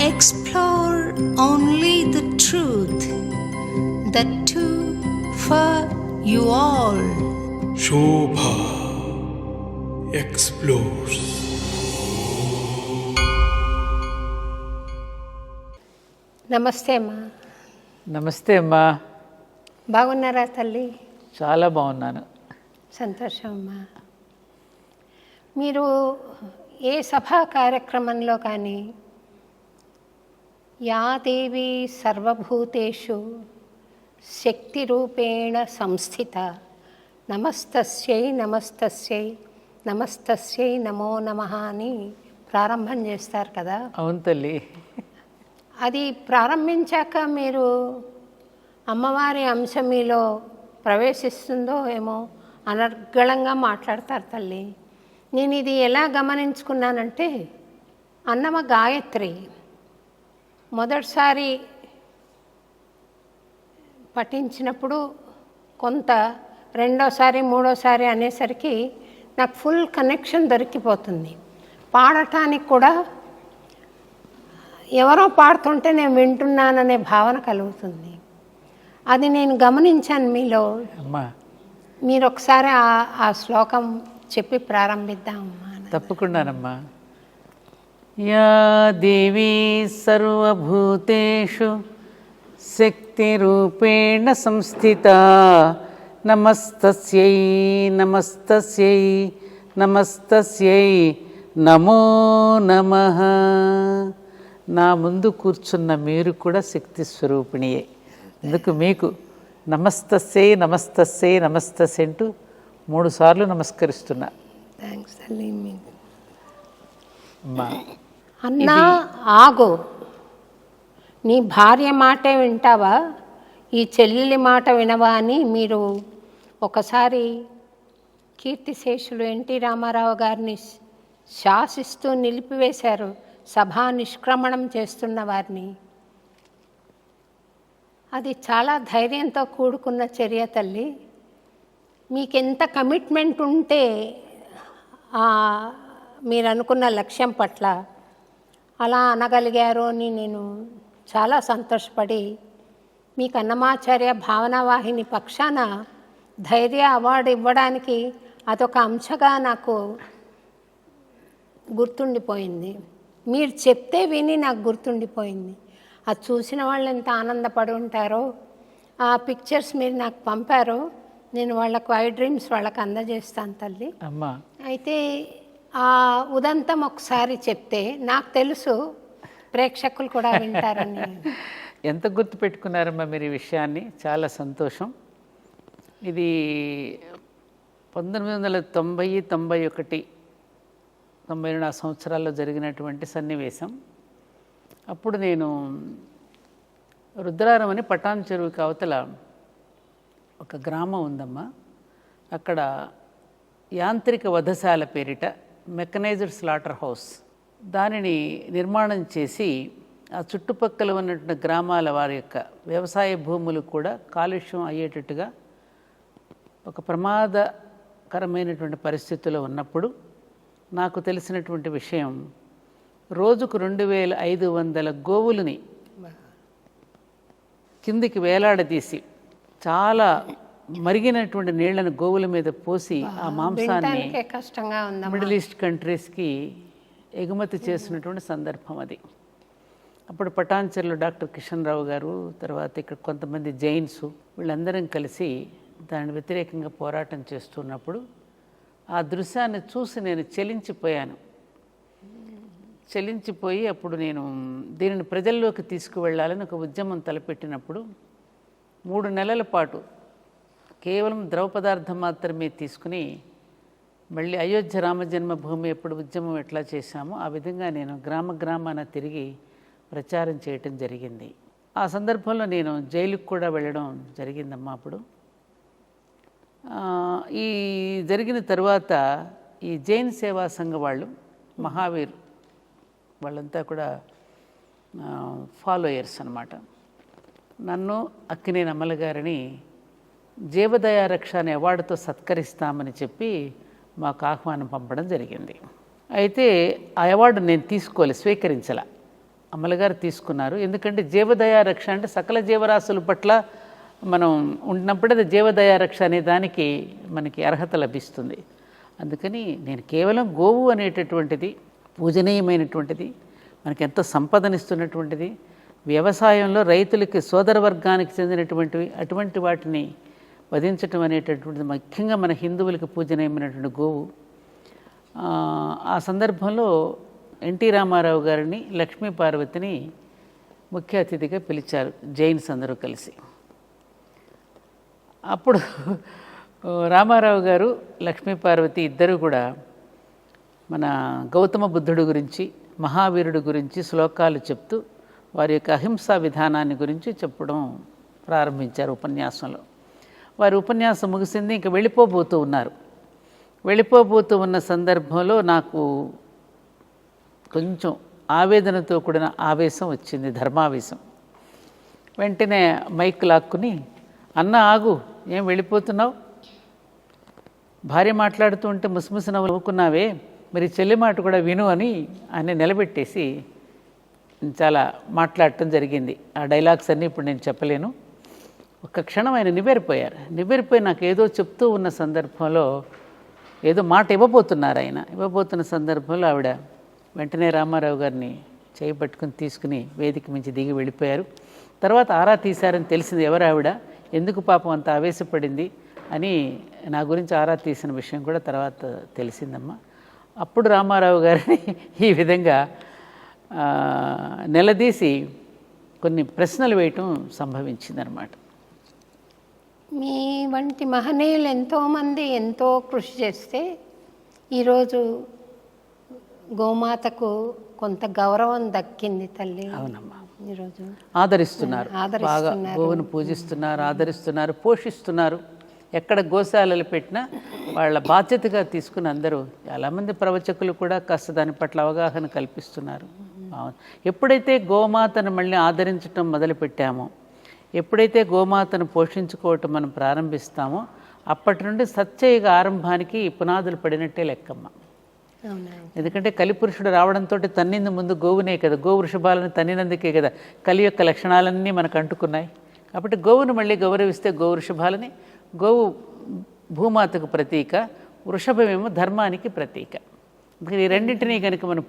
explore only the truth, the two for you all. Shobha explores. నమస్తే అమ్మా. నమస్తే అమ్మా. బాగున్నారా తల్లి? చాలా బాగున్నాను. సంతోషం అమ్మా. మీరు ఏ సభా కార్యక్రమంలో కానీ యా దేవి సర్వభూతేషు శక్తి రూపేణ సంస్థిత నమస్తస్యై నమస్తస్యై నమస్తస్యై నమో నమః అని ప్రారంభం చేస్తారు కదా. అవును తల్లి. అది ప్రారంభించాక మీరు అమ్మవారి అంశం మీలో ప్రవేశిస్తుందో ఏమో అనర్గళంగా మాట్లాడతారు తల్లి. నేను ఇది ఎలా గమనించుకున్నానంటే, అన్నమ గాయత్రి మొదటిసారి పఠించినప్పుడు కొంత, రెండోసారి మూడోసారి అనేసరికి నాకు ఫుల్ కనెక్షన్ దొరికిపోతుంది. పాడటానికి కూడా ఎవరో పాడుతుంటే నేను వింటున్నాననే భావన కలుగుతుంది. అది నేను గమనించాను మీలో. అమ్మా, మీరు ఒకసారి ఆ శ్లోకం చెప్పి ప్రారంభిద్దామమ్మా. తప్పకుండానమ్మా. యా దేవీ సర్వభూతేషు శక్తి రూపేణ సంస్థిత నమస్తస్యై నమస్తస్యై నమస్తస్యై నమో నమః. నా ముందు కూర్చున్న మీరు కూడా శక్తి స్వరూపిణియే. అందుకు మీకు నమస్తస్యై నమస్తస్యై నమస్తస్యై అంటూ 3 సార్లు నమస్కరిస్తున్నా. థ్యాంక్స్ తల్లి. అమ్మా, అన్నా ఆగు, నీ భార్య మాటే వింటావా, ఈ చెల్లెలి మాట వినవా అని మీరు ఒకసారి కీర్తిశేషులు ఎన్టీ రామారావు గారిని శాసిస్తూ నిలిపివేశారు, సభా నిష్క్రమణం చేస్తున్న వారిని. అది చాలా ధైర్యంతో కూడుకున్న చర్య తల్లి. మీకెంత కమిట్మెంట్ ఉంటే మీరు అనుకున్న లక్ష్యం పట్ల అలా అనగలిగారు అని నేను చాలా సంతోషపడి, మీకు అన్నమాచార్య భావనావాహిని పక్షాన ధైర్య అవార్డు ఇవ్వడానికి అదొక అంశగా నాకు గుర్తుండిపోయింది. మీరు చెప్తే విని నాకు గుర్తుండిపోయింది. అది చూసిన వాళ్ళు ఎంత ఆనందపడి ఉంటారో. ఆ పిక్చర్స్ మీరు నాకు పంపారో, నేను వాళ్ళకు ఐ డ్రీమ్స్ వాళ్ళకి అందజేస్తాను తల్లి. అమ్మా, అయితే ఆ ఉదంతం ఒకసారి చెప్తే నాకు తెలుసు ప్రేక్షకులు కూడా వింటారని. ఎంత గుర్తు పెట్టుకున్నారమ్మా మీరు ఈ విషయాన్ని. చాలా సంతోషం. ఇది 1990, 91, 92 సంవత్సరాల్లో జరిగినటువంటి సన్నివేశం. అప్పుడు నేను రుద్రారం అని పటాన్ చెరువుకి అవతల ఒక గ్రామం ఉందమ్మా. అక్కడ యాంత్రిక వధశాల పేరిట మెకనైజ్డ్ స్లాటర్ హౌస్ దానిని నిర్మాణం చేసి ఆ చుట్టుపక్కల ఉన్నటువంటి గ్రామాల వారి యొక్క వ్యవసాయ భూములు కూడా కాలుష్యం అయ్యేటట్టుగా ఒక ప్రమాదకరమైనటువంటి పరిస్థితిలో ఉన్నప్పుడు నాకు తెలిసినటువంటి విషయం, రోజుకు 2500 గోవులని కిందికి వేలాడదీసి చాలా మరిగినటువంటి నీళ్లను గోవుల మీద పోసి ఆ మాంసాన్ని మిడిల్ ఈస్ట్ కంట్రీస్కి ఎగుమతి చేసినటువంటి సందర్భం అది. అప్పుడు పటాన్చెరులో డాక్టర్ కిషన్ రావు గారు, తర్వాత ఇక్కడ కొంతమంది జైన్స్, వీళ్ళందరం కలిసి దాని వ్యతిరేకంగా పోరాటం చేస్తున్నప్పుడు ఆ దృశ్యాన్ని చూసి నేను చెలించిపోయి అప్పుడు నేను దీనిని ప్రజల్లోకి తీసుకువెళ్ళాలని ఒక ఉద్యమం తలపెట్టినప్పుడు 3 నెలల పాటు కేవలం ద్రవ పదార్థం మాత్రమే తీసుకుని మళ్ళీ అయోధ్య రామజన్మభూమి ఎప్పుడు ఉద్యమం ఎట్లా చేశామో ఆ విధంగా నేను గ్రామాన తిరిగి ప్రచారం చేయటం జరిగింది. ఆ సందర్భంలో నేను జైలుకు కూడా వెళ్ళడం జరిగిందమ్మా. అప్పుడు ఈ జరిగిన తర్వాత ఈ జైన్ సేవా సంఘ వాళ్ళు, మహావీర్ వాళ్ళంతా కూడా ఫాలోయర్స్ అన్నమాట. నన్ను అక్కినేని అమల గారిని జీవదయారక్ష అనే అవార్డుతో సత్కరిస్తామని చెప్పి మాకు ఆహ్వానం పంపడం జరిగింది. అయితే ఆ అవార్డు నేను స్వీకరించాల. అమలగారు తీసుకున్నారు. ఎందుకంటే జీవదయా రక్ష అంటే సకల జీవరాశుల పట్ల మనం ఉన్నప్పుడే అది జీవదయా రక్ష అనే దానికి మనకి అర్హత లభిస్తుంది. అందుకని నేను కేవలం గోవు అనేటటువంటిది పూజనీయమైనటువంటిది, మనకి ఎంతో సంపదనిస్తున్నటువంటిది, వ్యవసాయంలో రైతులకి సోదర వర్గానికి చెందినటువంటివి, అటువంటి వాటిని వధించటం అనేటటువంటిది ముఖ్యంగా మన హిందువులకి పూజనీయమైనటువంటి గోవు. ఆ సందర్భంలో ఎన్టీ రామారావు గారిని, లక్ష్మీ పార్వతిని ముఖ్య అతిథిగా పిలిచారు జైన్స్ అందరూ కలిసి. అప్పుడు రామారావు గారు, లక్ష్మీ పార్వతి ఇద్దరు కూడా మన గౌతమ బుద్ధుడు గురించి, మహావీరుడు గురించి శ్లోకాలు చెప్తూ వారి యొక్క అహింసా విధానాన్ని గురించి చెప్పడం ప్రారంభించారు ఉపన్యాసంలో. వారి ఉపన్యాసం ముగిసింది, ఇంకా వెళ్ళిపోబోతూ ఉన్నారు. వెళ్ళిపోబోతూ ఉన్న సందర్భంలో నాకు కొంచెం ఆవేదనతో కూడిన ఆవేశం వచ్చింది, ధర్మావేశం. వెంటనే మైక్ లాక్కుని, అన్న ఆగు, ఏం వెళ్ళిపోతున్నావు? భార్య మాట్లాడుతూ ఉంటే ముసిముసి నవ్వుకున్నావే, మరి చెల్లి మాట కూడా విను అని ఆయన నిలబెట్టేసి చాలా మాట్లాడటం జరిగింది. ఆ డైలాగ్స్ అన్నీ ఇప్పుడు నేను చెప్పలేను. ఒక్క క్షణం ఆయన నివ్వెరపోయారు. నివ్వెరపోయి నాకు ఏదో చెప్తూ ఉన్న సందర్భంలో ఏదో మాట ఇవ్వబోతున్నారు. ఆయన ఇవ్వబోతున్న సందర్భంలో ఆవిడ వెంటనే రామారావు గారిని చేయి పట్టుకుని తీసుకుని వేదిక మించి దిగి వెళ్ళిపోయారు. తర్వాత ఆరా తీశారని తెలిసింది ఎవరు ఆవిడ, ఎందుకు పాపం అంత ఆవేశపడింది అని నా గురించి ఆరా తీసిన విషయం కూడా తర్వాత తెలిసిందమ్మా. అప్పుడు రామారావు గారిని ఈ విధంగా నిలదీసి కొన్ని ప్రశ్నలు వేయటం సంభవించిందనమాట. మీ వంటి మహనీయులు ఎంతోమంది ఎంతో కృషి చేస్తే ఈరోజు గోమాతకు కొంత గౌరవం దక్కింది తల్లి. అవునమ్మా, ఈరోజు ఆదరిస్తున్నారు, బాగా గోవును పూజిస్తున్నారు, ఆదరిస్తున్నారు, పోషిస్తున్నారు. ఎక్కడ గోశాలలు పెట్టినా వాళ్ళ బాధ్యతగా తీసుకుని అందరూ చాలామంది ప్రవచకులు కూడా కాస్త దాని పట్ల అవగాహన కల్పిస్తున్నారు. ఎప్పుడైతే గోమాతను మళ్ళీ ఆదరించటం మొదలుపెట్టామో, ఎప్పుడైతే గోమాతను పోషించుకోవటం మనం ప్రారంభిస్తామో, అప్పటి నుండి సత్యయుగ ఆరంభానికి పునాదులు పడినట్టే లెక్కమ్మ. ఎందుకంటే కలిపురుషుడు రావడంతో తన్నింది ముందు గోవునే కదా, గో వృషభాలను తన్నినందుకే కదా కలి యొక్క లక్షణాలన్నీ మనకు అంటుకున్నాయి. కాబట్టి గోవును మళ్ళీ గౌరవిస్తే గో వృషభాలని, గోవు భూమాతకు ప్రతీక, వృషభమేమో ధర్మానికి ప్రతీక. ఈ రెండింటినీ కనుక మనం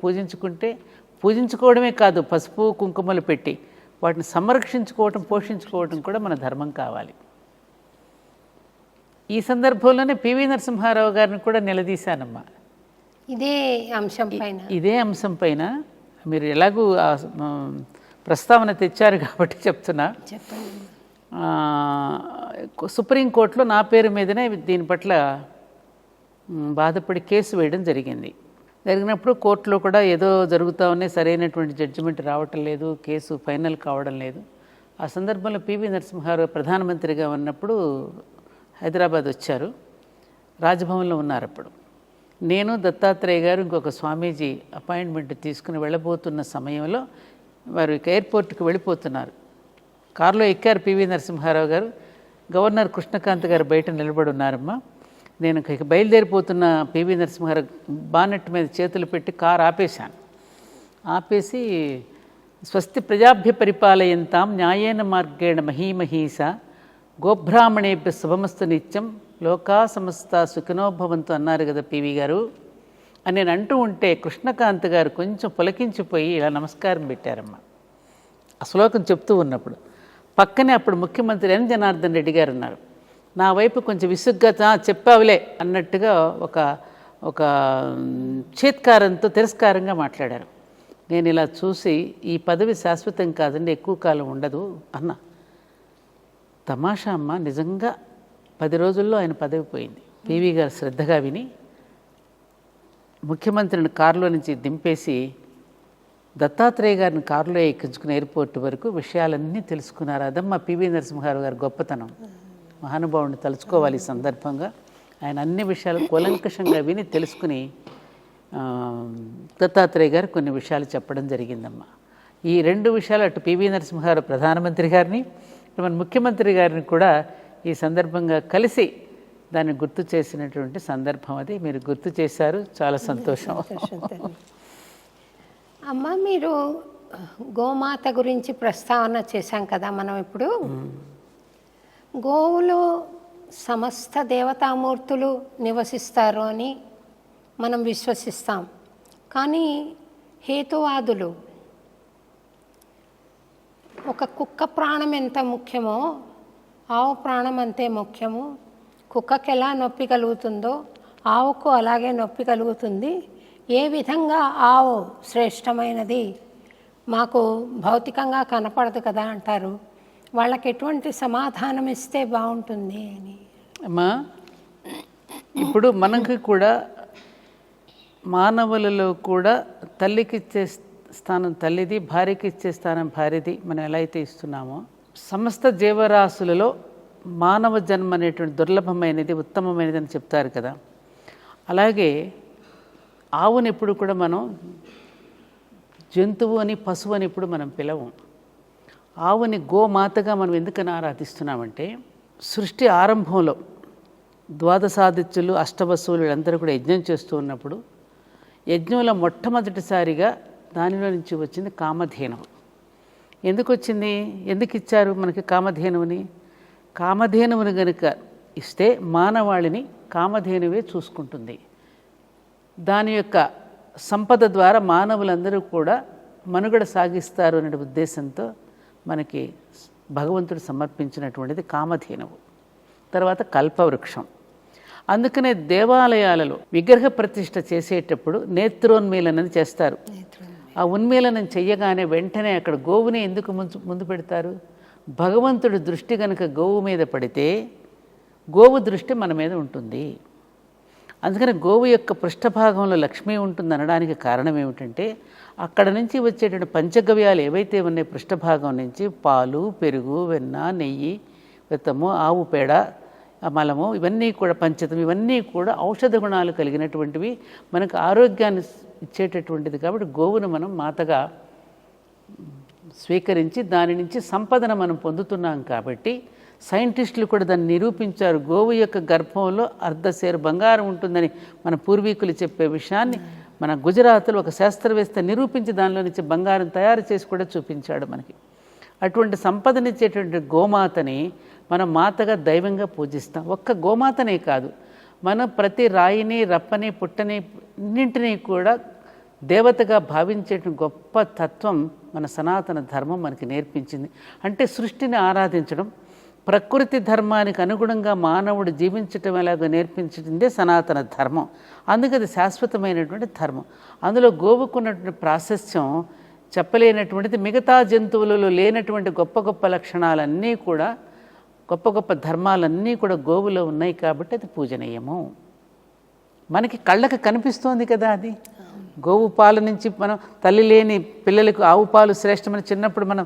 పూజించుకోవడమే కాదు, పసుపు కుంకుమలు పెట్టి వాటిని సంరక్షించుకోవటం, పోషించుకోవటం కూడా మన ధర్మం కావాలి. ఈ సందర్భంలోనే పివి నరసింహారావు గారిని కూడా నిలదీశానమ్మా. ఇదే అంశం పైన మీరు ఎలాగూ ప్రస్తావన తెచ్చారు కాబట్టి చెప్తున్నా. సుప్రీంకోర్టులో నా పేరు మీదనే దీని పట్ల బాధపడి కేసు వేయడం జరిగినప్పుడు కోర్టులో కూడా ఏదో జరుగుతూ ఉన్నాయి, సరైనటువంటి జడ్జిమెంట్ రావటం లేదు, కేసు ఫైనల్ కావడం లేదు. ఆ సందర్భంలో పివి నరసింహారావు ప్రధానమంత్రిగా ఉన్నప్పుడు హైదరాబాద్ వచ్చారు, రాజ్భవన్లో ఉన్నారు. అప్పుడు నేను, దత్తాత్రేయ గారు, ఇంకొక స్వామీజీ అపాయింట్మెంట్ తీసుకుని వెళ్ళబోతున్న సమయంలో వారు ఎయిర్పోర్ట్కి వెళ్ళిపోతున్నారు. కారులో ఎక్కారు పివి నరసింహారావు గారు, గవర్నర్ కృష్ణకాంత్ గారు బయట నిలబడి ఉన్నారమ్మా. నేను బయలుదేరిపోతున్న పివి నరసింహారావు బానెట్ మీద చేతులు పెట్టి కారు ఆపేసి స్వస్తి ప్రజాభ్య పరిపాలయంతాం న్యాయేన మార్గేణ మహీమహీస గోబ్రాహ్మణేభ్య శుభమస్తు నిత్యం లోకా సమస్త సుఖినోభవంతు అన్నారు కదా పివి గారు అని నేను అంటూ ఉంటే కృష్ణకాంత్ గారు కొంచెం పులకించిపోయి ఇలా నమస్కారం పెట్టారమ్మా. ఆ శ్లోకం చెప్తూ ఉన్నప్పుడు పక్కనే అప్పుడు ముఖ్యమంత్రి ఎన్ జనార్దన్ రెడ్డి గారు ఉన్నారు. నా వైపు కొంచెం విసుగ్గా చెప్పావులే అన్నట్టుగా ఒక చేత్కారంతో తిరస్కారంగా మాట్లాడారు. నేను ఇలా చూసి, ఈ పదవి శాశ్వతం కాదండి, ఎక్కువ కాలం ఉండదు అన్న. తమాషా అమ్మ, నిజంగా 10 రోజుల్లో ఆయన పదవి పోయింది. పివి గారు శ్రద్ధగా విని ముఖ్యమంత్రిని కారులో నుంచి దింపేసి దత్తాత్రేయ గారిని కారులో ఎక్కించుకుని ఎయిర్పోర్ట్ వరకు విషయాలన్నీ తెలుసుకున్నారు. అదమ్మా పివి నరసింహారావు గారి గొప్పతనం. మహానుభావుడిని తలుచుకోవాలి ఈ సందర్భంగా. ఆయన అన్ని విషయాలు కూలంకషంగా విని తెలుసుకుని దత్తాత్రేయ గారు కొన్ని విషయాలు చెప్పడం జరిగిందమ్మా. ఈ 2 విషయాలు, అటు పివి నరసింహారావు ప్రధానమంత్రి గారిని, మన ముఖ్యమంత్రి గారిని కూడా ఈ సందర్భంగా కలిసి దాన్ని గుర్తు చేసినటువంటి సందర్భం అది. మీరు గుర్తు చేశారు, చాలా సంతోషం. అమ్మ, మీరు గోమాత గురించి ప్రస్తావన చేశాం కదా మనం ఇప్పుడు. గోవులో సమస్త దేవతామూర్తులు నివసిస్తారు అని మనం విశ్వసిస్తాం. కానీ హేతువాదులు ఒక కుక్క ప్రాణం ఎంత ముఖ్యమో ఆవు ప్రాణం అంతే ముఖ్యము. కుక్కకి ఎలా నొప్పి కలుగుతుందో ఆవుకు అలాగే నొప్పి కలుగుతుంది. ఏ విధంగా ఆవు శ్రేష్టమైనది మాకు భౌతికంగా కనపడదు కదా అంటారు. వాళ్ళకి ఎటువంటి సమాధానం ఇస్తే బాగుంటుంది అని. అమ్మా, ఇప్పుడు మనకి కూడా మానవులలో కూడా తల్లికి ఇచ్చే స్థానం తల్లిది, భార్యకి ఇచ్చే స్థానం భార్యది మనం ఎలా అయితే ఇస్తున్నామో, సమస్త జీవరాశులలో మానవ జన్మ అనేటువంటి దుర్లభమైనది, ఉత్తమమైనది అని చెప్తారు కదా. అలాగే ఆవుని ఎప్పుడు కూడా మనం జంతువు అని, పశువు అని ఇప్పుడు మనం పిలవం. ఆవుని గోమాతగా మనం ఎందుకని ఆరాధిస్తున్నామంటే, సృష్టి ఆరంభంలో ద్వాదశాదిత్యులు, అష్టవసువులు వీళ్ళందరూ కూడా యజ్ఞం చేస్తూ ఉన్నప్పుడు యజ్ఞంలో మొట్టమొదటిసారిగా దానిలో నుంచి వచ్చింది కామధేనువు. ఎందుకు వచ్చింది, ఎందుకు ఇచ్చారు మనకి కామధేనువుని? కామధేనువుని గనుక ఇస్తే మానవాళిని కామధేనువే చూసుకుంటుంది. దాని యొక్క సంపద ద్వారా మానవులందరూ కూడా మనుగడ సాగిస్తారు అనే ఉద్దేశంతో మనకి భగవంతుడు సమర్పించినటువంటిది కామధేనువు. తర్వాత కల్పవృక్షం. అందుకనే దేవాలయాలలో విగ్రహ ప్రతిష్ఠ చేసేటప్పుడు నేత్రోన్మీలనం చేస్తారు. ఆ ఉన్మీలనం చెయ్యగానే వెంటనే అక్కడ గోవుని ఎందుకు ముందు పెడతారు? భగవంతుడి దృష్టి కనుక గోవు మీద పడితే గోవు దృష్టి మన మీద ఉంటుంది. అందుకని గోవు యొక్క పృష్ఠభాగంలో లక్ష్మి ఉంటుంది అనడానికి కారణం ఏమిటంటే, అక్కడ నుంచి వచ్చేటువంటి పంచగవ్యాలు ఏవైతే ఉన్నాయి పృష్ఠభాగం నుంచి, పాలు, పెరుగు, వెన్న, నెయ్యి, విత్తము, ఆవు పేడ, మలము, ఇవన్నీ కూడా పంచతం, ఇవన్నీ కూడా ఔషధ గుణాలు కలిగినటువంటివి, మనకు ఆరోగ్యాన్ని ఇచ్చేటటువంటిది. కాబట్టి గోవును మనం మాతగా స్వీకరించి దాని నుంచి సంపదను మనం పొందుతున్నాం. కాబట్టి సైంటిస్టులు కూడా దాన్ని నిరూపించారు. గోవు యొక్క గర్భంలో అర్ధసేరు బంగారం ఉంటుందని మన పూర్వీకులు చెప్పే విషయాన్ని మన గుజరాత్లో ఒక శాస్త్రవేత్త నిరూపించి దానిలో నుంచి బంగారం తయారు చేసి కూడా చూపించాడు మనకి. అటువంటి సంపదనిచ్చేటువంటి గోమాతని మనం మాతగా దైవంగా పూజిస్తాం. ఒక్క గోమాతనే కాదు, మన ప్రతి రాయిని, రప్పని, పుట్టని అన్నింటినీ కూడా దేవతగా భావించే గొప్ప తత్వం మన సనాతన ధర్మం మనకి నేర్పించింది. అంటే సృష్టిని ఆరాధించడం, ప్రకృతి ధర్మానికి అనుగుణంగా మానవుడు జీవించటం ఎలాగో నేర్పించిందే సనాతన ధర్మం. అందుకే అది శాశ్వతమైనటువంటి ధర్మం. అందులో గోవుకున్నటువంటి ప్రాశస్త్యం చెప్పలేనటువంటిది. మిగతా జంతువులలో లేనటువంటి గొప్ప గొప్ప లక్షణాలన్నీ కూడా, గొప్ప గొప్ప ధర్మాలన్నీ కూడా గోవులో ఉన్నాయి. కాబట్టి అది పూజనీయము. మనకి కళ్ళకి కనిపిస్తోంది కదా అది. గోవు పాల నుంచి మనం తల్లి లేని పిల్లలకు ఆవు పాలు శ్రేష్టమని చిన్నప్పుడు మనం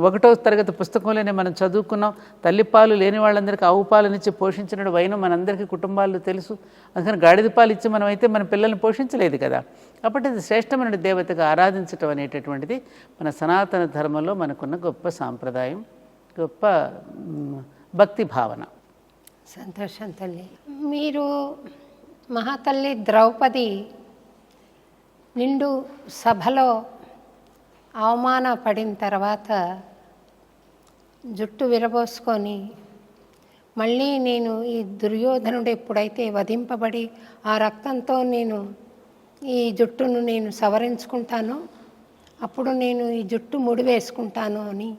1వ తరగతి పుస్తకంలోనే మనం చదువుకున్నాం. తల్లిపాలు లేని వాళ్ళందరికీ ఆవు పాలనిచ్చి పోషించిన వైనం మనందరికీ కుటుంబాల్లో తెలుసు. అందుకని గాడిద పాలు ఇచ్చి మనం అయితే మన పిల్లల్ని పోషించలేదు కదా. కాబట్టి అది శ్రేష్టమైన దేవతగా ఆరాధించటం అనేటటువంటిది మన సనాతన ధర్మంలో మనకున్న గొప్ప సాంప్రదాయం, గొప్ప భక్తి భావన. సంతోషం తల్లి. మీరు మహాతల్లి ద్రౌపది నిండు సభలో అవమానపడిన తర్వాత జుట్టు విరబోసుకొని మళ్ళీ నేను ఈ దుర్యోధనుడు ఎప్పుడైతే వధింపబడి ఆ రక్తంతో నేను ఈ జుట్టును నేను సవరించుకుంటానో అప్పుడు నేను ఈ జుట్టు ముడి వేసుకుంటాను అని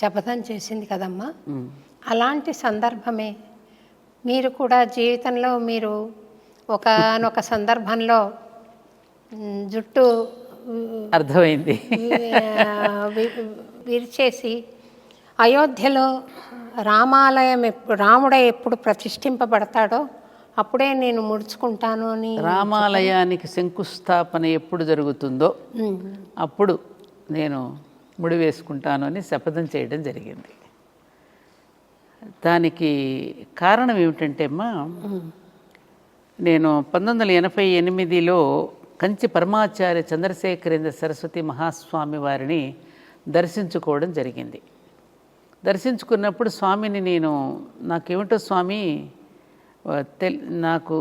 శపథం చేసింది కదమ్మా. అలాంటి సందర్భమే మీరు కూడా జీవితంలో మీరు ఒకానొక సందర్భంలో జుట్టు అర్థమైంది విరిచేసి అయోధ్యలో రామాలయం రాముడే ఎప్పుడు ప్రతిష్ఠింపబడతాడో అప్పుడే నేను ముడుచుకుంటాను అని. రామాలయానికి శంకుస్థాపన ఎప్పుడు జరుగుతుందో అప్పుడు నేను ముడి వేసుకుంటాను అని శపథం చేయడం జరిగింది. దానికి కారణం ఏమిటంటే అమ్మా, నేను 1988లో కంచి పరమాచార్య చంద్రశేఖరేంద్ర సరస్వతి మహాస్వామి వారిని దర్శించుకోవడం జరిగింది. దర్శించుకున్నప్పుడు స్వామిని నాకేమిటో స్వామి నాకు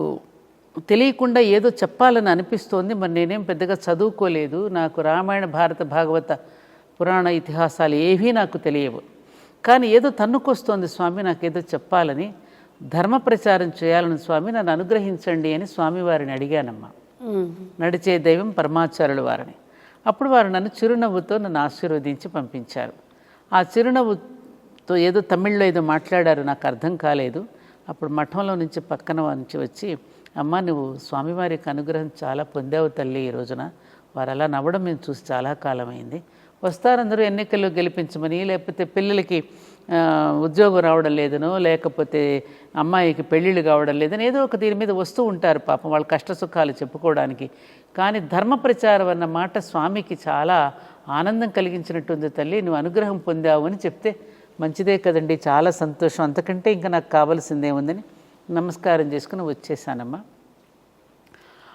తెలియకుండా ఏదో చెప్పాలని అనిపిస్తోంది. మరి నేనేం పెద్దగా చదువుకోలేదు, నాకు రామాయణ భారత భాగవత పురాణ ఇతిహాసాలు ఏవీ నాకు తెలియవు. కానీ ఏదో తన్నుకొస్తోంది స్వామి, నాకేదో చెప్పాలని, ధర్మ ప్రచారం చేయాలని స్వామి నన్ను అనుగ్రహించండి అని స్వామివారిని అడిగానమ్మా. నడిచే దైవం పరమాచార్యుల వారిని. అప్పుడు వారు నన్ను చిరునవ్వుతో నన్ను ఆశీర్వదించి పంపించారు. ఆ చిరునవ్వుతో ఏదో తమిళ్లో ఏదో మాట్లాడారు, నాకు అర్థం కాలేదు. అప్పుడు మఠంలో నుంచి పక్కన నుంచి వచ్చి, అమ్మ నువ్వు స్వామివారికి అనుగ్రహం చాలా పొందావు తల్లి ఈ రోజున. వారు అలా నవ్వడం మేము చూసి చాలా కాలమైంది. వస్తారందరూ ఎన్నికల్లో గెలిపించమని, లేకపోతే పిల్లలకి ఉద్యోగం రావడం లేదనో, లేకపోతే అమ్మాయికి పెళ్ళిళ్ళు కావడం లేదని ఏదో ఒక దీని మీద వస్తూ ఉంటారు పాపం, వాళ్ళ కష్ట సుఖాలు చెప్పుకోవడానికి. కానీ ధర్మ ప్రచారం అన్న మాట స్వామికి చాలా ఆనందం కలిగించినట్టుంది తల్లి, నువ్వు అనుగ్రహం పొందావు అని చెప్తే, మంచిదే కదండి, చాలా సంతోషం, అంతకంటే ఇంకా నాకు కావాల్సిందేముందని నమస్కారం చేసుకుని వచ్చేసానమ్మా.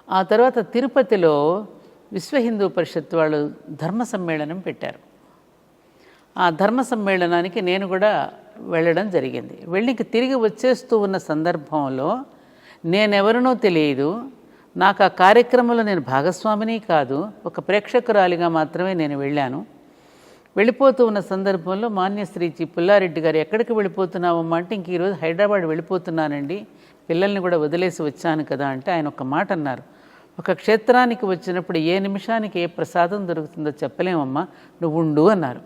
ఆ తర్వాత తిరుపతిలో విశ్వ హిందూ పరిషత్ వాళ్ళు ధర్మ సమ్మేళనం పెట్టారు. ఆ ధర్మ సమ్మేళనానికి నేను కూడా వెళ్ళడం జరిగింది. వెళ్ళి తిరిగి వచ్చేస్తూ ఉన్న సందర్భంలో నేనెవరినో తెలియదు, నాకు ఆ కార్యక్రమంలో నేను భాగస్వామిని కాదు, ఒక ప్రేక్షకురాలిగా మాత్రమే నేను వెళ్ళాను. వెళ్ళిపోతూ ఉన్న సందర్భంలో మాన్యశ్రీ పుల్లారెడ్డి గారు, ఎక్కడికి వెళ్ళిపోతున్నావమ్మా అంటే, ఇంక ఈరోజు హైదరాబాద్ వెళ్ళిపోతున్నానండి, పిల్లల్ని కూడా వదిలేసి వచ్చాను కదా అంటే, ఆయన ఒక మాట అన్నారు, ఒక క్షేత్రానికి వచ్చినప్పుడు ఏ నిమిషానికి ఏ ప్రసాదం దొరుకుతుందో చెప్పలేమమ్మా, నువ్వు ఉండు అన్నారు.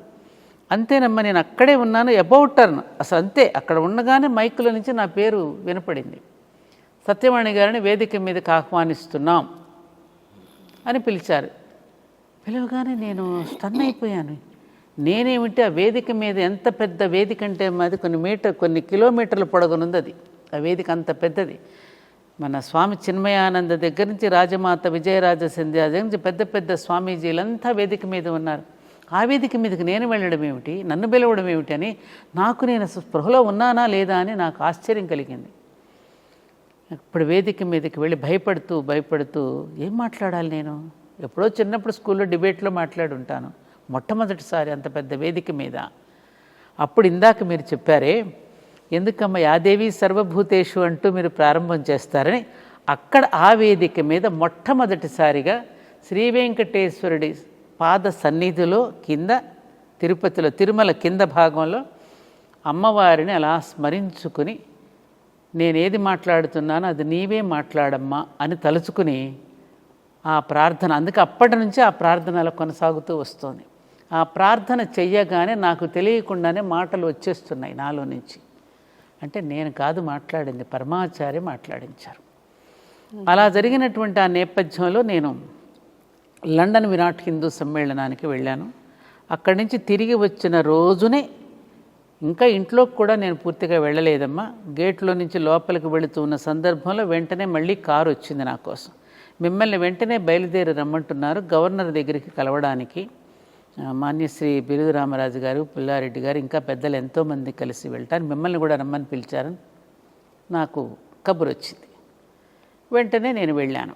అంతేనమ్మా, నేను అక్కడే ఉన్నాను, అబౌట్ టర్న్ అసలు అంతే. అక్కడ ఉండగానే మైకులో నుంచి నా పేరు వినపడింది. సత్యవాణి గారిని వేదిక మీదకి ఆహ్వానిస్తున్నాం అని పిలిచారు. పిలవగానే నేను స్టన్ అయిపోయాను. నేనేమిటి, ఆ వేదిక మీద ఎంత పెద్ద వేదిక అంటే మాది కొన్ని కిలోమీటర్ల పొడగునుంది అది. ఆ వేదిక అంత పెద్దది. మన స్వామి చిన్మయానంద దగ్గర నుంచి రాజమాత విజయరాజ సింధ్యా దగ్గర నుంచి పెద్ద పెద్ద స్వామీజీలంతా వేదిక మీద ఉన్నారు. ఆ వేదిక మీదకి నేను వెళ్ళడం ఏమిటి, నన్ను పిలవడం ఏమిటి అని నాకు, నేను స్పృహలో ఉన్నానా లేదా అని నాకు ఆశ్చర్యం కలిగింది. ఇప్పుడు వేదిక మీదకి వెళ్ళి భయపడుతూ ఏం మాట్లాడాలి నేను, ఎప్పుడో చిన్నప్పుడు స్కూల్లో డిబేట్లో మాట్లాడుంటాను, మొట్టమొదటిసారి అంత పెద్ద వేదిక మీద. అప్పుడు ఇందాక మీరు చెప్పారే, ఎందుకమ్మా యాదేవి సర్వభూతేషు అంటూ మీరు ప్రారంభం చేస్తారని, అక్కడ ఆ వేదిక మీద మొట్టమొదటిసారిగా శ్రీ వెంకటేశ్వరుడి పాద సన్నిధిలో కింద, తిరుపతిలో తిరుమల కింద భాగంలో అమ్మవారిని అలా స్మరించుకుని, నేనేది మాట్లాడుతున్నానో అది నీవే మాట్లాడమ్మా అని తలుచుకుని ఆ ప్రార్థన, అందుకే అప్పటి నుంచి ఆ ప్రార్థన అలా కొనసాగుతూ వస్తుంది. ఆ ప్రార్థన చెయ్యగానే నాకు తెలియకుండానే మాటలు వచ్చేస్తున్నాయి నాలో నుంచి. అంటే నేను కాదు మాట్లాడింది, పరమాచార్య మాట్లాడించారు. అలా జరిగినటువంటి ఆ నేపథ్యంలో నేను లండన్ విరాట్ హిందూ సమ్మేళనానికి వెళ్ళాను. అక్కడి నుంచి తిరిగి వచ్చిన రోజునే, ఇంకా ఇంట్లోకి కూడా నేను పూర్తిగా వెళ్ళలేదమ్మా, గేట్లో నుంచి లోపలికి వెళుతూ ఉన్న సందర్భంలో వెంటనే మళ్ళీ కారు వచ్చింది నా కోసం. మిమ్మల్ని వెంటనే బయలుదేరి రమ్మంటున్నారు గవర్నర్ దగ్గరికి కలవడానికి. మాన్యశ్రీ బిరుదు రామరాజు గారు, పుల్లారెడ్డి గారు, ఇంకా పెద్దలు ఎంతోమంది కలిసి వెళ్తారు, మిమ్మల్ని కూడా రమ్మని పిలిచారని నాకు కబురు వచ్చింది. వెంటనే నేను వెళ్ళాను.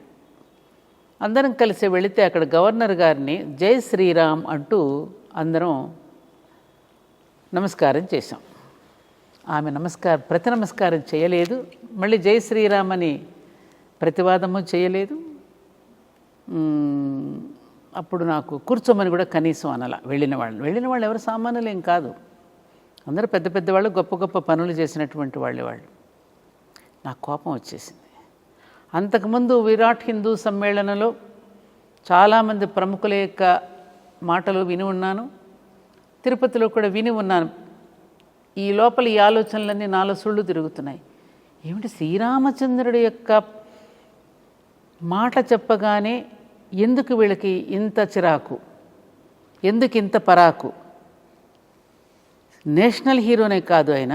అందరం కలిసి వెళితే అక్కడ గవర్నర్ గారిని జై శ్రీరామ్ అంటూ అందరం నమస్కారం చేశాం. ఆమె ప్రతి నమస్కారం చేయలేదు, మళ్ళీ జై శ్రీరామ్ అని ప్రతివాదము చేయలేదు. అప్పుడు నాకు కూర్చోమని కూడా కనీసం అనలా. వెళ్ళిన వాళ్ళు ఎవరు సామాన్యులేం కాదు, అందరూ పెద్ద పెద్దవాళ్ళు, గొప్ప గొప్ప పనులు చేసినటువంటి వాళ్ళు. నాకు కోపం వచ్చేసింది. అంతకుముందు విరాట్ హిందూ సమ్మేళనంలో చాలామంది ప్రముఖుల యొక్క మాటలు విని ఉన్నాను, తిరుపతిలో కూడా విని ఉన్నాను. ఈ లోపల ఈ ఆలోచనలన్నీ నాలో సుళ్ళు తిరుగుతున్నాయి. ఏమిటి, శ్రీరామచంద్రుడి యొక్క మాట చెప్పగానే ఎందుకు వీళ్ళకి ఇంత చిరాకు, ఎందుకు ఇంత పరాకు? నేషనల్ హీరోనే కాదు, ఆయన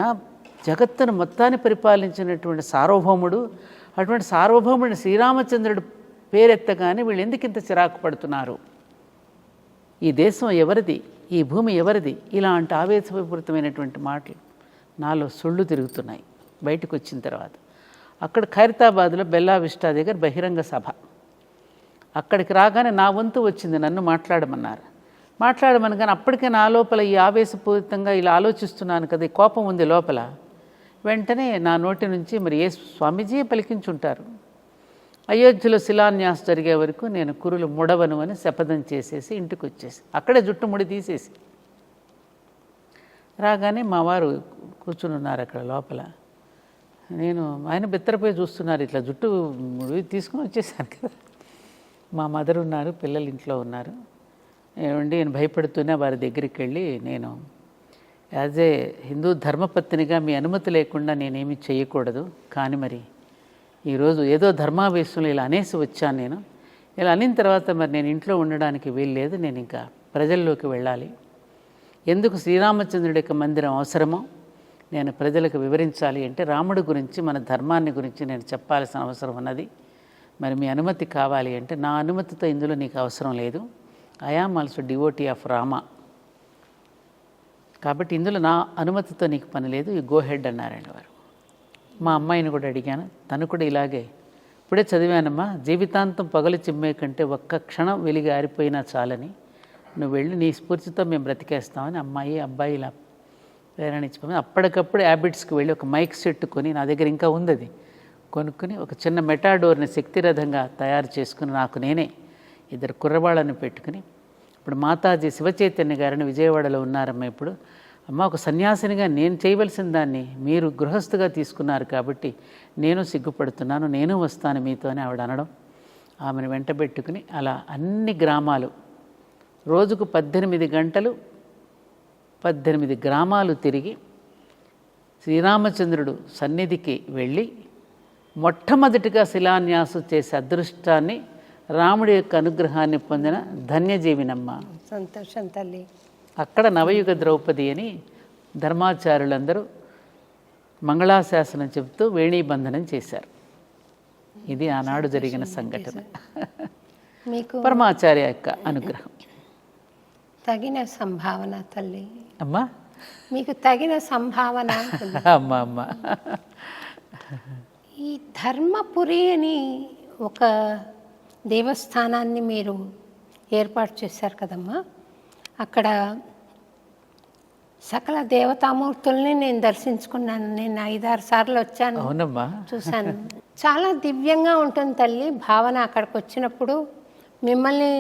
జగత్తును మొత్తాన్ని పరిపాలించినటువంటి సార్వభౌముడు. అటువంటి సార్వభౌముడిని శ్రీరామచంద్రుడు పేరెత్తగానే వీళ్ళు ఎందుకు ఇంత చిరాకు పడుతున్నారు? ఈ దేశం ఎవరిది, ఈ భూమి ఎవరిది? ఇలాంటి ఆవేశపూరితమైనటువంటి మాటలు నాలో సుళ్ళు తిరుగుతున్నాయి. బయటకు వచ్చిన తర్వాత అక్కడ ఖైరతాబాద్లో బెల్లా విస్టా దగ్గర బహిరంగ సభ. అక్కడికి రాగానే నా వంతు వచ్చింది, నన్ను మాట్లాడమన్నారు. కానీ అప్పటికే నా లోపల ఈ ఆవేశపూరితంగా ఇలా ఆలోచిస్తున్నాను కదా, ఈ కోపం ఉంది లోపల. వెంటనే నా నోటి నుంచి, మరి ఏ స్వామీజీ పలికించుంటారు, అయోధ్యలో శిలాన్యాసం జరిగే వరకు నేను కురులు ముడవను అని శపథం చేసేసి ఇంటికి వచ్చేసి అక్కడే జుట్టు ముడి తీసేసి రాగానే మా వారు కూర్చుని ఉన్నారు అక్కడ లోపల. ఆయన బిత్తరపోయి చూస్తున్నారు, ఇట్లా జుట్టు ముడి తీసుకుని వచ్చేసాను కదా. మా మదర్ ఉన్నారు, పిల్లలు ఇంట్లో ఉన్నారు. ఏమండి నేను భయపడుతూనే వారి దగ్గరికి వెళ్ళి, నేను యాజ్ ఏ హిందూ ధర్మపత్నిగా మీ అనుమతి లేకుండా నేనేమి చేయకూడదు, కానీ మరి ఈరోజు ఏదో ధర్మావేశంలో ఇలా అనేసి వచ్చాను. నేను ఇలా అనిన తర్వాత మరి నేను ఇంట్లో ఉండడానికి వీల్లేదు, నేను ఇంకా ప్రజల్లోకి వెళ్ళాలి. ఎందుకు శ్రీరామచంద్రుడి యొక్క మందిరం అవసరమో నేను ప్రజలకు వివరించాలి అంటే రాముడి గురించి, మన ధర్మాన్ని గురించి నేను చెప్పాల్సిన అవసరం ఉన్నది. మరి మీ అనుమతి కావాలి అంటే, నా అనుమతితో ఇందులో నీకు అవసరం లేదు. I am also devotee of Rama, కాబట్టి ఇందులో నా అనుమతితో నీకు పని లేదు, యు గో హెడ్ అన్నారండి వారు. మా అమ్మాయిని కూడా అడిగాను, తను కూడా ఇలాగే, ఇప్పుడే చదివానమ్మా, జీవితాంతం పగలు చిమ్మే కంటే ఒక్క క్షణం వెలిగి ఆరిపోయినా చాలని, నువ్వు వెళ్ళి నీ స్ఫూర్తితో మేము బ్రతికేస్తామని అబ్బాయి ఇలా ప్రేరణించిపోయి అప్పటికప్పుడు హ్యాబిట్స్కి వెళ్ళి ఒక మైక్ సెట్ కొని, నా దగ్గర ఇంకా ఉంది అది, కొనుక్కుని ఒక చిన్న మెటాడోర్ని శక్తిరథంగా తయారు చేసుకుని నాకు నేనే 2 కుర్రవాళ్ళని పెట్టుకుని, ఇప్పుడు మాతాజీ శివచైతన్య గారిని విజయవాడలో ఉన్నారమ్మ. ఇప్పుడు అమ్మ, ఒక సన్యాసినిగా నేను చేయవలసిన దాన్ని మీరు గృహస్థుగా తీసుకున్నారు కాబట్టి నేను సిగ్గుపడుతున్నాను, నేను వస్తాను మీతో అని ఆవిడ అనడం, ఆమెను వెంటబెట్టుకుని అలా అన్ని గ్రామాలు రోజుకు 18 గంటలు 18 గ్రామాలు తిరిగి శ్రీరామచంద్రుడు సన్నిధికి వెళ్ళి మొట్టమొదటిగా శిలాన్యాసం చేసే అదృష్టాన్ని, రాముడి యొక్క అనుగ్రహాన్ని పొందిన ధన్యజీవినమ్మ. సంతోషం తల్లి. అక్కడ నవయుగ ద్రౌపది అని ధర్మాచార్యులందరూ మంగళాశాసనం చెబుతూ వేణీబంధనం చేశారు. ఇది ఆనాడు జరిగిన సంఘటన. మీకు పరమాచార్య యొక్క అనుగ్రహం. తగిన సంభావన తల్లి. అమ్మా, మీకు తగిన సంభావన. అమ్మ ఈ ధర్మపురి అని ఒక దేవస్థానాన్ని మీరు ఏర్పాటు చేశారు కదమ్మా. అక్కడ సకల దేవతామూర్తుల్ని నేను దర్శించుకున్నాను. నేను 5-6 సార్లు వచ్చాను. అవునమ్మా, చూశాను. చాలా దివ్యంగా ఉంటుంది తల్లి భావన. అక్కడికి వచ్చినప్పుడు మిమ్మల్ని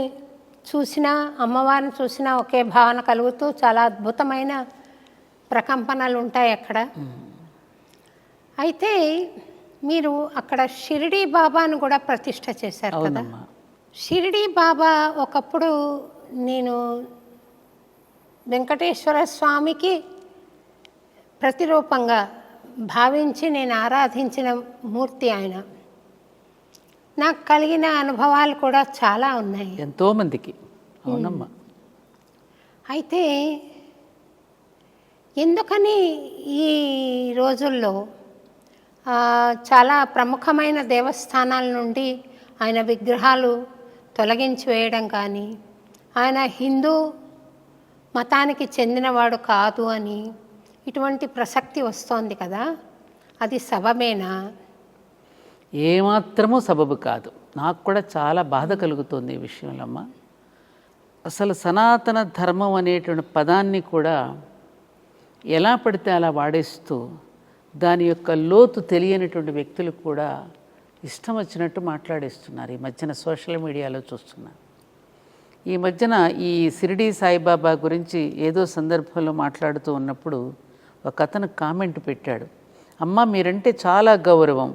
చూసినా, అమ్మవారిని చూసినా ఒకే భావన కలుగుతూ చాలా అద్భుతమైన ప్రకంపనలు ఉంటాయి అక్కడ. అయితే మీరు అక్కడ షిరిడీ బాబాను కూడా ప్రతిష్ఠ చేశారు కదా. షిరిడీ బాబా ఒకప్పుడు నేను వెంకటేశ్వర స్వామికి ప్రతిరూపంగా భావించి నేను ఆరాధించిన మూర్తి ఆయన. నాకు కలిగిన అనుభవాలు కూడా చాలా ఉన్నాయి, ఎంతోమందికి. అవునమ్మా. అయితే ఎందుకని ఈ రోజుల్లో చాలా ప్రముఖమైన దేవస్థానాల నుండి ఆయన విగ్రహాలు తొలగించి వేయడం కానీ, ఆయన హిందూ మతానికి చెందినవాడు కాదు అని ఇటువంటి ప్రసక్తి వస్తోంది కదా, అది సబబేనా? ఏమాత్రమూ సబబు కాదు. నాకు కూడా చాలా బాధ కలుగుతుంది ఈ విషయంలో అమ్మ. అసలు సనాతన ధర్మం అనేటువంటి పదాన్ని కూడా ఎలా పడితే అలా వాడేస్తూ, దాని యొక్క లోతు తెలియనటువంటి వ్యక్తులు కూడా ఇష్టం వచ్చినట్టు మాట్లాడేస్తున్నారు. ఈ మధ్యన సోషల్ మీడియాలో చూస్తున్నారు. ఈ మధ్యన ఈ షిరిడీ సాయిబాబా గురించి ఏదో సందర్భంలో మాట్లాడుతూ ఉన్నప్పుడు ఒక అతను కామెంట్ పెట్టాడు, అమ్మ మీరంటే చాలా గౌరవం,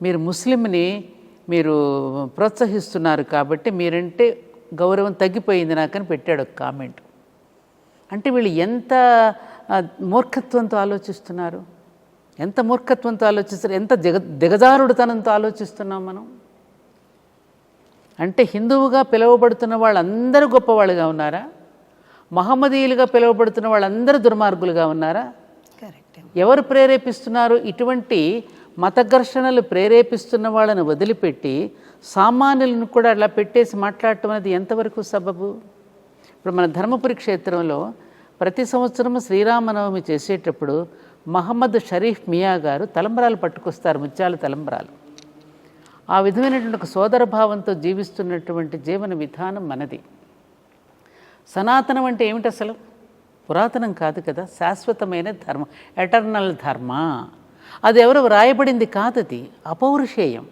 మీరు ముస్లింని మీరు ప్రోత్సహిస్తున్నారు కాబట్టి మీరంటే గౌరవం తగ్గిపోయింది నాకని పెట్టాడు ఒక కామెంట్. అంటే వీళ్ళు ఎంత మూర్ఖత్వంతో ఆలోచిస్తున్నారు, ఎంత మూర్ఖత్వంతో ఆలోచిస్తారు, ఎంత దిగజారుడుతనంతో ఆలోచిస్తున్నాం మనం. అంటే హిందువుగా పిలువబడుతున్న వాళ్ళందరూ గొప్పవాళ్ళుగా ఉన్నారా? మహమ్మదీయులుగా పిలువబడుతున్న వాళ్ళందరూ దుర్మార్గులుగా ఉన్నారా? కరెక్ట్. ఎవరు ప్రేరేపిస్తున్నారు? ఇటువంటి మత ఘర్షణలు ప్రేరేపిస్తున్న వాళ్ళని వదిలిపెట్టి సామాన్యులను కూడా అలా పెట్టేసి మాట్లాడటం అనేది ఎంతవరకు సబబు? ఇప్పుడు మన ధర్మపురి క్షేత్రంలో ప్రతి సంవత్సరము శ్రీరామనవమి చేసేటప్పుడు మహమ్మద్ షరీఫ్ మియా గారు తలంబరాలు పట్టుకొస్తారు, ముత్యాల తలంబరాలు. ఆ విధమైనటువంటి ఒక సోదర భావంతో జీవిస్తున్నటువంటి జీవన విధానం మనది. సనాతనం అంటే ఏమిటి అసలు? పురాతనం కాదు కదా, శాశ్వతమైన ధర్మం, ఎటర్నల్ ధర్మ. అది ఎవరు వ్రాయబడింది కాదు, అది అపౌరుషేయం,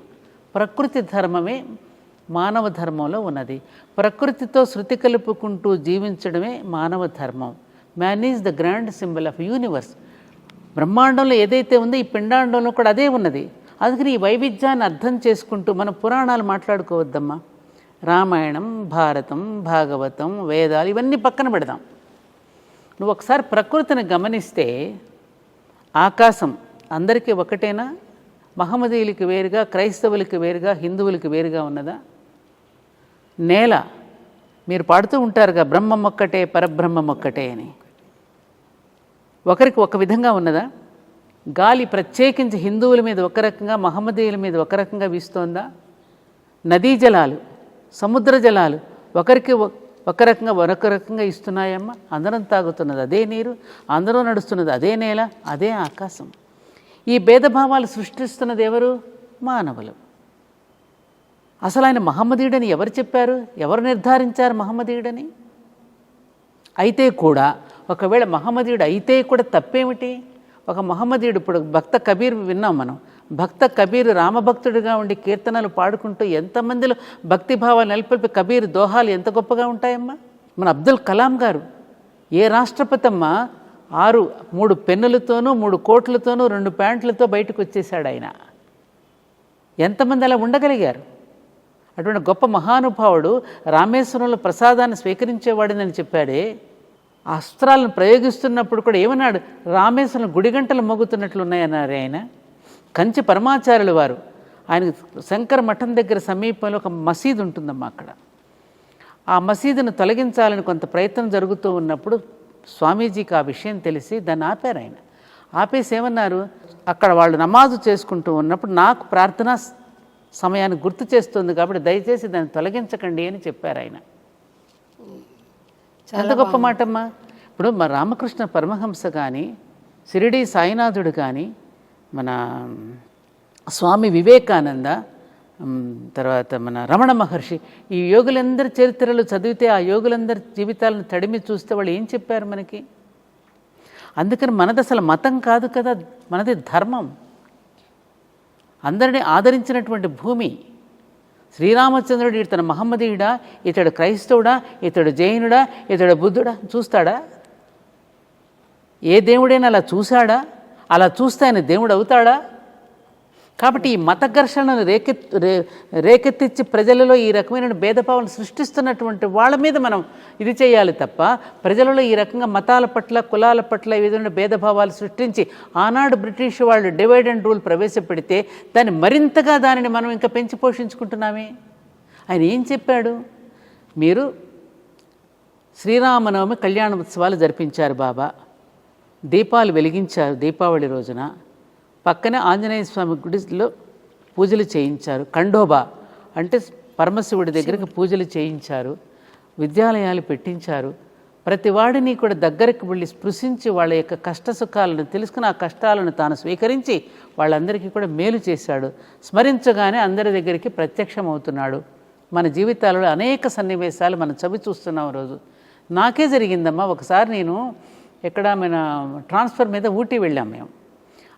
ప్రకృతి ధర్మమే మానవ ధర్మంలో ఉన్నది. ప్రకృతితో శృతి కలుపుకుంటూ జీవించడమే మానవ ధర్మం. Man is the grand symbol of universe. బ్రహ్మాండంలో ఏదైతే ఉందో ఈ పిండాండంలో కూడా అదే ఉన్నది. అందుకని ఈ వైవిధ్యాన్ని అర్థం చేసుకుంటూ మనం పురాణాలు మాట్లాడుకోవద్దమ్మా. రామాయణం, భారతం, భాగవతం, వేదాలు ఇవన్నీ పక్కన పెడదాం. నువ్వు ఒకసారి ప్రకృతిని గమనిస్తే ఆకాశం అందరికీ ఒకటేనా? మహమ్మదీయులకి వేరుగా, క్రైస్తవులకి వేరుగా, హిందువులకి వేరుగా ఉన్నదా? నేల మీరు పాడుతూ ఉంటారుగా, బ్రహ్మం ఒక్కటే పరబ్రహ్మం ఒక్కటే అని. ఒకరికి ఒక విధంగా ఉన్నదా? గాలి ప్రత్యేకించి హిందువుల మీద ఒక రకంగా, మహమ్మదీయుల మీద ఒక రకంగా వీస్తోందా? నదీ జలాలు, సముద్ర జలాలు ఒకరికి ఒక రకంగా మరొక రకంగా ఇస్తున్నాయమ్మా. అందరం తాగుతున్నది అదే నీరు, అందరూ నడుస్తున్నది అదే నేల, అదే ఆకాశం. ఈ భేదభావాలు సృష్టిస్తున్నది ఎవరు? మానవులు. అసలు ఆయన మహమ్మదీయుడని ఎవరు చెప్పారు? ఎవరు నిర్ధారించారు మహమ్మదీయుడని? అయితే కూడా ఒకవేళ మహమ్మదీయుడు అయితే కూడా తప్పేమిటి? ఒక మహమ్మదీయుడు, ఇప్పుడు భక్త కబీర్ విన్నాం మనం. భక్త కబీర్ రామభక్తుడిగా ఉండి కీర్తనలు పాడుకుంటూ ఎంతమందిలో భక్తిభావాలు నెలకొల్పి కబీర్ దోహాలు ఎంత గొప్పగా ఉంటాయమ్మా. మన అబ్దుల్ కలాం గారు ఏ రాష్ట్రపతి అమ్మా 3 పెన్నులతోనూ 3 కోట్లతోనూ 2 ప్యాంట్లతో బయటకు వచ్చేసాడు ఆయన. ఎంతమంది అలా ఉండగలిగారు? అటువంటి గొప్ప మహానుభావుడు రామేశ్వరంలో ప్రసాదాన్ని స్వీకరించేవాడినని చెప్పాడే. ఆ అస్త్రాలను ప్రయోగిస్తున్నప్పుడు కూడా ఏమన్నాడు? రామేశ్వరం గుడిగంటలు మోగుతున్నట్లు ఉన్నాయన్నారు ఆయన. కంచి పరమాచార్యులు వారు, ఆయన శంకర మఠం దగ్గర సమీపంలో ఒక మసీదు ఉంటుందమ్మా. అక్కడ ఆ మసీదును తొలగించాలని కొంత ప్రయత్నం జరుగుతూ ఉన్నప్పుడు స్వామీజీకి ఆ విషయం తెలిసి దాన్ని ఆపారు. ఆయన ఆపేసి ఏమన్నారు? అక్కడ వాళ్ళు నమాజు చేసుకుంటూ ఉన్నప్పుడు నాకు ప్రార్థనా సమయాన్ని గుర్తు చేస్తుంది కాబట్టి దయచేసి దాన్ని తొలగించకండి అని చెప్పారు ఆయన. ఎంత గొప్ప మాటమ్మా. ఇప్పుడు మన రామకృష్ణ పరమహంస కానీ, షిరిడీ సాయినాథుడు కానీ, మన స్వామి వివేకానంద, తర్వాత మన రమణ మహర్షి, ఈ యోగులందరి చరిత్రలు చదివితే ఆ యోగులందరి జీవితాలను తడిమి చూస్తే వాళ్ళు ఏం చెప్పారు మనకి? అందుకని మనది అసలు మతం కాదు కదా, మనది ధర్మం. అందరినీ ఆదరించినటువంటి భూమి. శ్రీరామచంద్రుడు ఇతను మహమ్మదీయుడా, ఇతడు క్రైస్తవుడా, ఇతడు జైనుడా, ఇతడు బుద్ధుడా చూస్తాడా? ఏ దేవుడైనా అలా చూశాడా? అలా చూస్తే ఆయన దేవుడు అవుతాడా? కాబట్టి ఈ మత ఘర్షణను రేకెత్తించి ప్రజలలో ఈ రకమైన భేదభావాలను సృష్టిస్తున్నటువంటి వాళ్ళ మీద మనం ఇది చేయాలి తప్ప, ప్రజలలో ఈ రకంగా మతాల పట్ల, కులాల పట్ల ఈ విధమైన భేదభావాలు సృష్టించి ఆనాడు బ్రిటిష్ వాళ్ళు డివైడ్ అండ్ రూల్ ప్రవేశపెడితే దాన్ని మరింతగా దానిని మనం ఇంకా పెంచి పోషించుకుంటున్నామే. ఆయన ఏం చెప్పాడు? మీరు శ్రీరామనవమి కళ్యాణ ఉత్సవాలు జరిపించారు బాబా, దీపాలు వెలిగించారు దీపావళి రోజున, పక్కనే ఆంజనేయ స్వామి గుడిలో పూజలు చేయించారు, ఖండోబా అంటే పరమశివుడి దగ్గరికి పూజలు చేయించారు, విద్యాలయాలు పెట్టించారు. ప్రతి వాడిని కూడా దగ్గరికి వెళ్ళి స్పృశించి వాళ్ళ యొక్క కష్ట సుఖాలను తెలుసుకుని ఆ కష్టాలను తాను స్వీకరించి వాళ్ళందరికీ కూడా మేలు చేశాడు. స్మరించగానే అందరి దగ్గరికి ప్రత్యక్షమవుతున్నాడు. మన జీవితాలలో అనేక సన్నివేశాలు మనం చవి చూస్తున్నాం రోజు. నాకే జరిగిందమ్మా. ఒకసారి నేను మన ట్రాన్స్ఫర్ మీద ఊటీ వెళ్ళాం మేము.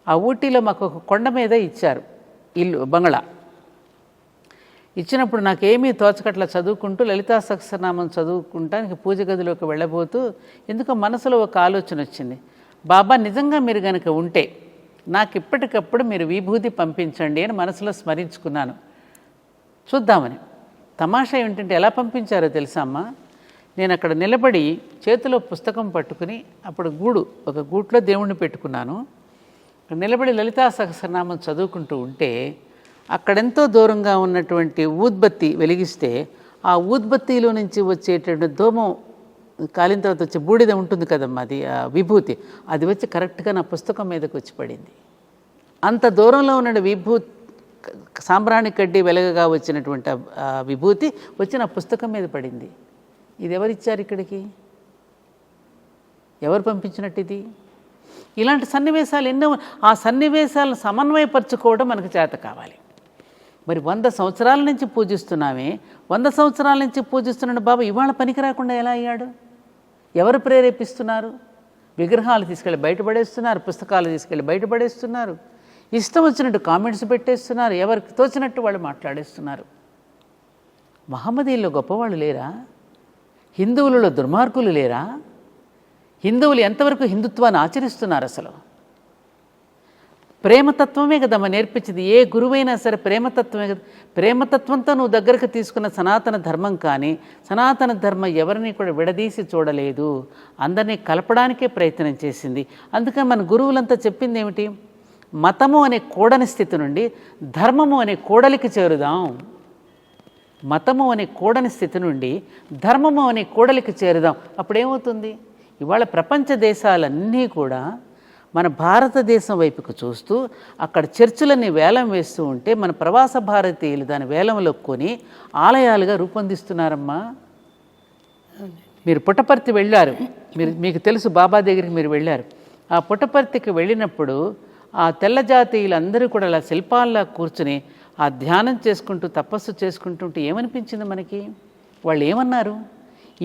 ఆ ఊటీలో మాకు ఒక కొండ మీద ఇచ్చారు ఇల్లు, బంగ్లా. ఇచ్చినప్పుడు నాకేమీ తోచకట్లా చదువుకుంటూ లలితా సహస్రనామం చదువుకుంటానికి పూజ గదిలోకి వెళ్ళబోతూ ఎందుకో మనసులో ఒక ఆలోచన వచ్చింది. బాబా నిజంగా మీరు కనుక ఉంటే నాకు ఇప్పటికప్పుడు మీరు విభూతి పంపించండి అని మనసులో స్మరించుకున్నాను, చూద్దామని. తమాషా ఏంటంటే ఎలా పంపించారో తెలుసా అమ్మా? నేను అక్కడ నిలబడి చేతిలో పుస్తకం పట్టుకుని, అప్పుడు ఒక గూట్లో దేవుణ్ణి పెట్టుకున్నాను, నిలబడి లలితా సహస్రనామం చదువుకుంటూ ఉంటే అక్కడెంతో దూరంగా ఉన్నటువంటి ఊద్బత్తి వెలిగిస్తే ఆ ఊద్బత్తిలో నుంచి వచ్చేటువంటి ధూమం కాలిన తర్వాత వచ్చే బూడిద ఉంటుంది కదమ్మా, అది విభూతి, అది వచ్చి కరెక్ట్గా నా పుస్తకం మీదకి వచ్చి పడింది. అంత దూరంలో ఉన్న సాంబ్రాణి కడ్డీ వెలగగా వచ్చినటువంటి విభూతి వచ్చి నా పుస్తకం మీద పడింది. ఇది ఎవరిచ్చారు ఇక్కడికి? ఎవరు పంపించినట్టు ఇది? ఇలాంటి సన్నివేశాలు ఎన్నో. ఆ సన్నివేశాలను సమన్వయపరచుకోవడం మనకు చేత కావాలి. మరి 100 సంవత్సరాల నుంచి పూజిస్తున్నామే, 100 సంవత్సరాల నుంచి పూజిస్తున్నాడు బాబా ఇవాళ పనికి రాకుండా ఎలా అయ్యాడు? ఎవరు ప్రేరేపిస్తున్నారు? విగ్రహాలు తీసుకెళ్ళి బయటపడేస్తున్నారు, పుస్తకాలు తీసుకెళ్ళి బయటపడేస్తున్నారు. ఇష్టం వచ్చినట్టు కామెంట్స్ పెట్టేస్తున్నారు, ఎవరికి తోచినట్టు వాళ్ళు మాట్లాడేస్తున్నారు. మహమ్మదీయుల్లో గొప్పవాళ్ళు లేరా? హిందువులలో దుర్మార్గులు లేరా? హిందువులు ఎంతవరకు హిందుత్వాన్ని ఆచరిస్తున్నారు? అసలు ప్రేమతత్వమే కదమ్మా నేర్పించింది. ఏ గురువైనా సరే ప్రేమతత్వమే కదా. ప్రేమతత్వంతో నువ్వు దగ్గరకు తీసుకున్న సనాతన ధర్మం కానీ, సనాతన ధర్మం ఎవరిని కూడా విడదీసి చూడలేదు, అందరినీ కలపడానికే ప్రయత్నం చేసింది. అందుకని మన గురువులంతా చెప్పింది ఏమిటి? మతము అనే కూడని స్థితి నుండి ధర్మము అనే కూడలికి చేరుదాం. మతము అనే కూడని స్థితి నుండి ధర్మము అనే కూడలికి చేరుదాం. అప్పుడేమవుతుంది? ఇవాళ ప్రపంచ దేశాలన్నీ కూడా మన భారతదేశం వైపుకు చూస్తూ అక్కడ చర్చిలన్నీ వేలం వేస్తూ ఉంటే మన ప్రవాస భారతీయులు దాని వేలంలో కొని ఆలయాలుగా రూపొందిస్తున్నారమ్మా. మీరు పుట్టపర్తి వెళ్ళారు, మీకు తెలుసు, బాబా దగ్గరికి మీరు వెళ్ళారు. ఆ పుట్టపర్తికి వెళ్ళినప్పుడు ఆ తెల్ల జాతీయులందరూ కూడా అలా శిల్పాల్లా కూర్చుని ఆ ధ్యానం చేసుకుంటూ తపస్సు చేసుకుంటుంటే ఏమనిపించింది మనకి? వాళ్ళు ఏమన్నారు?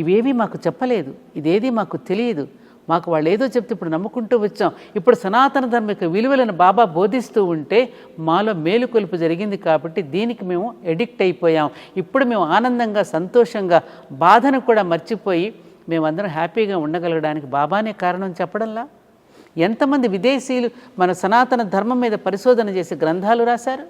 ఇవేవి మాకు చెప్పలేదు, ఇదేది మాకు తెలియదు, మాకు వాళ్ళు ఏదో చెప్తే ఇప్పుడు నమ్ముకుంటూ వచ్చాం. ఇప్పుడు సనాతన ధర్మిక విలువలను బాబా బోధిస్తూ ఉంటే మాలో మేలుకొలుపు జరిగింది కాబట్టి దీనికి మేము ఎడిక్ట్ అయిపోయాం. ఇప్పుడు మేము ఆనందంగా సంతోషంగా బాధను కూడా మర్చిపోయి మేమందరం హ్యాపీగా ఉండగలగడానికి బాబానే కారణం చెప్పడంలా. ఎంతమంది విదేశీయులు మన సనాతన ధర్మం మీద పరిశోధన చేసి గ్రంథాలు రాశారు.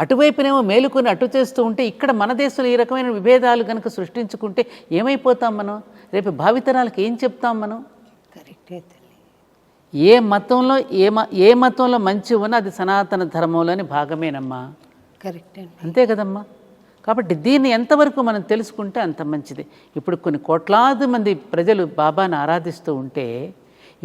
అటువైపునేమో మేలుకొని అటు చేస్తూ ఉంటే ఇక్కడ మన దేశంలో ఈ రకమైన విభేదాలు కనుక సృష్టించుకుంటే ఏమైపోతాం మనం? రేపు భావితరాలకు ఏం చెప్తాం మనం? కరెక్టే తల్లి. ఏ మతంలో మంచి ఉన్నా అది సనాతన ధర్మంలోని భాగమేనమ్మా. కరెక్టే. అంతే కదమ్మా. కాబట్టి దీన్ని ఎంతవరకు మనం తెలుసుకుంటే అంత మంచిది. ఇప్పుడు కొన్ని కోట్లాది మంది ప్రజలు బాబాను ఆరాధిస్తూ ఉంటే,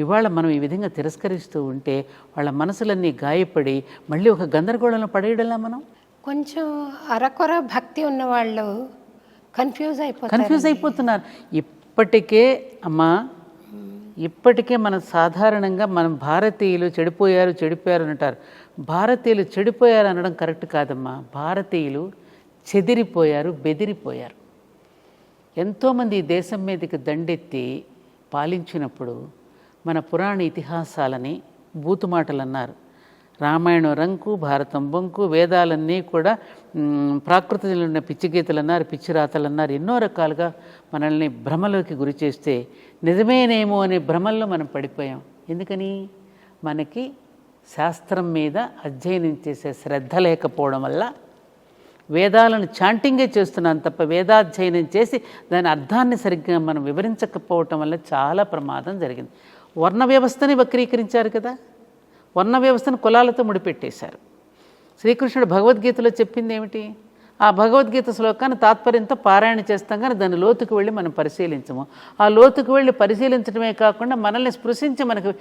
ఇవాళ మనం ఈ విధంగా తిరస్కరిస్తూ ఉంటే వాళ్ళ మనసులన్నీ గాయపడి మళ్ళీ ఒక గందరగోళంలో పడేయడంలా మనం. కొంచెం అరకొర భక్తి ఉన్నవాళ్ళు కన్ఫ్యూజ్ అయిపోతున్నారు. ఇప్పటికే మనం సాధారణంగా మనం భారతీయులు చెడిపోయారు అంటారు. భారతీయులు చెడిపోయారు అనడం కరెక్ట్ కాదమ్మా. భారతీయులు చెదిరిపోయారు, బెదిరిపోయారు. ఎంతోమంది ఈ దేశం మీదకి దండెత్తి పాలించినప్పుడు మన పురాణ ఇతిహాసాలని బూతుమాటలు అన్నారు. రామాయణం రంకు, భారతం బొంకు, వేదాలన్నీ కూడా ప్రాకృతిలో ఉన్న పిచ్చి గీతలు అన్నారు, పిచ్చి రాతలు అన్నారు. ఎన్నో రకాలుగా మనల్ని భ్రమలోకి గురి చేస్తే నిజమేనేమో అనే భ్రమల్లో మనం పడిపోయాం. ఎందుకని? మనకి శాస్త్రం మీద అధ్యయనం చేసే శ్రద్ధ లేకపోవడం వల్ల వేదాలను చాంటింగే చేస్తున్నాను తప్ప వేదాధ్యయనం చేసి దాని అర్థాన్ని సరిగ్గా మనం వివరించకపోవటం వల్ల చాలా ప్రమాదం జరిగింది. వర్ణ వ్యవస్థని వక్రీకరించారు కదా. వర్ణ వ్యవస్థను కులాలతో ముడిపెట్టేశారు. శ్రీకృష్ణుడు భగవద్గీతలో చెప్పింది ఏమిటి? ఆ భగవద్గీత శ్లోకాన్ని తాత్పర్యంతో పారాయణ చేస్తాం కానీ దాని లోతుకు వెళ్ళి మనం పరిశీలించము. ఆ లోతుకు వెళ్ళి పరిశీలించడమే కాకుండా మనల్ని స్పృశించి మనకు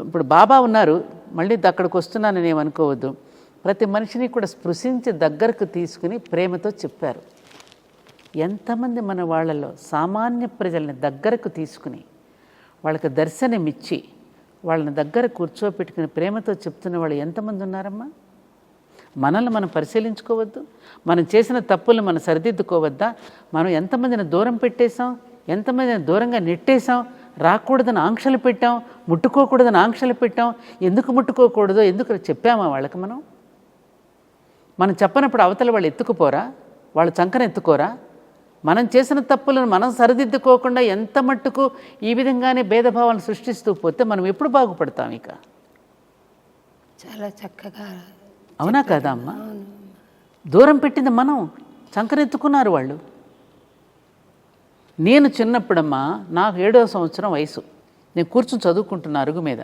ఇప్పుడు బాబా ఉన్నారు, మళ్ళీ అక్కడికి వస్తున్నానని ఏమనుకోవద్దు. ప్రతి మనిషిని కూడా స్పృశించి దగ్గరకు తీసుకుని ప్రేమతో చెప్పారు. ఎంతమంది మన వాళ్ళలో సామాన్య ప్రజల్ని దగ్గరకు తీసుకుని వాళ్ళకి దర్శనమిచ్చి వాళ్ళని దగ్గర కూర్చోపెట్టుకుని ప్రేమతో చెప్తున్న వాళ్ళు ఎంతమంది ఉన్నారమ్మా? మనల్ని మనం పరిశీలించుకోవద్దు? మనం చేసిన తప్పులు మనం సరిదిద్దుకోవద్దా? మనం ఎంతమందిని దూరం పెట్టేశాం, ఎంతమందిని దూరంగా నెట్టేశాం, రాకూడదని ఆంక్షలు పెట్టాం, ముట్టుకోకూడదని ఆంక్షలు పెట్టాం. ఎందుకు ముట్టుకోకూడదో ఎందుకు చెప్పామా వాళ్ళకి? మనం చెప్పనప్పుడు అవతల వాళ్ళు ఎత్తుకుపోరా? వాళ్ళు చంకన ఎత్తుకోరా? మనం చేసిన తప్పులను మనం సరిదిద్దుకోకుండా ఎంత మట్టుకు ఈ విధంగానే భేదభావాలను సృష్టిస్తూ పోతే మనం ఎప్పుడు బాగుపడతాం? ఇక చాలా చక్కగా. అవునా కదా అమ్మా? దూరం పెట్టింది మనం, చంకనెత్తుకున్నారు వాళ్ళు. నేను చిన్నప్పుడమ్మా, నాకు 7వ సంవత్సరం వయసు, నేను కూర్చుని చదువుకుంటున్న అరుగు మీద.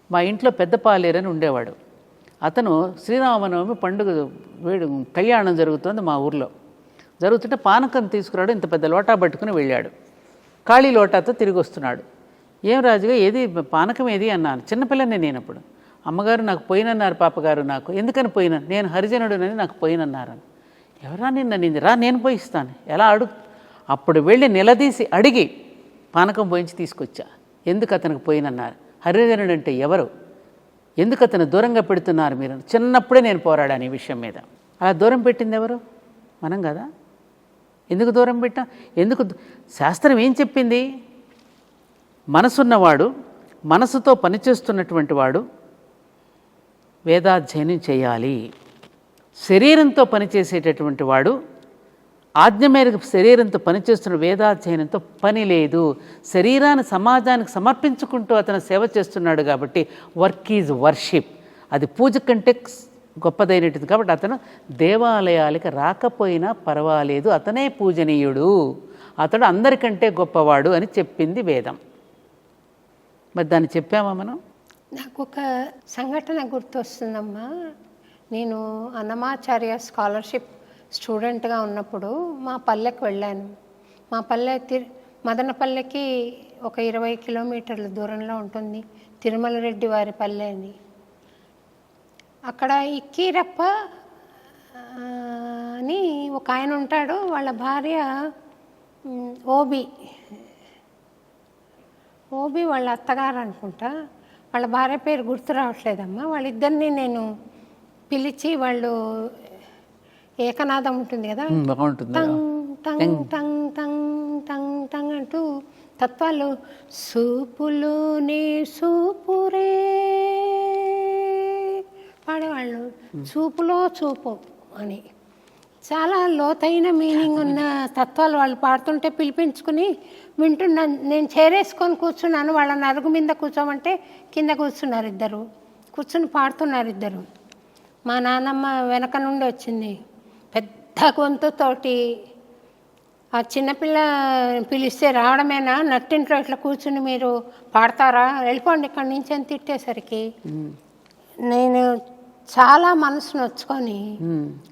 మా ఇంట్లో పెద్ద పాలేరని ఉండేవాడు. అతను శ్రీరామనవమి పండుగ కళ్యాణం జరుగుతోంది మా ఊర్లో. జరుగుతుంటే పానకం తీసుకురాడు, ఇంత పెద్ద లోటా పట్టుకుని వెళ్ళాడు. ఖాళీ లోటాతో తిరిగి వస్తున్నాడు. ఏం రాజుగా ఏది పానకం ఏది అన్నాను. చిన్నపిల్లని నేనప్పుడు. అమ్మగారు నాకు పోయినన్నారు, పాపగారు నాకు. ఎందుకని పోయినా? నేను హరిజనుడునని నాకు పోయినన్నారని. ఎవరా నిన్న రా నేను పోయిస్తాను, ఎలా అడుగు? అప్పుడు వెళ్ళి నిలదీసి అడిగి పానకం పోయించి తీసుకొచ్చా. ఎందుకు అతనికి పోయినన్నారు? హరిజనుడు అంటే ఎవరు? ఎందుకు అతను దూరంగా పెడుతున్నారు మీరు? చిన్నప్పుడే నేను పోరాడాను ఈ విషయం మీద. అలా దూరం పెట్టింది ఎవరు? మనం కదా. ఎందుకు దూరం పెట్టాం? ఎందుకు? శాస్త్రం ఏం చెప్పింది? మనసున్నవాడు, మనసుతో పనిచేస్తున్నటువంటి వాడు వేదాధ్యయనం చేయాలి. శరీరంతో పనిచేసేటటువంటి వాడు ఆజ్ఞ మేరకు శరీరంతో పనిచేస్తున్న వేదాధ్యయనంతో పని లేదు. శరీరాన్ని సమాజానికి సమర్పించుకుంటూ అతను సేవ చేస్తున్నాడు కాబట్టి వర్క్ ఈజ్ వర్షిప్, అది పూజ కంటే గొప్పదైనట్టుంది. కాబట్టి అతను దేవాలయాలకి రాకపోయినా పర్వాలేదు, అతనే పూజనీయుడు, అతడు అందరికంటే గొప్పవాడు అని చెప్పింది వేదం. మరి దాన్ని చెప్పామా మనం? నాకు ఒక సంఘటన గుర్తొస్తుందమ్మా. నేను అన్నమాచార్య స్కాలర్షిప్ స్టూడెంట్గా ఉన్నప్పుడు మా పల్లెకి వెళ్ళాను. మా పల్లె మదనపల్లెకి ఒక 20 కిలోమీటర్ల దూరంలో ఉంటుంది తిరుమల రెడ్డి వారి పల్లె అని. అక్కడ ఇక్కీరప్ప అని ఒక ఆయన ఉంటాడు, వాళ్ళ భార్య ఓబి వాళ్ళ అత్తగారు అనుకుంటా. వాళ్ళ భార్య పేరు గుర్తు రావట్లేదమ్మా. వాళ్ళిద్దరిని నేను పిలిచి, వాళ్ళు ఏకనాదం ఉంటుంది కదా, tongue tongue tongue tongue tongue tongue అంటూ తత్వాలు, సూపులోనే సూపురే పాడేవాళ్ళు. చూపులో చూపు అని చాలా లోతైన మీనింగ్ ఉన్న తత్వాలు వాళ్ళు పాడుతుంటే పిలిపించుకుని వింటున్నాను. నేను చేరేసుకొని కూర్చున్నాను. వాళ్ళని అరుగు మీద కూర్చోమంటే కింద కూర్చున్నారు ఇద్దరు, కూర్చుని పాడుతున్నారు ఇద్దరు. మా నాన్నమ్మ వెనక నుండి వచ్చింది పెద్ద గొంతుతోటి. ఆ చిన్నపిల్ల పిలిస్తే రావడమేనా, నట్టింట్లో ఇట్లా కూర్చుని మీరు పాడతారా, వెళ్ళిపోండి ఇక్కడి నుంచి అని తిట్టేసరికి నేను చాలా మనసు నొచ్చుకొని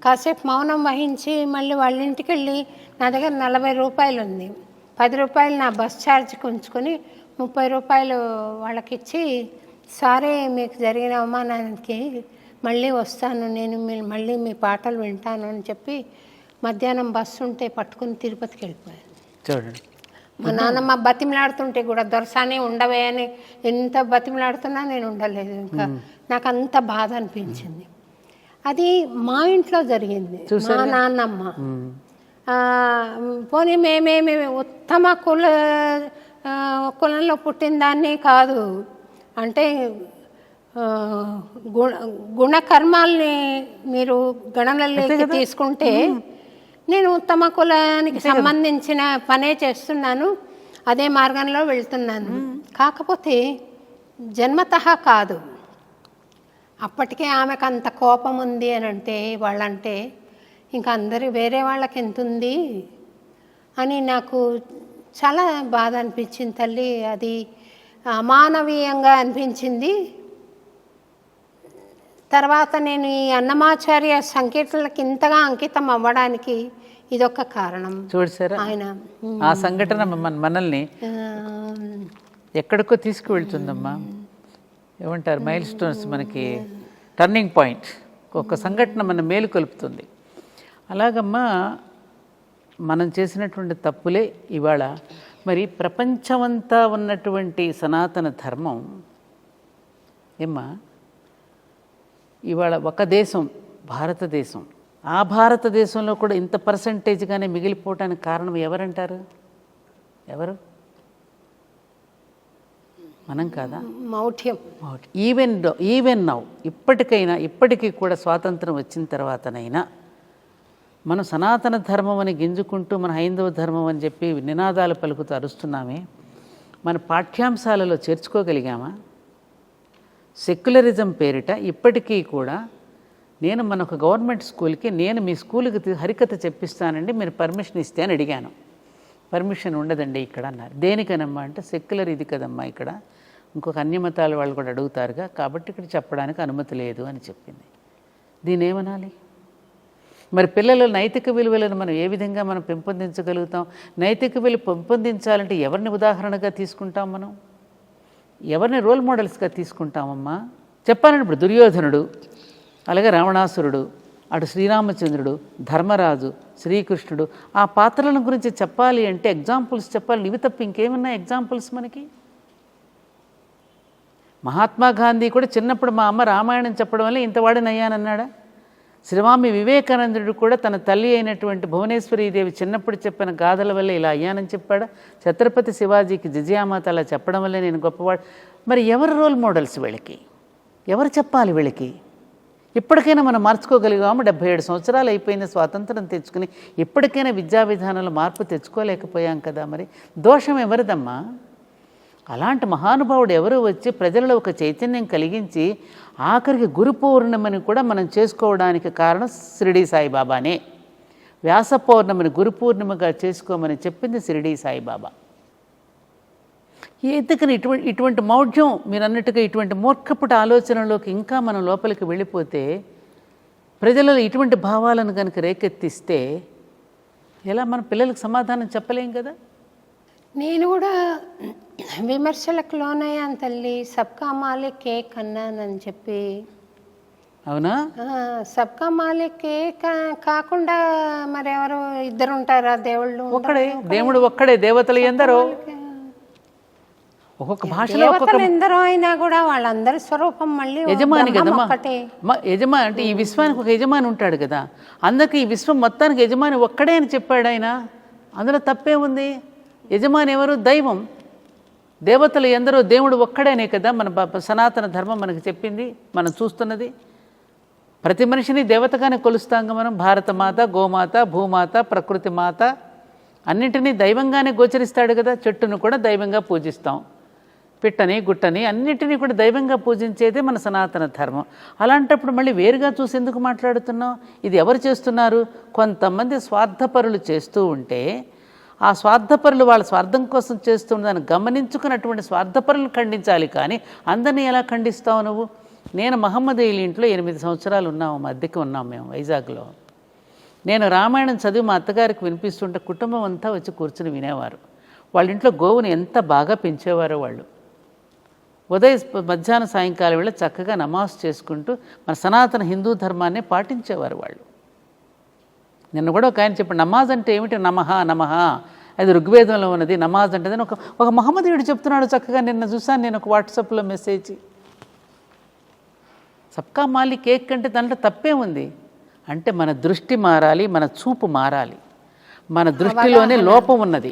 కాసేపు మౌనం వహించి మళ్ళీ వాళ్ళ ఇంటికి వెళ్ళి, నా దగ్గర 40 రూపాయలు ఉంది, 10 రూపాయలు నా బస్ ఛార్జ్కి ఉంచుకొని 30 రూపాయలు వాళ్ళకి ఇచ్చి, సరే మీకు జరిగిన అవమానానికి మళ్ళీ వస్తాను నేను, మళ్ళీ మీ పాటలు వింటాను అని చెప్పి మధ్యాహ్నం బస్సు ఉంటే పట్టుకుని తిరుపతికి వెళ్ళిపోయాను. చూడండి, మా నాన్నమ్మ బతిమలాడుతుంటే కూడా దొరసానే ఉండవే అని ఎంత బతిమలాడుతున్నా నేను ఉండలేదు. ఇంకా నాకు అంత బాధ అనిపించింది. అది మా ఇంట్లో జరిగింది. మా నాన్నమ్మ పోనీ మేమేమి ఉత్తమ కులంలో పుట్టిన దాన్ని కాదు, అంటే గుణకర్మాల్ని మీరు గణనలోకి తీసుకుంటే నేను ఉత్తమ కులానికి సంబంధించిన పనే చేస్తున్నాను, అదే మార్గంలో వెళ్తున్నాను. కాకపోతే జన్మతః కాదు. అప్పటికే ఆమెకు అంత కోపం ఉంది అని అంటే, వాళ్ళంటే ఇంకా అందరి వేరే వాళ్ళకి ఎంత ఉంది అని నాకు చాలా బాధ అనిపించింది తల్లి. అది అమానవీయంగా అనిపించింది. తర్వాత నేను ఈ అన్నమాచార్య సంకీర్తనలకు ఇంతగా అంకితం అవ్వడానికి ఇదొక కారణం. చూసారా, ఆయన ఆ సంఘటన మనల్ని ఎక్కడికో తీసుకువెళ్తుందమ్మా. ఏమంటారు, మైల్ స్టోన్స్, మనకి టర్నింగ్ పాయింట్. ఒక సంఘటన మన మేలు కలుపుతుంది. అలాగమ్మా మనం చేసినటువంటి తప్పులే ఇవాళ మరి ప్రపంచమంతా ఉన్నటువంటి సనాతన ధర్మం ఏమ్మా ఇవాళ ఒక దేశం భారతదేశం, ఆ భారతదేశంలో కూడా ఇంత పర్సంటేజ్గానే మిగిలిపోవటానికి కారణం ఎవరంటారు? ఎవరు? మనం కాదా? మౌఢ్యం. ఈవెన్ నౌ, ఇప్పటికీ కూడా స్వాతంత్రం వచ్చిన తర్వాతనైనా మనం సనాతన ధర్మం అని గింజుకుంటూ మన హైందవ ధర్మం అని చెప్పి నినాదాలు పలుకుతూ అరుస్తున్నామే, మన పాఠ్యాంశాలలో చేర్చుకోగలిగామా? సెక్యులరిజం పేరిట ఇప్పటికీ కూడా నేను మన ఒక గవర్నమెంట్ స్కూల్కి, నేను మీ స్కూల్కి హరికథ చెప్పిస్తానండి, మీరు పర్మిషన్ ఇస్తే అని అడిగాను. పర్మిషన్ ఉండదండి ఇక్కడ అన్నారు. దేనికనమ్మా అంటే, సెక్యులర్ ఇది కదమ్మా, ఇక్కడ ఇంకొక అన్యమతాల వాళ్ళు కూడా అడుగుతారుగా, కాబట్టి ఇక్కడ చెప్పడానికి అనుమతి లేదు అని చెప్పింది. దీన్ని ఏమనాలి? మరి పిల్లల నైతిక విలువలను మనం ఏ విధంగా మనం పెంపొందించగలుగుతాం? నైతిక విలువ పెంపొందించాలంటే ఎవరిని ఉదాహరణగా తీసుకుంటాం? మనం ఎవరిని రోల్ మోడల్స్గా తీసుకుంటామమ్మా? చెప్పాలంటే ఇప్పుడు దుర్యోధనుడు, అలాగే రావణాసురుడు, అటు శ్రీరామచంద్రుడు, ధర్మరాజు, శ్రీకృష్ణుడు, ఆ పాత్రల గురించి చెప్పాలి అంటే ఎగ్జాంపుల్స్ చెప్పాలి. ఇవి తప్ప ఇంకేమన్నా ఎగ్జాంపుల్స్ మనకి? మహాత్మా గాంధీ కూడా చిన్నప్పుడు మా అమ్మ రామాయణం చెప్పడం వల్ల ఇంతవాడినయ్యానన్నాడా? శ్రీస్వామి వివేకానందుడు కూడా తన తల్లి అయినటువంటి భువనేశ్వరీదేవి చిన్నప్పుడు చెప్పిన గాథల వల్ల ఇలా అయ్యానని చెప్పాడా? ఛత్రపతి శివాజీకి జిజియామాత అలా చెప్పడం వల్లే నేను గొప్పవాడు. మరి ఎవరు రోల్ మోడల్స్ వీళ్ళకి? ఎవరు చెప్పాలి వీళ్ళకి? ఇప్పటికైనా మనం మార్చుకోగలిగాము. 77 సంవత్సరాలు అయిపోయింది స్వాతంత్రం తెచ్చుకుని, ఇప్పటికైనా విద్యా విధానంలో మార్పు తెచ్చుకోలేకపోయాం కదా. మరి దోషం ఎవరిదమ్మా? అలాంటి మహానుభావుడు ఎవరు వచ్చి ప్రజలలో ఒక చైతన్యం కలిగించి ఆఖరికి గురు పౌర్ణమిని కూడా మనం చేసుకోవడానికి కారణం షిరిడీ సాయిబాబానే. వ్యాస పౌర్ణమిని గురు పూర్ణిమగా చేసుకోమని చెప్పింది షిరిడీ సాయిబాబా. ఎందుకని ఇటువంటి మౌఢ్యం, మీరు అన్నట్టుగా ఇటువంటి మూర్ఖపుట ఆలోచనలోకి ఇంకా మనం లోపలికి వెళ్ళిపోతే, ప్రజలలో ఇటువంటి భావాలను కనుక రేకెత్తిస్తే ఎలా మన పిల్లలకు సమాధానం చెప్పలేం కదా. నేను కూడా విమర్శలకు లోనయ్యాను తల్లి. సబ్కా మాలిక్ ఏక్ అన్నానని చెప్పి. అవునా? సబ్కా మాలిక్ ఏక్ కాకుండా మరెవరు ఇద్దరు ఉంటారా? దేవుళ్ళు ఒక్కడే, దేవుడు ఒక్కడే, దేవతలు ఎందరో. ఒక్కొక్క భాషలో ఎందరో అయినా కూడా వాళ్ళందరి స్వరూపం మళ్ళీ యజమాని కదమ్మా. యజమాని అంటే ఈ విశ్వానికి ఒక యజమాని ఉంటాడు కదా. అందుకే ఈ విశ్వం మొత్తానికి యజమాని ఒక్కడే అని చెప్పాడు ఆయన. అందులో తప్పే ఉంది? యజమాని ఎవరు? దైవం. దేవతలు ఎందరో, దేవుడు ఒక్కడేనే కదా మన సనాతన ధర్మం మనకు చెప్పింది, మనం చూస్తున్నది. ప్రతి మనిషిని దేవతగానే కొలుస్తాంగా మనం. భారతమాత, గోమాత, భూమాత, ప్రకృతి మాత అన్నింటినీ దైవంగానే గోచరిస్తాడు కదా. చెట్టును కూడా దైవంగా పూజిస్తాం, పిట్టని, గుట్టని అన్నింటినీ కూడా దైవంగా పూజించేదే మన సనాతన ధర్మం. అలాంటప్పుడు మళ్ళీ వేరుగా చూసి ఎందుకు మాట్లాడుతున్నాం? ఇది ఎవరు చేస్తున్నారు? కొంతమంది స్వార్థపరులు చేస్తూ ఉంటే, ఆ స్వార్థపరులు వాళ్ళ స్వార్థం కోసం చేస్తుందని గమనించుకున్నటువంటి స్వార్థపరులను ఖండించాలి. కానీ అందరినీ ఎలా ఖండిస్తావు నువ్వు? నేను మహమ్మదీయుల ఇంట్లో 8 సంవత్సరాలు ఉన్నాము, అద్దెకి ఉన్నాం మేము వైజాగ్లో. నేను రామాయణం చదివి మా అత్తగారికి వినిపిస్తుంటే కుటుంబం అంతా వచ్చి కూర్చుని వినేవారు. వాళ్ళ ఇంట్లో గోవుని ఎంత బాగా పెంచేవారో వాళ్ళు. మధ్యాహ్నం సాయంకాలం వేళ చక్కగా నమాజ్ చేసుకుంటూ మన సనాతన హిందూ ధర్మాన్ని పాటించేవారు వాళ్ళు. నిన్న కూడా ఒక ఆయన చెప్పాడు, నమాజ్ అంటే ఏమిటి? నమః నమః, అది ఋగ్వేదంలో ఉన్నది నమాజ్ అంటే. ఒక మహమ్మదీయుడు చెప్తున్నాడు చక్కగా. నిన్న చూసాను నేను ఒక వాట్సాప్లో మెసేజ్. సబ్కా మాలిక్ ఏక్ కంటే దాంట్లో తప్పే ఉంది. అంటే మన దృష్టి మారాలి, మన చూపు మారాలి. మన దృష్టిలోనే లోపం ఉన్నది.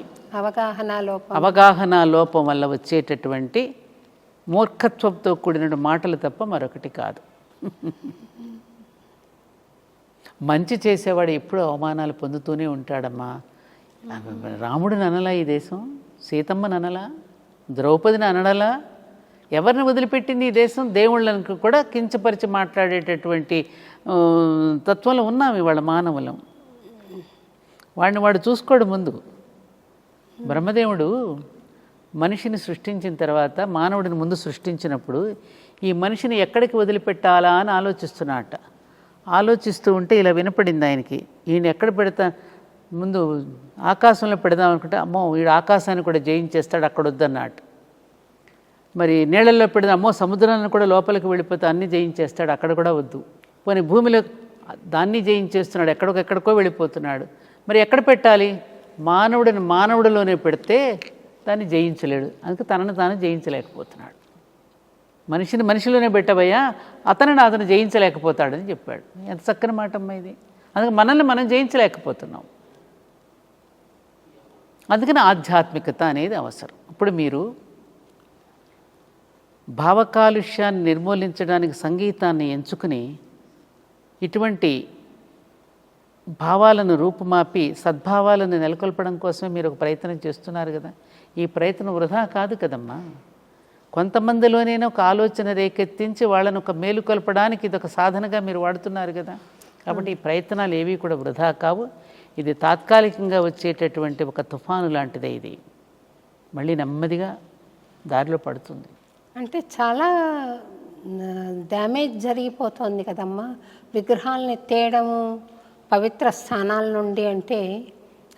అవగాహన లోపం వల్ల వచ్చేటటువంటి మూర్ఖత్వంతో కూడిన మాటలు తప్ప మరొకటి కాదు. మంచి చేసేవాడు ఎప్పుడూ అవమానాలు పొందుతూనే ఉంటాడమ్మా. రాముడిని అనలా ఈ దేశం? సీతమ్మని అనలా? ద్రౌపదిని అనడలా? ఎవరిని వదిలిపెట్టింది ఈ దేశం? దేవుళ్ళను కూడా కించపరిచి మాట్లాడేటటువంటి తత్వంలో ఉన్నాం ఇవాళ మానవులం. వాడిని వాడు చూసుకోడు. ముందు బ్రహ్మదేవుడు మనిషిని సృష్టించిన తర్వాత మానవుడిని ముందు సృష్టించినప్పుడు ఈ మనిషిని ఎక్కడికి వదిలిపెట్టాలా అని ఆలోచిస్తూ ఉంటే ఇలా వినపడింది ఆయనకి. ఈయన ఎక్కడ పెడతా, ముందు ఆకాశంలో పెడదాం అనుకుంటే, అమ్మో వీడు ఆకాశాన్ని కూడా జయించేస్తాడు, అక్కడ వద్దన్నట్టు. మరి నీళ్ళల్లో పెడదాం, అమ్మో సముద్రాన్ని కూడా లోపలికి వెళ్ళిపోతే అన్నీ జయించేస్తాడు, అక్కడ కూడా వద్దు. పోనీ భూమిలో దాన్ని జయించేస్తున్నాడు, ఎక్కడికో వెళ్ళిపోతున్నాడు. మరి ఎక్కడ పెట్టాలి? మానవుడిలోనే పెడితే దాన్ని జయించలేడు. అందుకే తనను తాను జయించలేకపోతున్నాడు. మనిషిలోనే పెట్టబోయా, అతను జయించలేకపోతాడని చెప్పాడు. ఎంత చక్కని మాట అమ్మా ఇది. అందుకే మనల్ని మనం జయించలేకపోతున్నాం. అందుకని ఆధ్యాత్మికత అనేది అవసరం. ఇప్పుడు మీరు భావకాలుష్యాన్ని నిర్మూలించడానికి సంగీతాన్ని ఎంచుకుని ఇటువంటి భావాలను రూపుమాపి సద్భావాలను నెలకొల్పడం కోసమే మీరు ఒక ప్రయత్నం చేస్తున్నారు కదా. ఈ ప్రయత్నం వృధా కాదు కదమ్మా. కొంతమందిలోనైనా ఒక ఆలోచన రేకెత్తించి వాళ్ళను ఒక మేలుకొల్పడానికి ఇది ఒక సాధనగా మీరు వాడుతున్నారు కదా. కాబట్టి ఈ ప్రయత్నాలు ఏవి కూడా వృధా కావు. ఇది తాత్కాలికంగా వచ్చేటటువంటి ఒక తుఫాను లాంటిదే. ఇది మళ్ళీ నెమ్మదిగా దారిలో పడుతుంది. అంటే చాలా డ్యామేజ్ జరిగిపోతుంది కదమ్మా. విగ్రహాలని తేయడము పవిత్ర స్థానాల నుండి అంటే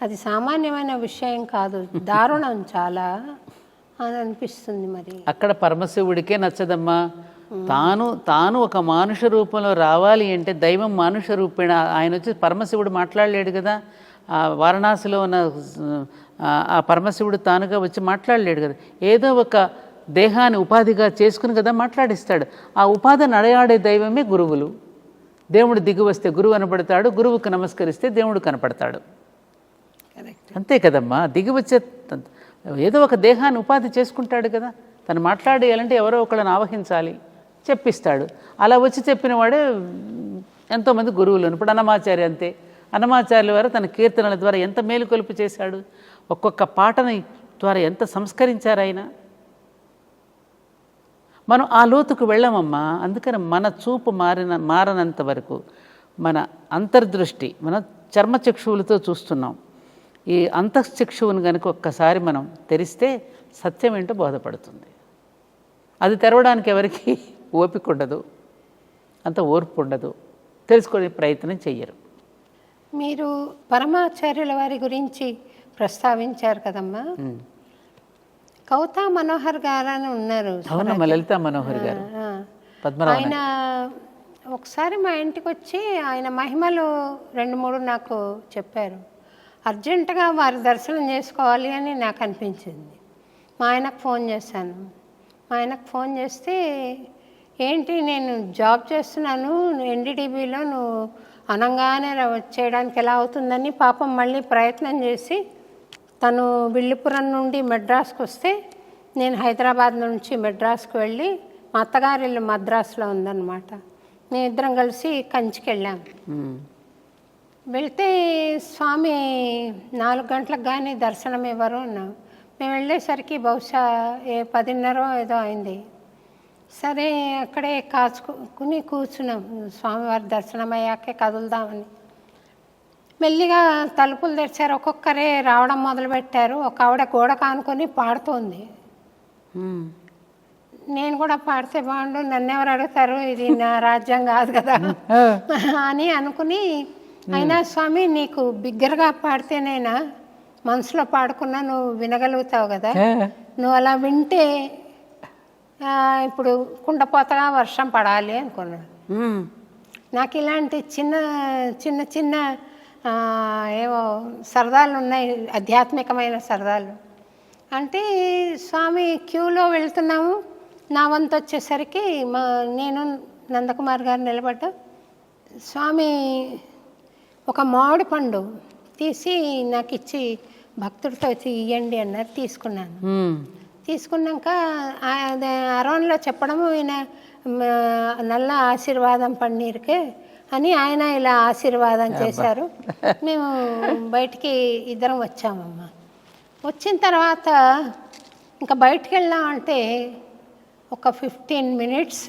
అది సామాన్యమైన విషయం కాదు, దారుణం చాలా అని అనిపిస్తుంది. మరి అక్కడ పరమశివుడికే నచ్చదమ్మా. తాను ఒక మానుష రూపంలో రావాలి అంటే దైవం మానుష రూపేణ ఆయన వచ్చి పరమశివుడు మాట్లాడలేడు కదా. వారణాసిలో ఉన్న ఆ పరమశివుడు తానుగా వచ్చి మాట్లాడలేడు కదా. ఏదో ఒక దేహాన్ని ఉపాధిగా చేసుకుని కదా మాట్లాడిస్తాడు. ఆ ఉపాధి నడయాడే దైవమే గురువులు. దేవుడు దిగి వస్తే గురువు కనపడతాడు, గురువుకు నమస్కరిస్తే దేవుడు కనపడతాడు. అంతే కదమ్మా. దిగి వచ్చే ఏదో ఒక దేహాన్ని ఉపాధి చేసుకుంటాడు కదా. తను మాట్లాడేయాలంటే ఎవరో ఒకళ్ళని ఆవహించాలి. చెప్పిస్తాడు. అలా వచ్చి చెప్పిన వాడే ఎంతోమంది గురువులు. ఇప్పుడు అన్నమాచార్య అంతే. అన్నమాచార్యుల వారు తన కీర్తనల ద్వారా ఎంత మేలుకొలుపు చేశాడు, ఒక్కొక్క పాటని ద్వారా ఎంత సంస్కరించారు ఆయన. మనం ఆ లోతుకు వెళ్ళామమ్మా. అందుకని మన చూపు మారనంత వరకు మన అంతర్దృష్టి, మన చర్మచక్షువులతో చూస్తున్నాం. ఈ అంతఃచక్షువును కనుక ఒక్కసారి మనం తెరిస్తే సత్యం ఏంటో బోధపడుతుంది. అది తెరవడానికి ఎవరికి ఓపిక ఉండదు, అంత ఓర్పు ఉండదు, తెలుసుకునే ప్రయత్నం చెయ్యరు. మీరు పరమాచార్యుల వారి గురించి ప్రస్తావించారు కదమ్మా. కవితా మనోహర్ గారు అని ఉన్నారు. అవునమ్మా, లలితా మనోహర్ గారు, ఆయన ఒకసారి మా ఇంటికి వచ్చి ఆయన మహిమలు 2-3 నాకు చెప్పారు. అర్జెంటుగా వారి దర్శనం చేసుకోవాలి అని నాకు అనిపించింది. మా ఆయనకు ఫోన్ చేశాను. మా ఆయనకు ఫోన్ చేస్తే, ఏంటి నేను జాబ్ చేస్తున్నాను ఎన్డీటీవీలో, నువ్వు అనంగానే చేయడానికి ఎలా అవుతుందని పాపం మళ్ళీ ప్రయత్నం చేసి తను విల్లుపురం నుండి మెడ్రాస్కి వస్తే నేను హైదరాబాద్ నుంచి మెడ్రాస్కి వెళ్ళి, మా అత్తగారి ఇల్లు మద్రాసులో ఉందన్నమాట. మేమిద్దరం కలిసి కంచికి వెళ్ళాం. వెళ్తే స్వామి 4 గంటలకు కానీ దర్శనం ఇవ్వరు అన్నాం. మేము వెళ్ళేసరికి బహుశా 10:30 ఏదో అయింది. సరే అక్కడే కాచుకుని కూర్చున్నాం. స్వామివారి దర్శనం అయ్యాకే కదులుదామని మెల్లిగా తలుపులు తెరిచారు. ఒక్కొక్కరే రావడం మొదలుపెట్టారు. ఒక ఆవిడ గోడ కానుకొని పాడుతోంది. నేను కూడా పాడితే బాగుండు, నన్ను ఎవరు అడుగుతారు, ఇది నా రాజ్యం కాదు కదా అని అనుకుని, అయినా స్వామి నీకు బిగ్గరగా పాడితేనైనా మనసులో పాడుకున్నా నువ్వు వినగలుగుతావు కదా, నువ్వు అలా వింటే ఇప్పుడు కుండపోతగా వర్షం పడాలి అనుకున్నాను. నాకు ఇలాంటి చిన్న చిన్న చిన్న ఏవో సరదాలు ఉన్నాయి, ఆధ్యాత్మికమైన సరదాలు. అంటే స్వామి క్యూలో వెళ్తున్నాము. నా వంతు వచ్చేసరికి నేను నందకుమార్ గారు నిలబడ్డా. స్వామి ఒక మామిడి పండు తీసి నాకు ఇచ్చి భక్తుడితో ఇవ్వండి అన్నారు. తీసుకున్నాను. తీసుకున్నాక అరవన్లో చెప్పడము, ఈయన నల్ల ఆశీర్వాదం పన్నీరుకే అని ఆయన ఇలా ఆశీర్వాదం చేశారు. మేము బయటికి ఇద్దరం వచ్చామమ్మా. వచ్చిన తర్వాత ఇంకా బయటికి వెళ్ళామంటే ఒక 15 minutes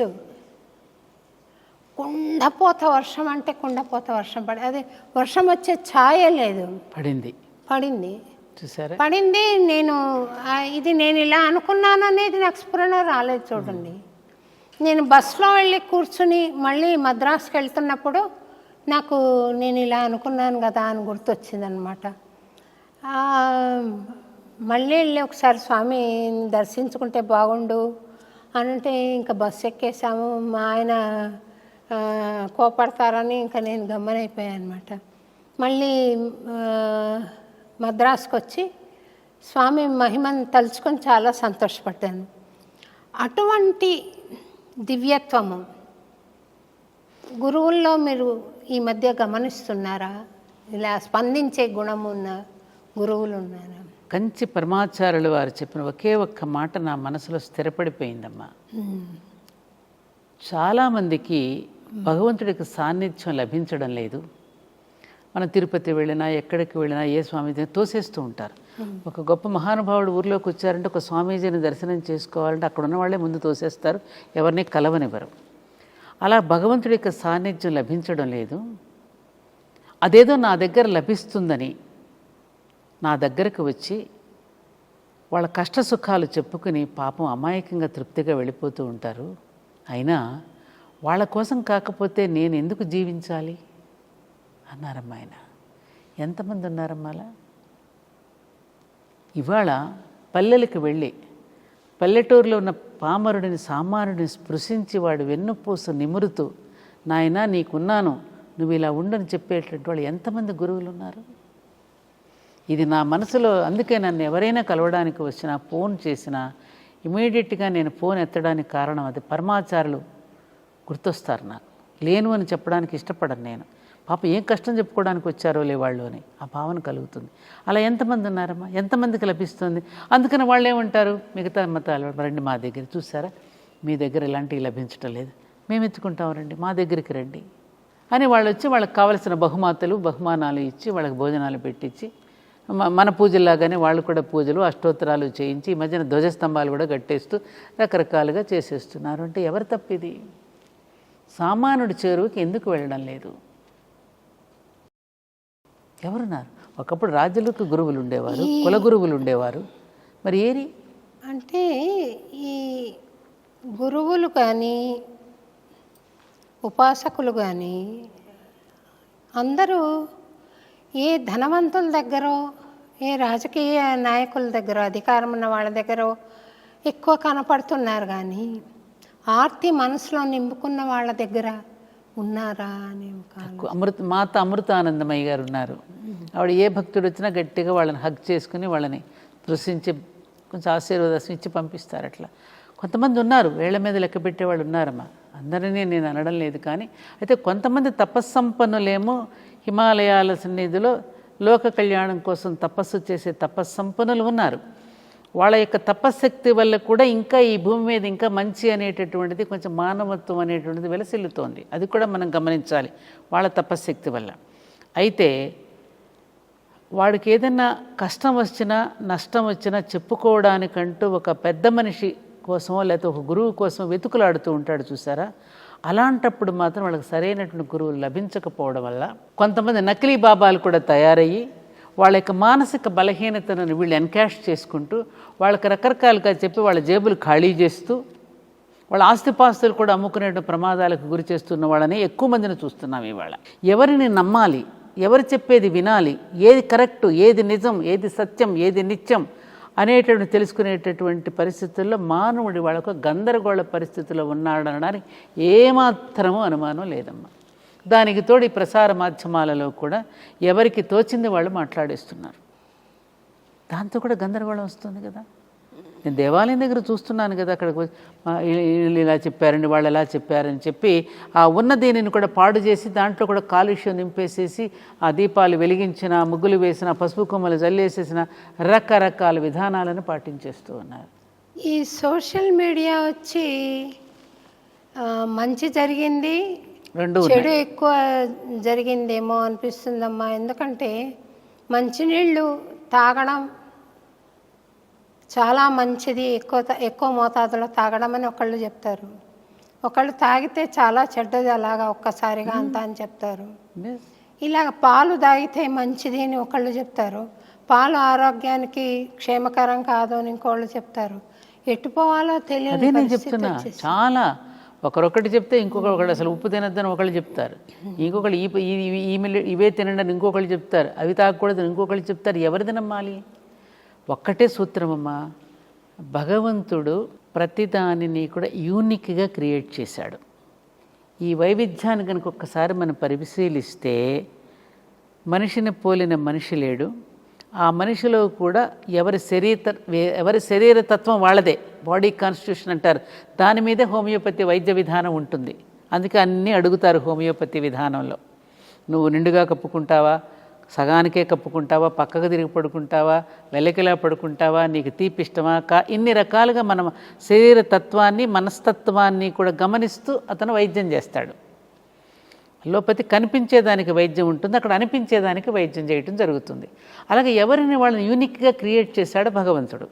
కుండపోత వర్షం, అంటే కుండపోత వర్షం పడి, అది వర్షం వచ్చే ఛాయ లేదు, పడింది చూసారా, పడింది. నేను నేను ఇలా అనుకున్నాను అనేది నాకు స్ఫురణ రాలేదు. చూడండి, నేను బస్సులో వెళ్ళి కూర్చుని మళ్ళీ మద్రాసుకి వెళ్తున్నప్పుడు నాకు నేను ఇలా అనుకున్నాను కదా అని గుర్తొచ్చిందనమాట. మళ్ళీ వెళ్ళి ఒకసారి స్వామి దర్శించుకుంటే బాగుండు అంటే ఇంకా బస్సు ఎక్కేసాము. మా ఆయన కోపడతారని ఇంకా నేను గమ్మనైపోయాను అనమాట. మళ్ళీ మద్రాసుకు వచ్చి స్వామి మహిమను తలుచుకొని చాలా సంతోషపడ్డాను. అటువంటి దివ్యత్వము గురువుల్లో మీరు ఈ మధ్య గమనిస్తున్నారా? ఇలా స్పందించే గుణం ఉన్న గురువులు ఉన్నారా? కంచి పరమాచార్యులు వారు చెప్పిన ఒకే ఒక్క మాట నా మనసులో స్థిరపడిపోయిందమ్మా. చాలామందికి భగవంతుడికి సాన్నిధ్యం లభించడం లేదు. మనం తిరుపతి వెళ్ళినా ఎక్కడికి వెళ్ళినా ఏ స్వామీజీని తోసేస్తూ ఉంటారు. ఒక గొప్ప మహానుభావుడు ఊర్లోకి వచ్చారంటే ఒక స్వామీజీని దర్శనం చేసుకోవాలంటే అక్కడ ఉన్న వాళ్ళే ముందు తోసేస్తారు, ఎవరిని కలవనివ్వరు. అలా భగవంతుడి యొక్క సాన్నిధ్యం లభించడం లేదు. అదేదో నా దగ్గర లభిస్తుందని నా దగ్గరకు వచ్చి వాళ్ళ కష్ట సుఖాలు చెప్పుకుని పాపం అమాయకంగా తృప్తిగా వెళ్ళిపోతూ ఉంటారు. అయినా వాళ్ళ కోసం కాకపోతే నేను ఎందుకు జీవించాలి అన్నారమ్మా ఆయన. ఎంతమంది ఉన్నారమ్మా అలా? ఇవాళ పల్లెలకు వెళ్ళి పల్లెటూరులో ఉన్న పామరుడిని సామాన్యుడిని స్పృశించి వాడు వెన్నుపూస నిమురుతూ నాయనా నీకున్నాను నువ్వు ఇలా ఉండని చెప్పేటటువంటి వాళ్ళు ఎంతమంది గురువులు ఉన్నారు? ఇది నా మనసులో. అందుకే నన్ను ఎవరైనా కలవడానికి వచ్చినా ఫోన్ చేసినా ఇమీడియట్గా నేను ఫోన్ ఎత్తడానికి కారణం అది. పరమాచారులు గుర్తొస్తారు నాకు. లేను అని చెప్పడానికి ఇష్టపడను నేను. పాప ఏం కష్టం చెప్పుకోవడానికి వచ్చారో లే వాళ్ళు అని ఆ భావన కలుగుతుంది. అలా ఎంతమంది ఉన్నారమ్మా? ఎంతమందికి లభిస్తుంది? అందుకని వాళ్ళు ఏమంటారు, మిగతా మతాలు రండి మా దగ్గర చూసారా మీ దగ్గర ఇలాంటివి లభించటం లేదు, మేము ఎత్తుకుంటాం రండి, మా దగ్గరికి రండి అని వాళ్ళు వచ్చి వాళ్ళకి కావలసిన బహుమానాలు ఇచ్చి వాళ్ళకి భోజనాలు పెట్టించి మన పూజల్లాగానే వాళ్ళు కూడా పూజలు అష్టోత్తరాలు చేయించి ఈ మధ్యన ధ్వజస్తంభాలు కూడా కట్టేస్తూ రకరకాలుగా చేసేస్తున్నారు. అంటే ఎవరు తప్పిది? సామాన్యుడి చేరువుకి ఎందుకు వెళ్ళడం లేదు? ఎవరున్నారు? ఒకప్పుడు రాజులకు గురువులు ఉండేవారు, కుల గురువులు ఉండేవారు, మరి ఏరి అంటే ఈ గురువులు కానీ ఉపాసకులు కానీ అందరూ ఏ ధనవంతుల దగ్గరో ఏ రాజకీయ నాయకుల దగ్గర అధికారం ఉన్న వాళ్ళ దగ్గర ఎక్కువ కనపడుతున్నారు, కానీ ఆర్తి మనసులో నింపుకున్న వాళ్ళ దగ్గర ఉన్నారా అని మాత అమృతానందమయ్య గారు ఉన్నారు. ఆవిడ ఏ భక్తుడు వచ్చినా గట్టిగా వాళ్ళని హగ్ చేసుకుని వాళ్ళని దృశించి కొంచెం ఆశీర్వాదం ఇచ్చి పంపిస్తారు. అట్లా కొంతమంది ఉన్నారు, వేళ్ల మీద లెక్క పెట్టేవాళ్ళు ఉన్నారమ్మా, అందరినీ నేను అనడం లేదు. కానీ అయితే కొంతమంది తపస్సంపన్నులేమో హిమాలయాల సన్నిధిలో లోక కళ్యాణం కోసం తపస్సు చేసే తపస్సంపన్నులు ఉన్నారు. వాళ్ళ యొక్క తపశ్శక్తి వల్ల కూడా ఇంకా ఈ భూమి మీద ఇంకా మంచి అనేటటువంటిది, కొంచెం మానవత్వం అనేటువంటిది వెలసిల్లుతోంది. అది కూడా మనం గమనించాలి వాళ్ళ తపశ్శక్తి వల్ల. అయితే వాడికి ఏదైనా కష్టం వచ్చినా నష్టం వచ్చినా చెప్పుకోవడానికంటూ ఒక పెద్ద మనిషి కోసమో లేకపోతే ఒక గురువు కోసం వెతుకులాడుతూ ఉంటాడు చూసారా, అలాంటప్పుడు మాత్రం వాళ్ళకి సరైనటువంటి గురువులు లభించకపోవడం వల్ల కొంతమంది నకిలీ బాబాలు కూడా తయారయ్యి వాళ్ళ యొక్క మానసిక బలహీనతను వీళ్ళు ఎన్కాష్ చేసుకుంటూ వాళ్ళకి రకరకాలుగా చెప్పి వాళ్ళ జేబులు ఖాళీ చేస్తూ వాళ్ళ ఆస్తిపాస్తులు కూడా అమ్ముకునే ప్రమాదాలకు గురి చేస్తున్న వాళ్ళని ఎక్కువ మందిని చూస్తున్నాం ఇవాళ. ఎవరిని నమ్మాలి, ఎవరు చెప్పేది వినాలి, ఏది కరెక్టు, ఏది నిజం, ఏది సత్యం, ఏది నిత్యం అనేటువంటి తెలుసుకునేటటువంటి పరిస్థితుల్లో మానవుడి వాళ్ళకు గందరగోళ పరిస్థితుల్లో ఉన్నాడనడానికి ఏమాత్రమూ అనుమానం లేదమ్మా. దానికి తోడు ఈ ప్రసార మాధ్యమాలలో కూడా ఎవరికి తోచింది వాళ్ళు మాట్లాడేస్తున్నారు. దాంతో కూడా గందరగోళం వస్తుంది కదా. నేను దేవాలయం దగ్గర చూస్తున్నాను కదా, అక్కడ వీళ్ళు ఇలా చెప్పారండి, వాళ్ళు ఎలా చెప్పారని చెప్పి ఆ ఉన్న దీనిని కూడా పాడు చేసి దాంట్లో కూడా కాలుష్యం నింపేసేసి ఆ దీపాలు వెలిగించిన, ముగ్గులు వేసిన, పసుపు కొమ్మలు జల్లేసేసిన రకరకాల విధానాలను పాటించేస్తూ ఉన్నారు. ఈ సోషల్ మీడియా వచ్చి మంచి జరిగింది, చెడు ఎక్కువ జరిగిందేమో అనిపిస్తుందమ్మా. ఎందుకంటే మంచినీళ్ళు తాగడం చాలా మంచిది, ఎక్కువ మోతాదులో తాగడం అని ఒకళ్ళు చెప్తారు, ఒకళ్ళు తాగితే చాలా చెడ్డది అలాగా ఒక్కసారిగా అంతా అని చెప్తారు. ఇలాగ పాలు తాగితే మంచిది అని ఒకళ్ళు చెప్తారు, పాలు ఆరోగ్యానికి క్షేమకరం కాదు అని ఇంకోళ్ళు చెప్తారు. ఎట్టుపోవాలో తెలియదు. నేను చెప్తున్నా, చాలా ఒకరొకటి చెప్తే ఇంకొకళ్ళు అసలు ఉప్పు తినద్దని ఒకళ్ళు చెప్తారు, ఇంకొకళ్ళు ఇవే తినండి అని ఇంకొకళ్ళు చెప్తారు, అవి తాగకూడదని ఇంకొకళ్ళు చెప్తారు. ఎవరిది నమ్మాలి? ఒక్కటే సూత్రమమ్మా, భగవంతుడు ప్రతిదానిని కూడా యూనిక్గా క్రియేట్ చేశాడు. ఈ వైవిధ్యాన్ని కనుక ఒక్కసారి మనం పరిశీలిస్తే మనిషిని పోలిన మనిషి లేడు. ఆ మనిషిలో కూడా ఎవరి శరీర తత్వం వాళ్ళదే, బాడీ కాన్స్టిట్యూషన్ అంటారు, దాని మీదే హోమియోపతి వైద్య విధానం ఉంటుంది. అందుకే అన్నీ అడుగుతారు హోమియోపతి విధానంలో. నువ్వు నిండుగా కప్పుకుంటావా, సగానికే కప్పుకుంటావా, పక్కకు తిరిగి పడుకుంటావా, వెల్లకిలా పడుకుంటావా, నీకు తీపి ఇష్టమా, ఇన్ని రకాలుగా మనం శరీర తత్వాన్ని మనస్తత్వాన్ని కూడా గమనిస్తూ అతను వైద్యం చేస్తాడు. అలోపతి కనిపించేదానికి వైద్యం ఉంటుంది, అక్కడ అనిపించేదానికి వైద్యం చేయటం జరుగుతుంది. అలాగే ఎవరిని వాళ్ళని యూనిక్గా క్రియేట్ చేశాడో భగవంతుడు.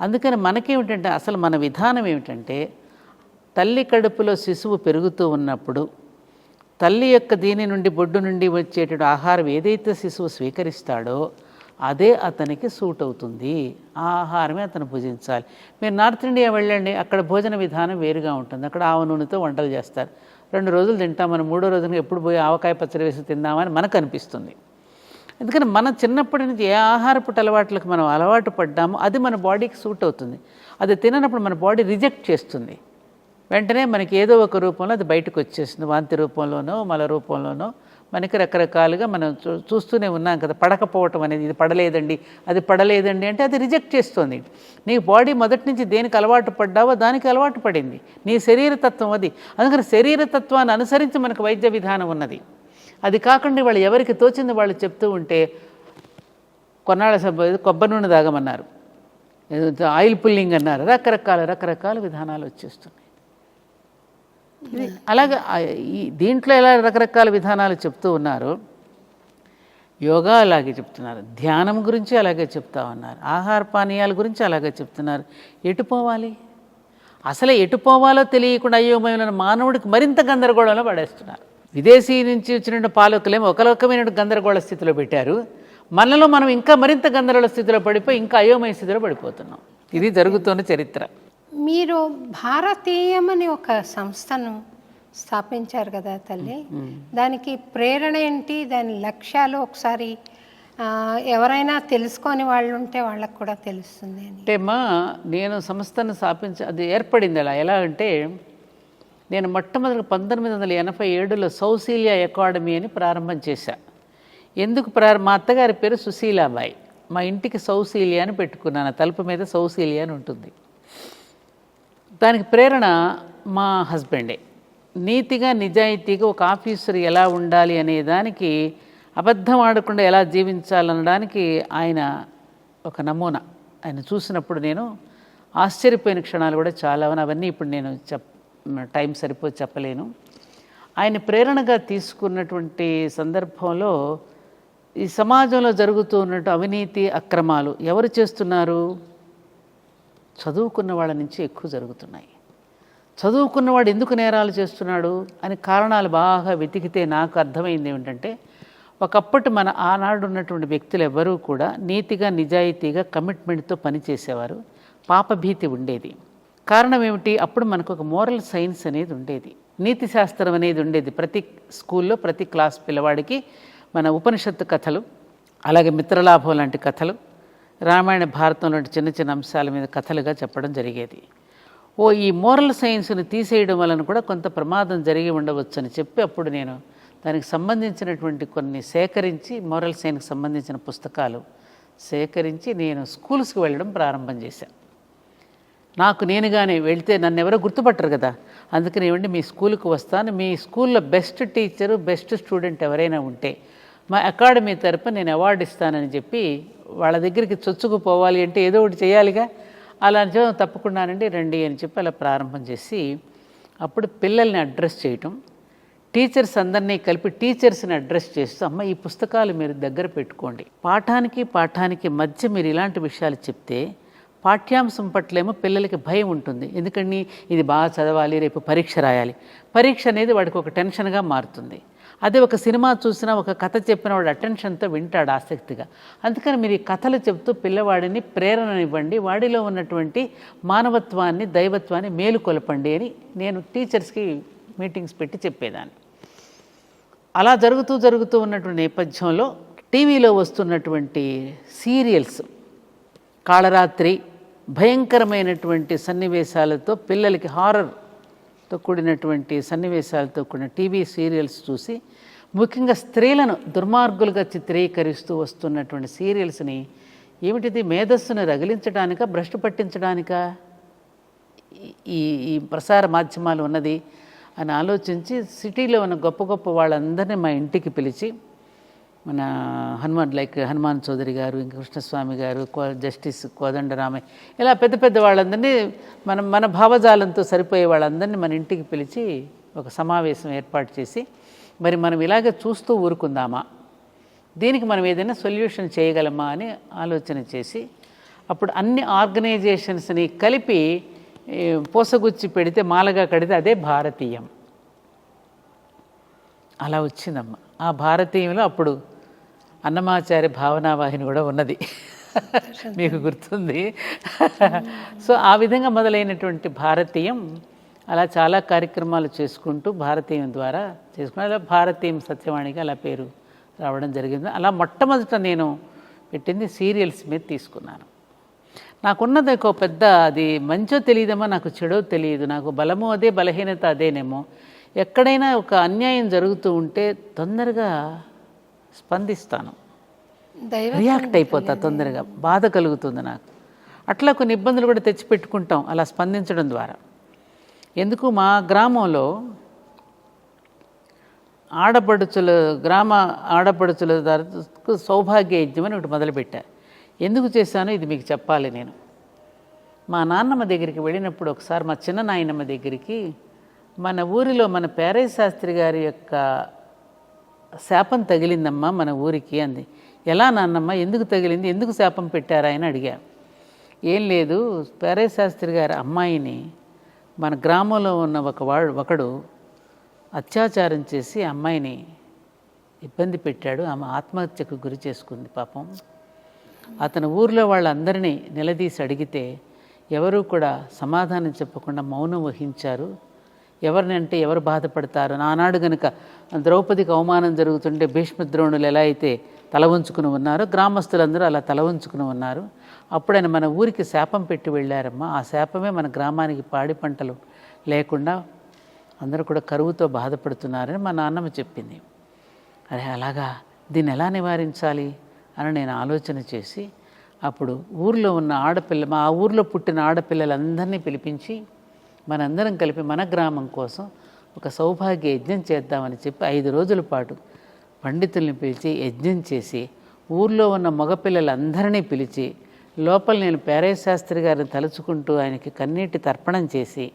అందుకని మనకేమిటంటే అసలు మన విధానం ఏమిటంటే, తల్లి కడుపులో శిశువు పెరుగుతూ ఉన్నప్పుడు తల్లి యొక్క దీని నుండి బొడ్డు నుండి వచ్చేటటువంటి ఆహారం ఏదైతే శిశువు స్వీకరిస్తాడో అదే అతనికి సూట్ అవుతుంది, ఆ ఆహారమే అతను భుజించాలి. మీరు నార్త్ ఇండియా వెళ్ళండి, అక్కడ భోజన విధానం వేరుగా ఉంటుంది. అక్కడ ఆవ నూనెతో వంటలు చేస్తారు, 2 రోజులు తింటాం, మనం 3వ రోజున ఎప్పుడు పోయి ఆవకాయ పచ్చడి వేసి తిందామని మనకు అనిపిస్తుంది. ఎందుకంటే మన చిన్నప్పటి నుంచి ఏ ఆహారపు అలవాట్లకు మనం అలవాటు పడ్డామో అది మన బాడీకి సూట్ అవుతుంది. అది తిననప్పుడు మన బాడీ రిజెక్ట్ చేస్తుంది, వెంటనే మనకి ఏదో ఒక రూపంలో అది బయటకు వచ్చేస్తుంది, వాంతి రూపంలోనో మల రూపంలోనో. మనకి రకరకాలుగా మనం చూస్తూనే ఉన్నాం కదా. పడకపోవటం అనేది, ఇది పడలేదండి, అది పడలేదండి అంటే అది రిజెక్ట్ చేస్తుంది. నీ బాడీ మొదటి నుంచి దేనికి అలవాటు పడ్డావో దానికి అలవాటు పడింది, నీ శరీరతత్వం అది. అందుకని శరీరతత్వాన్ని అనుసరించి మనకు వైద్య విధానం ఉన్నది. అది కాకుండా వాళ్ళు ఎవరికి తోచింది వాళ్ళు చెప్తూ ఉంటే, కొన్నాళ్ళ కొబ్బరి నూనె తాగమన్నారు, ఆయిల్ పుల్లింగ్ అన్నారు, రకరకాల విధానాలు వచ్చేస్తున్నాయి. ఇది అలాగే ఈ దీంట్లో ఎలా రకరకాల విధానాలు చెప్తూ ఉన్నారు, యోగా అలాగే చెప్తున్నారు, ధ్యానం గురించి అలాగే చెప్తా ఉన్నారు, ఆహార పానీయాల గురించి అలాగే చెప్తున్నారు. ఎటు పోవాలి, అసలే ఎటు పోవాలో తెలియకుండా అయోమయమైన మానవుడికి మరింత గందరగోళంలో పడేస్తున్నారు. విదేశీ నుంచి వచ్చిన పాలకులేమో ఒక రకమైన గందరగోళ స్థితిలో పెట్టారు, మనలో మనం ఇంకా మరింత గందరగోళ స్థితిలో పడిపోయి ఇంకా అయోమయ స్థితిలో పడిపోతున్నాం. ఇది జరుగుతున్న చరిత్ర. మీరు భారతీయం అని ఒక సంస్థను స్థాపించారు కదా తల్లి, దానికి ప్రేరణ ఏంటి, దాని లక్ష్యాలు ఒకసారి ఎవరైనా తెలుసుకొని వాళ్ళు ఉంటే వాళ్ళకు కూడా తెలుస్తుంది అని. అంటే నేను సంస్థను అది ఏర్పడింది ఎలా అంటే, నేను మొట్టమొదటి 1987లో సౌశీలియా అకాడమీ అని ప్రారంభం చేశా. ఎందుకు మా అత్తగారి పేరు సుశీలాబాయి, మా ఇంటికి సౌశీలియా అని పెట్టుకున్నాను, తలుపు మీద సౌశీలియా అని ఉంటుంది. దానికి ప్రేరణ మా హస్బెండే. నీతిగా నిజాయితీగా ఒక ఆఫీసర్ ఎలా ఉండాలి అనే దానికి, అబద్ధం ఆడకుండా ఎలా జీవించాలనడానికి ఆయన ఒక నమూనా. ఆయన చూసినప్పుడు నేను ఆశ్చర్యపోయిన క్షణాలు కూడా చాలా, అవన్నీ ఇప్పుడు నేను టైం సరిపోయి చెప్పలేను. ఆయన ప్రేరణగా తీసుకున్నటువంటి సందర్భంలో ఈ సమాజంలో జరుగుతూ ఉన్నట్టు అవినీతి అక్రమాలు ఎవరు చేస్తున్నారు, చదువుకున్న వాళ్ళ నుంచి ఎక్కువ జరుగుతున్నాయి. చదువుకున్నవాడు ఎందుకు నేరాలు చేస్తున్నాడు అని కారణాలు బాగా వెతికితే నాకు అర్థమైంది ఏమిటంటే, ఒకప్పటి మన ఆనాడు ఉన్నటువంటి వ్యక్తులు ఎవరూ కూడా నీతిగా నిజాయితీగా కమిట్మెంట్తో పనిచేసేవారు, పాపభీతి ఉండేది. కారణం ఏమిటి, అప్పుడు మనకు ఒక మోరల్ సైన్స్ అనేది ఉండేది, నీతి శాస్త్రం అనేది ఉండేది. ప్రతి స్కూల్లో ప్రతి క్లాస్ పిల్లవాడికి మన ఉపనిషత్తు కథలు, అలాగే మిత్రలాభం లాంటి కథలు, రామాయణ భారతం లాంటి చిన్న చిన్న అంశాల మీద కథలుగా చెప్పడం జరిగేది. ఈ మోరల్ సైన్స్ని తీసేయడం వలన కూడా కొంత ప్రమాదం జరిగి ఉండవచ్చు అని చెప్పి అప్పుడు నేను దానికి సంబంధించినటువంటి కొన్ని సేకరించి, మోరల్ సైన్స్కి సంబంధించిన పుస్తకాలు సేకరించి నేను స్కూల్స్కి వెళ్ళడం ప్రారంభం చేశాను. నాకు నేనుగానే వెళ్తే నన్ను ఎవరో గుర్తుపట్టరు కదా, అందుకని ఏమండి మీ స్కూల్కి వస్తాను, మీ స్కూల్లో బెస్ట్ టీచరు బెస్ట్ స్టూడెంట్ ఎవరైనా ఉంటే మా అకాడమీ తరపున నేను అవార్డు ఇస్తానని చెప్పి వాళ్ళ దగ్గరికి చొచ్చుకుపోవాలి అంటే ఏదో ఒకటి చేయాలిగా, అలా తప్పకుండానండి రండి అని చెప్పి అలా ప్రారంభం చేసి అప్పుడు పిల్లల్ని అడ్రస్ చేయటం, టీచర్స్ అందరినీ కలిపి టీచర్స్ని అడ్రస్ చేస్తూ, అమ్మ ఈ పుస్తకాలు మీరు దగ్గర పెట్టుకోండి, పాఠానికి మధ్య మీరు ఇలాంటి విషయాలు చెప్తే పాఠ్యాంశం పట్లేమో పిల్లలకి భయం ఉంటుంది. ఎందుకని ఇది బాగా చదవాలి, రేపు పరీక్ష రాయాలి, పరీక్ష అనేది వాడికి ఒక టెన్షన్గా మారుతుంది. అదే ఒక సినిమా చూసినా ఒక కథ చెప్పిన వాడు అటెన్షన్తో వింటాడు ఆసక్తిగా. అందుకని మీరు ఈ కథలు చెప్తూ పిల్లవాడిని ప్రేరణనివ్వండి, వాడిలో ఉన్నటువంటి మానవత్వాన్ని దైవత్వాన్ని మేలుకొలపండి అని నేను టీచర్స్కి మీటింగ్స్ పెట్టి చెప్పేదాన్ని. అలా జరుగుతూ ఉన్నటువంటి నేపథ్యంలో టీవీలో వస్తున్నటువంటి సీరియల్స్, కాళరాత్రి భయంకరమైనటువంటి సన్నివేశాలతో, పిల్లలకి హారర్తో కూడినటువంటి సన్నివేశాలతో కూడిన టీవీ సీరియల్స్ చూసి, ముఖ్యంగా స్త్రీలను దుర్మార్గులుగా చిత్రీకరిస్తూ వస్తున్నటువంటి సీరియల్స్ని, ఏమిటిది మేధస్సును రగిలించడానికా, భ్రష్టు పట్టించడానికా ఈ ప్రసార మాధ్యమాలు ఉన్నది అని ఆలోచించి సిటీలో ఉన్న గొప్ప గొప్ప వాళ్ళందరినీ మా ఇంటికి పిలిచి, మన హనుమాన్ చౌదరి గారు, ఇంకా కృష్ణస్వామి గారు, జస్టిస్ కోదండరామయ్య, ఇలా పెద్ద పెద్ద వాళ్ళందరినీ మన భావజాలంతో సరిపోయే వాళ్ళందరినీ మన ఇంటికి పిలిచి ఒక సమావేశం ఏర్పాటు చేసి, మరి మనం ఇలాగే చూస్తూ ఊరుకుందామా, దీనికి మనం ఏదైనా సొల్యూషన్ చేయగలమా అని ఆలోచన చేసి, అప్పుడు అన్ని ఆర్గనైజేషన్స్ని కలిపి పోసగుచ్చి పెడితే, మాలగా కడితే అదే భారతీయం. అలా వచ్చిందమ్మ. ఆ భారతీయంలో అప్పుడు అన్నమాచార్య భావనావాహిని కూడా ఉన్నది, మీకు గుర్తుంది. సో ఆ విధంగా మొదలైనటువంటి భారతీయం అలా చాలా కార్యక్రమాలు చేసుకుంటూ భారతీయం ద్వారా అలా భారతీయం సత్యవాణిగా అలా పేరు రావడం జరిగింది. అలా మొట్టమొదట నేను పెట్టింది సీరియల్స్ మీద తీసుకున్నాను. నాకున్నది ఒక పెద్ద, అది మంచో తెలియదేమో, నాకు చెడో తెలియదు, నాకు బలమో అదే, బలహీనత అదేనేమో. ఎక్కడైనా ఒక అన్యాయం జరుగుతూ ఉంటే తొందరగా స్పందిస్తాను, రియాక్ట్ అయిపోతా, తొందరగా బాధ కలుగుతుంది నాకు. అట్లా కొన్ని ఇబ్బందులు కూడా తెచ్చిపెట్టుకుంటాం అలా స్పందించడం ద్వారా. ఎందుకు, మా గ్రామంలో గ్రామ ఆడపడుచుల ద్వారా సౌభాగ్య యజ్ఞం అని ఒకటి మొదలుపెట్టా. ఎందుకు చేశానో ఇది మీకు చెప్పాలి నేను. మా నాన్నమ్మ దగ్గరికి వెళ్ళినప్పుడు ఒకసారి మా చిన్న నాయనమ్మ దగ్గరికి మన ఊరిలో మన పేరయ్య శాస్త్రి గారి యొక్క శాపం తగిలిందమ్మా మన ఊరికి అంది. ఎలా నాన్నమ్మ, ఎందుకు తగిలింది, ఎందుకు శాపం పెట్టారా అని అడిగా. ఏం లేదు, పేరయ్య శాస్త్రి గారి అమ్మాయిని మన గ్రామంలో ఉన్న ఒకడు అత్యాచారం చేసి అమ్మాయిని ఇబ్బంది పెట్టాడు. ఆమె ఆత్మహత్యకు గురి చేసుకుంది పాపం. అతను ఊర్లో వాళ్ళందరినీ నిలదీసి అడిగితే ఎవరూ కూడా సమాధానం చెప్పకుండా మౌనం వహించారు. ఎవరినంటే ఎవరు బాధపడతారు. నానాడు గనుక ద్రౌపదికి అవమానం జరుగుతుంటే భీష్మద్రోణులు ఎలా అయితే తల వంచుకుని ఉన్నారో గ్రామస్తులందరూ అలా తల వంచుకుని ఉన్నారు. అప్పుడు ఆయన మన ఊరికి శాపం పెట్టి వెళ్ళారమ్మా. ఆ శాపమే మన గ్రామానికి పాడి పంటలు లేకుండా అందరూ కూడా కరువుతో బాధపడుతున్నారని మా నాన్నమ్మ చెప్పింది. అరే అలాగా, దీన్ని ఎలా నివారించాలి అని నేను ఆలోచన చేసి అప్పుడు ఊర్లో ఉన్న మా ఊర్లో పుట్టిన ఆడపిల్లలందరినీ పిలిపించి మనందరం కలిపి మన గ్రామం కోసం ఒక సౌభాగ్య యజ్ఞం చేద్దామని చెప్పి 5 రోజుల పాటు పండితుల్ని పిలిచి యజ్ఞం చేసి ఊర్లో ఉన్న మగపిల్లలందరినీ పిలిచి లోపల నేను పేరయ్య శాస్త్రి గారిని తలుచుకుంటూ ఆయనకి కన్నీటి తర్పణం చేసి,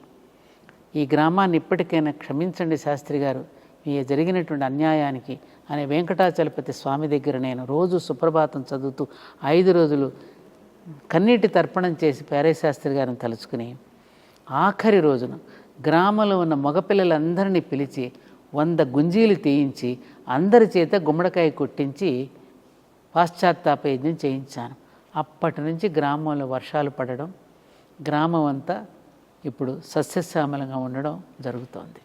ఈ గ్రామాన్ని ఇప్పటికైనా క్షమించండి శాస్త్రి గారు, మీ జరిగినటువంటి అన్యాయానికి అనే వెంకటాచలపతి స్వామి దగ్గర నేను రోజు సుప్రభాతం చదువుతూ 5 రోజులు కన్నీటి తర్పణం చేసి పేరయ్య శాస్త్రి గారిని తలుచుకుని ఆఖరి రోజున గ్రామంలో ఉన్న మగపిల్లలందరినీ పిలిచి 100 గుంజీలు తీయించి అందరి చేత గుమ్మడికాయ కొట్టించి పాశ్చాత్తాప యజ్ఞం చేయించాను. అప్పటి నుంచి గ్రామంలో వర్షాలు పడడం, గ్రామం అంతా ఇప్పుడు సస్యశ్యామలంగా ఉండడం జరుగుతోంది.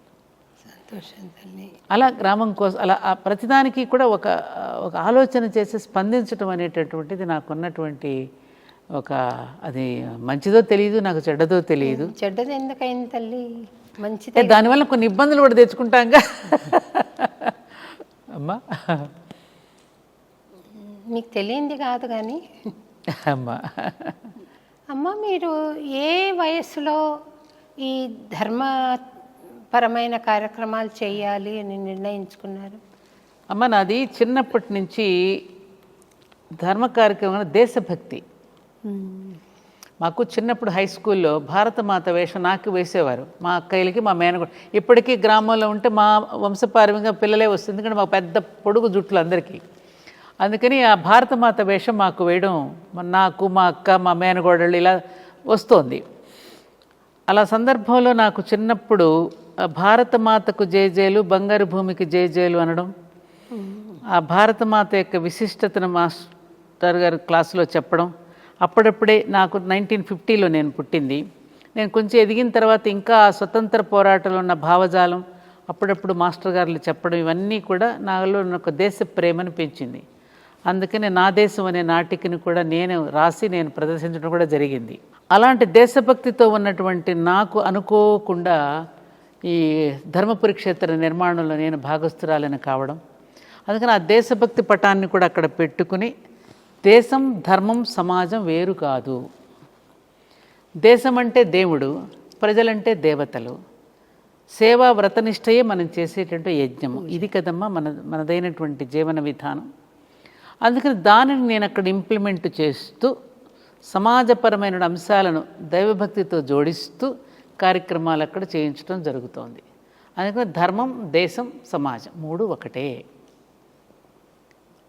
సంతోషం తల్లి. అలా గ్రామం కోసం అలా ప్రతిదానికి కూడా ఒక ఆలోచన చేసి స్పందించడం అనేటటువంటిది నాకున్నటువంటి అది మంచిదో తెలియదు, నాకు చెడ్డదో తెలియదు. చెడ్డది ఎందుకైంది తల్లి, మంచిదే. దానివల్ల కొన్ని ఇబ్బందులు కూడా తెచ్చుకుంటాంగా అమ్మా. మీకు తెలియంది కాదు కానీ అమ్మా. అమ్మ, మీరు ఏ వయస్సులో ఈ ధర్మపరమైన కార్యక్రమాలు చేయాలి అని నిర్ణయించుకున్నారు? అమ్మ, నాది చిన్నప్పటి నుంచి ధర్మ కార్యక్రమం దేశభక్తి. మాకు చిన్నప్పుడు హై స్కూల్లో భారతమాత వేషం నాకు వేసేవారు, మా అక్కయ్యలకి మా మేనగోడు. ఇప్పటికీ గ్రామంలో ఉంటే మా వంశపారంగా పిల్లలే వస్తుంది, ఎందుకంటే మాకు పెద్ద పొడుగు జుట్లు అందరికీ. అందుకని ఆ భారతమాత వేషం మాకు వేయడం నాకు, మా అక్క, మా మేనగోడళ్ళు ఇలా వస్తోంది. అలా సందర్భంలో నాకు చిన్నప్పుడు భారతమాతకు జేజేలు, బంగారు భూమికి జేజేలు అనడం, ఆ భారతమాత యొక్క విశిష్టతను మాస్టర్ గారు క్లాసులో చెప్పడం. అప్పుడప్పుడే నాకు 1950లో నేను పుట్టింది. నేను కొంచెం ఎదిగిన తర్వాత ఇంకా స్వతంత్ర పోరాటంలో ఉన్న భావజాలం అప్పుడప్పుడు మాస్టర్ గారులు చెప్పడం, ఇవన్నీ కూడా నాలో ఒక దేశ ప్రేమను పెంచింది. అందుకని నా దేశం అనే నాటికని కూడా నేను రాసి నేను ప్రదర్శించడం కూడా జరిగింది. అలాంటి దేశభక్తితో ఉన్నటువంటి నాకు అనుకోకుండా ఈ ధర్మపురి క్షేత్ర నిర్మాణంలో నేను భాగస్థురాలని కావడం, అందుకని ఆ దేశభక్తి పటాన్ని కూడా అక్కడ పెట్టుకుని, దేశం, ధర్మం, సమాజం వేరు కాదు. దేశం అంటే దేవుడు, ప్రజలంటే దేవతలు, సేవా వ్రతనిష్టయే మనం చేసేటటువంటి యజ్ఞము. ఇది కదమ్మా మనదైనటువంటి జీవన విధానం. అందుకని దానిని నేను అక్కడ ఇంప్లిమెంట్ చేస్తూ సమాజపరమైన అంశాలను దైవభక్తితో జోడిస్తూ కార్యక్రమాలు అక్కడ చేయించడం జరుగుతోంది. అందుకని ధర్మం, దేశం, సమాజం 3 ఒకటే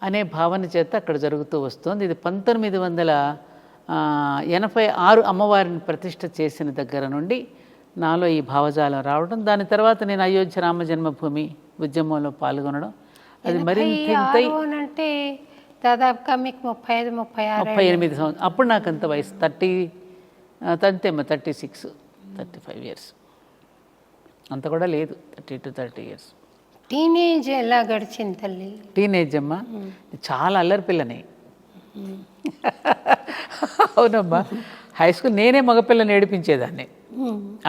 అనే భావన చేత అక్కడ జరుగుతూ వస్తుంది. ఇది 1986 అమ్మవారిని ప్రతిష్ఠ చేసిన దగ్గర నుండి నాలో ఈ భావజాలం రావడం. దాని తర్వాత నేను అయోధ్య రామ జన్మభూమి ఉద్యమంలో పాల్గొనడం. అది మరింత అంటే దాదాపుగా మీకు 35-38 సంవత్సరం. అప్పుడు నాకు అంత వయసు 36-35 ఇయర్స్, అంత కూడా లేదు, 30 to 30 ఇయర్స్. టీనేజ్ ఎలా గడిచింది తల్లి? టీనేజ్ అమ్మా చాలా అల్లరి పిల్లని. అవునమ్మా, హై స్కూల్ నేనే మగపిల్లని ఏడిపించేదాన్ని,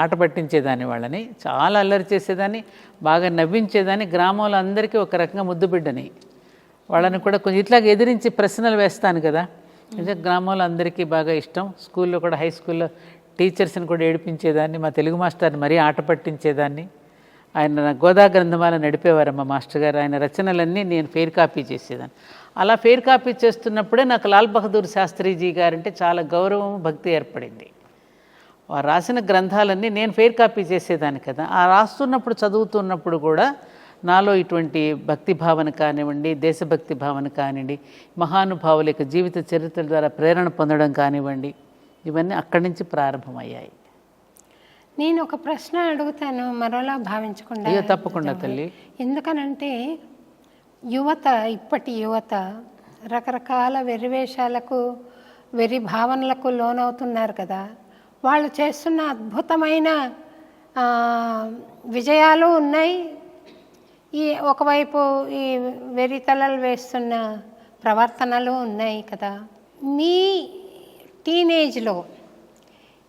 ఆట పట్టించేదాన్ని, వాళ్ళని చాలా అల్లరి చేసేదాన్ని, బాగా నవ్వించేదాన్ని. గ్రామంలో అందరికీ ఒక రకంగా ముద్దు బిడ్డని. వాళ్ళని కూడా కొంచెం ఇట్లాగ ఎదిరించి ప్రశ్నలు వేస్తాను కదా, గ్రామంలో అందరికీ బాగా ఇష్టం. స్కూల్లో కూడా, హై స్కూల్లో టీచర్స్ని కూడా ఏడిపించేదాన్ని, మా తెలుగు మాస్టర్ని మరీ ఆట పట్టించేదాన్ని. ఆయన గోదా గ్రంథమాల నడిపేవారమ్మ మాస్టర్ గారు. ఆయన రచనలన్నీ నేను ఫెయిర్ కాపీ చేసేదాన్ని. అలా ఫెయిర్ కాపీ చేస్తున్నప్పుడే నాకు లాల్ బహదూర్ శాస్త్రీజీ గారంటే చాలా గౌరవం, భక్తి ఏర్పడింది. వారు రాసిన గ్రంథాలన్నీ నేను ఫెయిర్ కాపీ చేసేదాన్ని కదా. ఆ రాస్తున్నప్పుడు చదువుతున్నప్పుడు కూడా నాలో ఇటువంటి భక్తి భావన కానివ్వండి, దేశభక్తి భావన కానివ్వండి, మహానుభావుల యొక్క జీవిత చరిత్రల ద్వారా ప్రేరణ పొందడం కానివ్వండి, ఇవన్నీ అక్కడి నుంచి ప్రారంభమయ్యాయి. నేను ఒక ప్రశ్న అడుగుతాను, మరోలా భావించకుండా. అయ్యో తప్పకుండా తల్లి. ఎందుకనంటే ఇప్పటి యువత రకరకాల వెర్రివేషాలకు, వెర్రి భావనలకు లోనవుతున్నారు కదా. వాళ్ళు చేస్తున్న అద్భుతమైన విజయాలు ఉన్నాయి, ఒకవైపు ఈ వెర్రితలలు వేస్తున్న ప్రవర్తనలు ఉన్నాయి కదా. మీ టీనేజ్లో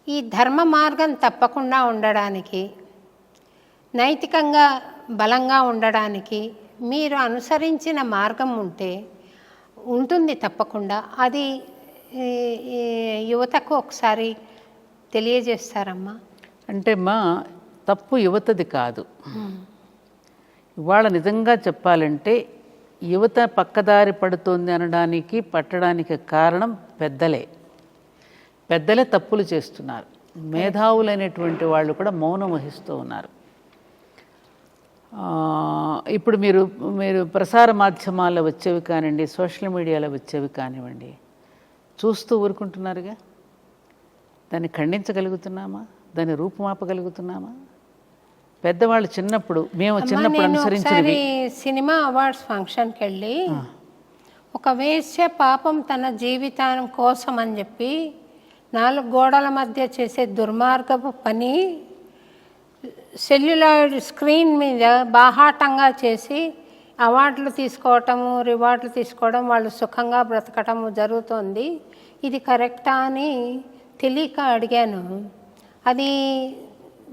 ఈ ధర్మ మార్గం తప్పకుండా ఉండడానికి, నైతికంగా బలంగా ఉండడానికి మీరు అనుసరించిన మార్గం ఉంటుంది తప్పకుండా. అది యువతకు ఒకసారి తెలియజేస్తారమ్మా. అంటే తప్పు యువతది కాదు. ఇవాళ నిజంగా చెప్పాలంటే యువత పక్కదారి పడుతోంది పట్టడానికి కారణం పెద్దలే తప్పులు చేస్తున్నారు. మేధావులైనటువంటి వాళ్ళు కూడా మౌనం వహిస్తూ ఉన్నారు. ఇప్పుడు మీరు ప్రసార మాధ్యమాల్లో వచ్చేవి కానివ్వండి, సోషల్ మీడియాలో వచ్చేవి కానివ్వండి, చూస్తూ ఊరుకుంటున్నారుగా. దాన్ని ఖండించగలుగుతున్నామా? దాన్ని రూపుమాపగలుగుతున్నామా? పెద్దవాళ్ళు చిన్నప్పుడు అనుసరించినవి. సినిమా అవార్డ్స్ ఫంక్షన్కి వెళ్ళి ఒక వేశ్య పాపం తన జీవితం కోసం అని చెప్పి 4 గోడల మధ్య చేసే దుర్మార్గపు పని సెల్యులాయిడ్ స్క్రీన్ మీద బాహాటంగా చేసి అవార్డులు తీసుకోవటము, రివార్డులు తీసుకోవడం, వాళ్ళు సుఖంగా బ్రతకటము జరుగుతోంది. ఇది కరెక్టా అని తెలియక అడిగాను. అది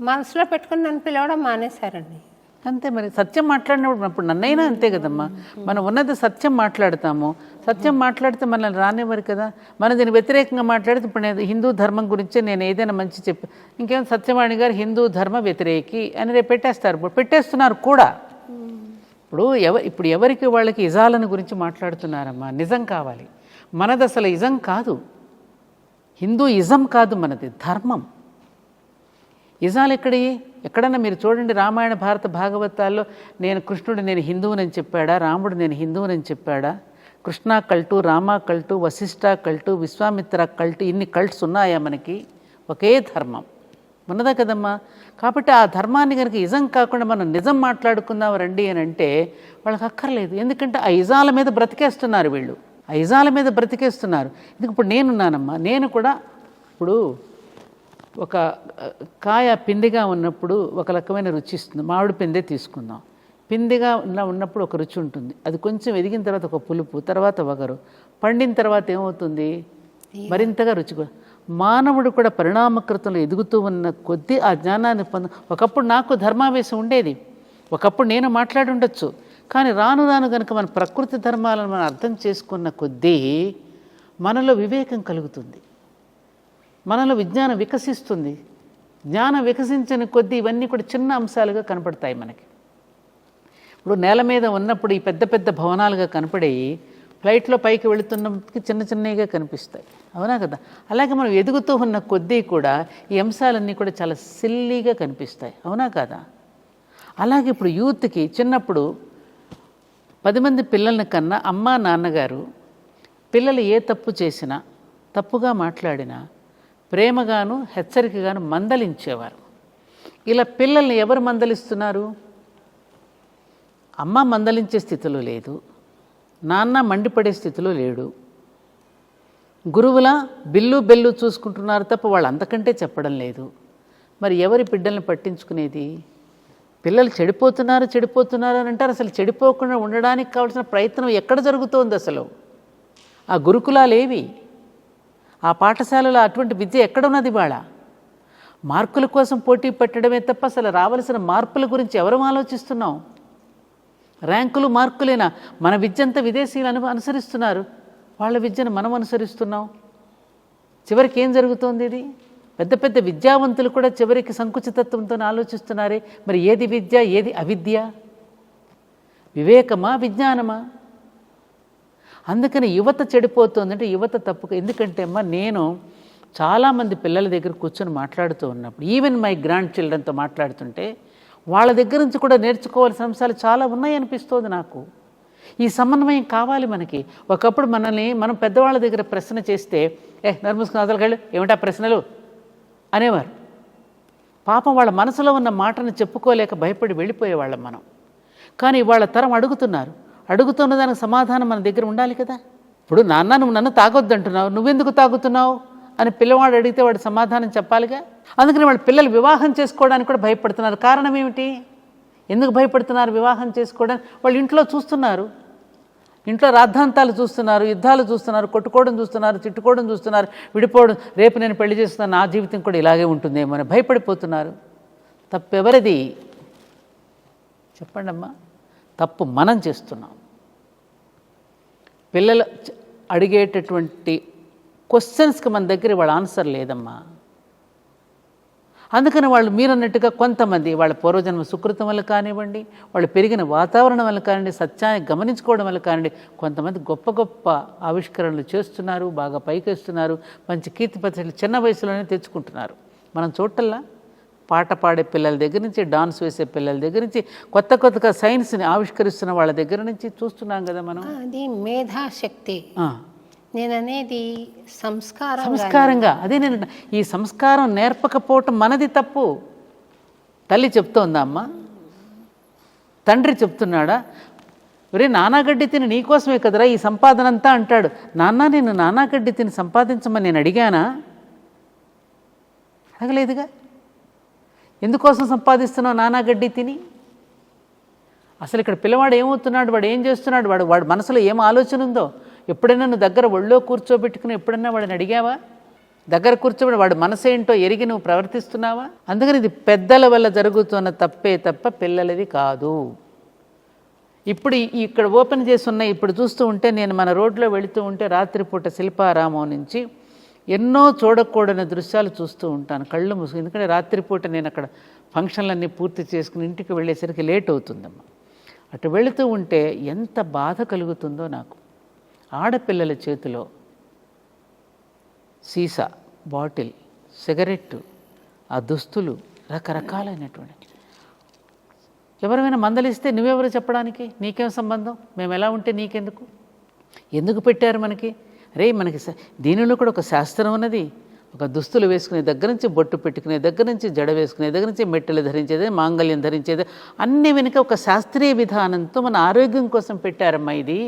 మనసులో పెట్టుకుని నన్ను పిలవడం మానేశారండి. అంతే మరి. సత్యం మాట్లాడినప్పుడు నన్నైనా అంతే కదమ్మా. మనం ఉన్నది సత్యం మాట్లాడతాము. సత్యం మాట్లాడితే మనల్ని రానివ్వరు కదా. మన దీన్ని వ్యతిరేకంగా మాట్లాడితే ఇప్పుడు నేను హిందూ ధర్మం గురించే నేను ఏదైనా మంచి చెప్పి ఇంకేం సత్యవాణి గారు హిందూ ధర్మ వ్యతిరేకి అని రేపు పెట్టేస్తున్నారు కూడా. ఇప్పుడు ఎవరికి వాళ్ళకి ఇజాలను గురించి మాట్లాడుతున్నారమ్మా. నిజం కావాలి. మనది అసలు ఇజం కాదు, హిందూ ఇజం కాదు, మనది ధర్మం. ఇజాలు ఎక్కడన్నా మీరు చూడండి, రామాయణ భారత భాగవతాల్లో కృష్ణుడు నేను హిందువునని చెప్పాడా, రాముడు నేను హిందువునని చెప్పాడా? కృష్ణ కల్టు, రామ కల్టు, వశిష్ఠ కల్టు, విశ్వామిత్ర కల్టు, ఇన్ని కల్ట్స్ ఉన్నాయా మనకి? ఒకే ధర్మం ఉన్నదా కదమ్మా. కాబట్టి ఆ ధర్మాన్ని కనుక ఇజం కాకుండా మనం నిజం మాట్లాడుకుందాం రండి అని అంటే వాళ్ళకి అక్కర్లేదు. ఎందుకంటే ఆ ఇజాల మీద బ్రతికేస్తున్నారు వీళ్ళు, ఆ ఇజాల మీద బ్రతికేస్తున్నారు. ఇప్పుడు నేనున్నానమ్మా, నేను కూడా ఇప్పుడు ఒక కాయ పిండిగా ఉన్నప్పుడు ఒక రకమైన రుచి ఇస్తుంది. మామిడి పిందే తీసుకుందాం. పిండిగా ఉన్నప్పుడు ఒక రుచి ఉంటుంది, అది కొంచెం ఎదిగిన తర్వాత ఒక పులుపు, తర్వాత వగరు, పండిన తర్వాత ఏమవుతుంది? మరింతగా రుచి. మానవుడు కూడా పరిణామకృతంలో ఎదుగుతూ ఉన్న కొద్దీ ఆ జ్ఞానాన్ని ఒకప్పుడు నాకు ధర్మావేశం ఉండేది, ఒకప్పుడు నేను మాట్లాడి ఉండొచ్చు. కానీ రాను రాను కనుక మన ప్రకృతి ధర్మాలను మనం అర్థం చేసుకున్న కొద్దీ మనలో వివేకం కలుగుతుంది, మనలో విజ్ఞానం వికసిస్తుంది. జ్ఞానం వికసించిన కొద్దీ ఇవన్నీ కూడా చిన్న అంశాలుగా కనపడతాయి మనకి. ఇప్పుడు నేల మీద ఉన్నప్పుడు ఈ పెద్ద పెద్ద భవనాలుగా కనపడి ఫ్లైట్లో పైకి వెళుతున్నప్పటికీ చిన్న చిన్నగా కనిపిస్తాయి, అవునా కదా. అలాగే మనం ఎదుగుతూ ఉన్న కొద్దీ కూడా ఈ అంశాలన్నీ కూడా చాలా సిల్లీగా కనిపిస్తాయి, అవునా కదా. అలాగే ఇప్పుడు యూత్కి చిన్నప్పుడు 10 మంది పిల్లల్ని కన్నా అమ్మ నాన్నగారు పిల్లలు ఏ తప్పు చేసినా, తప్పుగా మాట్లాడినా ప్రేమగాను హెచ్చరికగాను మందలించేవారు. ఇలా పిల్లల్ని ఎవరు మందలిస్తున్నారు? అమ్మ మందలించే స్థితిలో లేదు, నాన్న మండిపడే స్థితిలో లేడు. గురువుల బిల్లు బెల్లు చూసుకుంటున్నారు తప్ప వాళ్ళు అంతకంటే చెప్పడం లేదు. మరి ఎవరి బిడ్డల్ని పట్టించుకునేది? పిల్లలు చెడిపోతున్నారు అని అంటారు. అసలు చెడిపోకుండా ఉండడానికి కావాల్సిన ప్రయత్నం ఎక్కడ జరుగుతోంది? అసలు ఆ గురుకులాలేవి, ఆ పాఠశాలలో అటువంటి విద్య ఎక్కడున్నది? వాళ్ళ మార్కుల కోసం పోటీ పెట్టడమే తప్ప అసలు రావలసిన మార్పుల గురించి ఎవరు ఆలోచిస్తున్నాం? ర్యాంకులు మార్కులేనా? మన విద్య అంతా విదేశీయులు అనుసరిస్తున్నారు, వాళ్ళ విద్యను మనం అనుసరిస్తున్నాం. చివరికి ఏం జరుగుతోంది? ఇది పెద్ద పెద్ద విద్యావంతులు కూడా చివరికి సంకుచితత్వంతో ఆలోచిస్తున్నారే. మరి ఏది విద్య, ఏది అవిద్య? వివేకమా, విజ్ఞానమా? అందుకని యువత చెడిపోతుందంటే యువత తప్పు. ఎందుకంటే అమ్మా, నేను చాలామంది పిల్లల దగ్గర కూర్చొని మాట్లాడుతూ ఉన్నప్పుడు, ఈవెన్ మై గ్రాండ్ చిల్డ్రన్తో మాట్లాడుతుంటే వాళ్ళ దగ్గర నుంచి కూడా నేర్చుకోవాల్సిన అంశాలు చాలా ఉన్నాయనిపిస్తుంది నాకు. ఈ సమన్వయం కావాలి మనకి. ఒకప్పుడు మనం పెద్దవాళ్ళ దగ్గర ప్రశ్న చేస్తే నర్మూసుకుని అసలుకెళ్ళు ఏమిటా ప్రశ్నలు అనేవారు. పాపం వాళ్ళ మనసులో ఉన్న మాటను చెప్పుకోలేక భయపడి వెళ్ళిపోయేవాళ్ళం మనం. కానీ వాళ్ళ తరం అడుగుతున్న దానికి సమాధానం మన దగ్గర ఉండాలి కదా. ఇప్పుడు నాన్న నువ్వు నన్ను తాగొద్దంటున్నావు, నువ్వెందుకు తాగుతున్నావు అని పిల్లవాడు అడిగితే వాడు సమాధానం చెప్పాలిగా. అందుకని వాళ్ళ పిల్లలు వివాహం చేసుకోవడానికి కూడా భయపడుతున్నారు. కారణం ఏమిటి? ఎందుకు భయపడుతున్నారు వివాహం చేసుకోవడానికి? వాళ్ళు ఇంట్లో చూస్తున్నారు, ఇంట్లో రాద్ధాంతాలు చూస్తున్నారు, యుద్ధాలు చూస్తున్నారు, కొట్టుకోవడం చూస్తున్నారు, తిట్టుకోవడం చూస్తున్నారు, విడిపోవడం. రేపు నేను పెళ్లి చేస్తున్నాను, నా జీవితం కూడా ఇలాగే ఉంటుందేమో అని భయపడిపోతున్నారు. తప్పెవరిది చెప్పండి అమ్మా? తప్పు మనం చేస్తున్నాం. పిల్లలు అడిగేటటువంటి క్వశ్చన్స్కి మన దగ్గర వాళ్ళ ఆన్సర్ లేదమ్మా. అందుకని వాళ్ళు మీరన్నట్టుగా కొంతమంది వాళ్ళ పూర్వజన్మ సుకృతం వల్ల కానివ్వండి, వాళ్ళు పెరిగిన వాతావరణం వల్ల కానివ్వండి, సత్యాన్ని గమనించుకోవడం వల్ల కానివ్వండి, కొంతమంది గొప్ప గొప్ప ఆవిష్కరణలు చేస్తున్నారు, బాగా పైకెస్తున్నారు, మంచి కీర్తి ప్రతిష్టలు చిన్న వయసులోనే తెచ్చుకుంటున్నారు. మనం చూడటల్లా పాట పాడే పిల్లల దగ్గర నుంచి, డాన్స్ వేసే పిల్లల దగ్గర నుంచి, కొత్తగా సైన్స్ని ఆవిష్కరిస్తున్న వాళ్ళ దగ్గర నుంచి చూస్తున్నాం కదా మనం. అది మేధాశక్తి. నేననేది సంస్కారంగా అదే నేను ఈ సంస్కారం నేర్పకపోవటం మనది తప్పు. తల్లి చెప్తోందా అమ్మ? తండ్రి చెప్తున్నాడా? ఒరే నానాగడ్డి తిని నీకోసమే కదరా ఈ సంపాదన అంతా అంటాడు. నాన్న నేను నానాగడ్డి తిని సంపాదించమని నేను అడిగానా? అడగలేదుగా. ఎందుకోసం సంపాదిస్తున్నావు నానాగడ్డి తిని? అసలు ఇక్కడ పిల్లవాడు ఏమవుతున్నాడు, వాడు ఏం చేస్తున్నాడు, వాడు మనసులో ఏం ఆలోచన ఉందో ఎప్పుడైనా నువ్వు దగ్గర ఒళ్ళో కూర్చోబెట్టుకుని ఎప్పుడైనా వాడిని అడిగావా? దగ్గర కూర్చోబెట్టి వాడు మనసు ఏంటో ఎరిగి నువ్వు ప్రవర్తిస్తున్నావా? అందుకని ఇది పెద్దల వల్ల జరుగుతున్న తప్పే తప్ప పిల్లలది కాదు. ఇప్పుడు ఇక్కడ ఓపెన్ చేసి ఉన్నాయి. ఇప్పుడు చూస్తూ ఉంటే నేను మన రోడ్లో వెళుతూ ఉంటే రాత్రిపూట శిల్పారామం నుంచి ఎన్నో చూడకూడని దృశ్యాలు చూస్తూ ఉంటాను, కళ్ళు మూసుకు. ఎందుకంటే రాత్రిపూట నేను అక్కడ ఫంక్షన్లన్నీ పూర్తి చేసుకుని ఇంటికి వెళ్ళేసరికి లేట్ అవుతుందమ్మా. అటు వెళుతూ ఉంటే ఎంత బాధ కలుగుతుందో నాకు. ఆడపిల్లల చేతిలో సీసా, బాటిల్, సిగరెట్టు, ఆ దుస్తులు రకరకాలైనటువంటి. ఎవరైనా మందలిస్తే నువ్వెవరు చెప్పడానికి? నీకేం సంబంధం? మేము ఎలా ఉంటే నీకెందుకు? ఎందుకు పెట్టారు మనకి? మనకి దీనిలో కూడా ఒక శాస్త్రం ఉన్నది. ఒక దుస్తులు వేసుకునే దగ్గర నుంచి, బొట్టు పెట్టుకునే దగ్గర నుంచి, జడ వేసుకునే దగ్గర నుంచి, మెట్టెలు ధరించేది, మాంగళ్యం ధరించేది, అన్ని వెనుక ఒక శాస్త్రీయ విధానంతో మన ఆరోగ్యం కోసం పెట్టారమ్మా. ఇది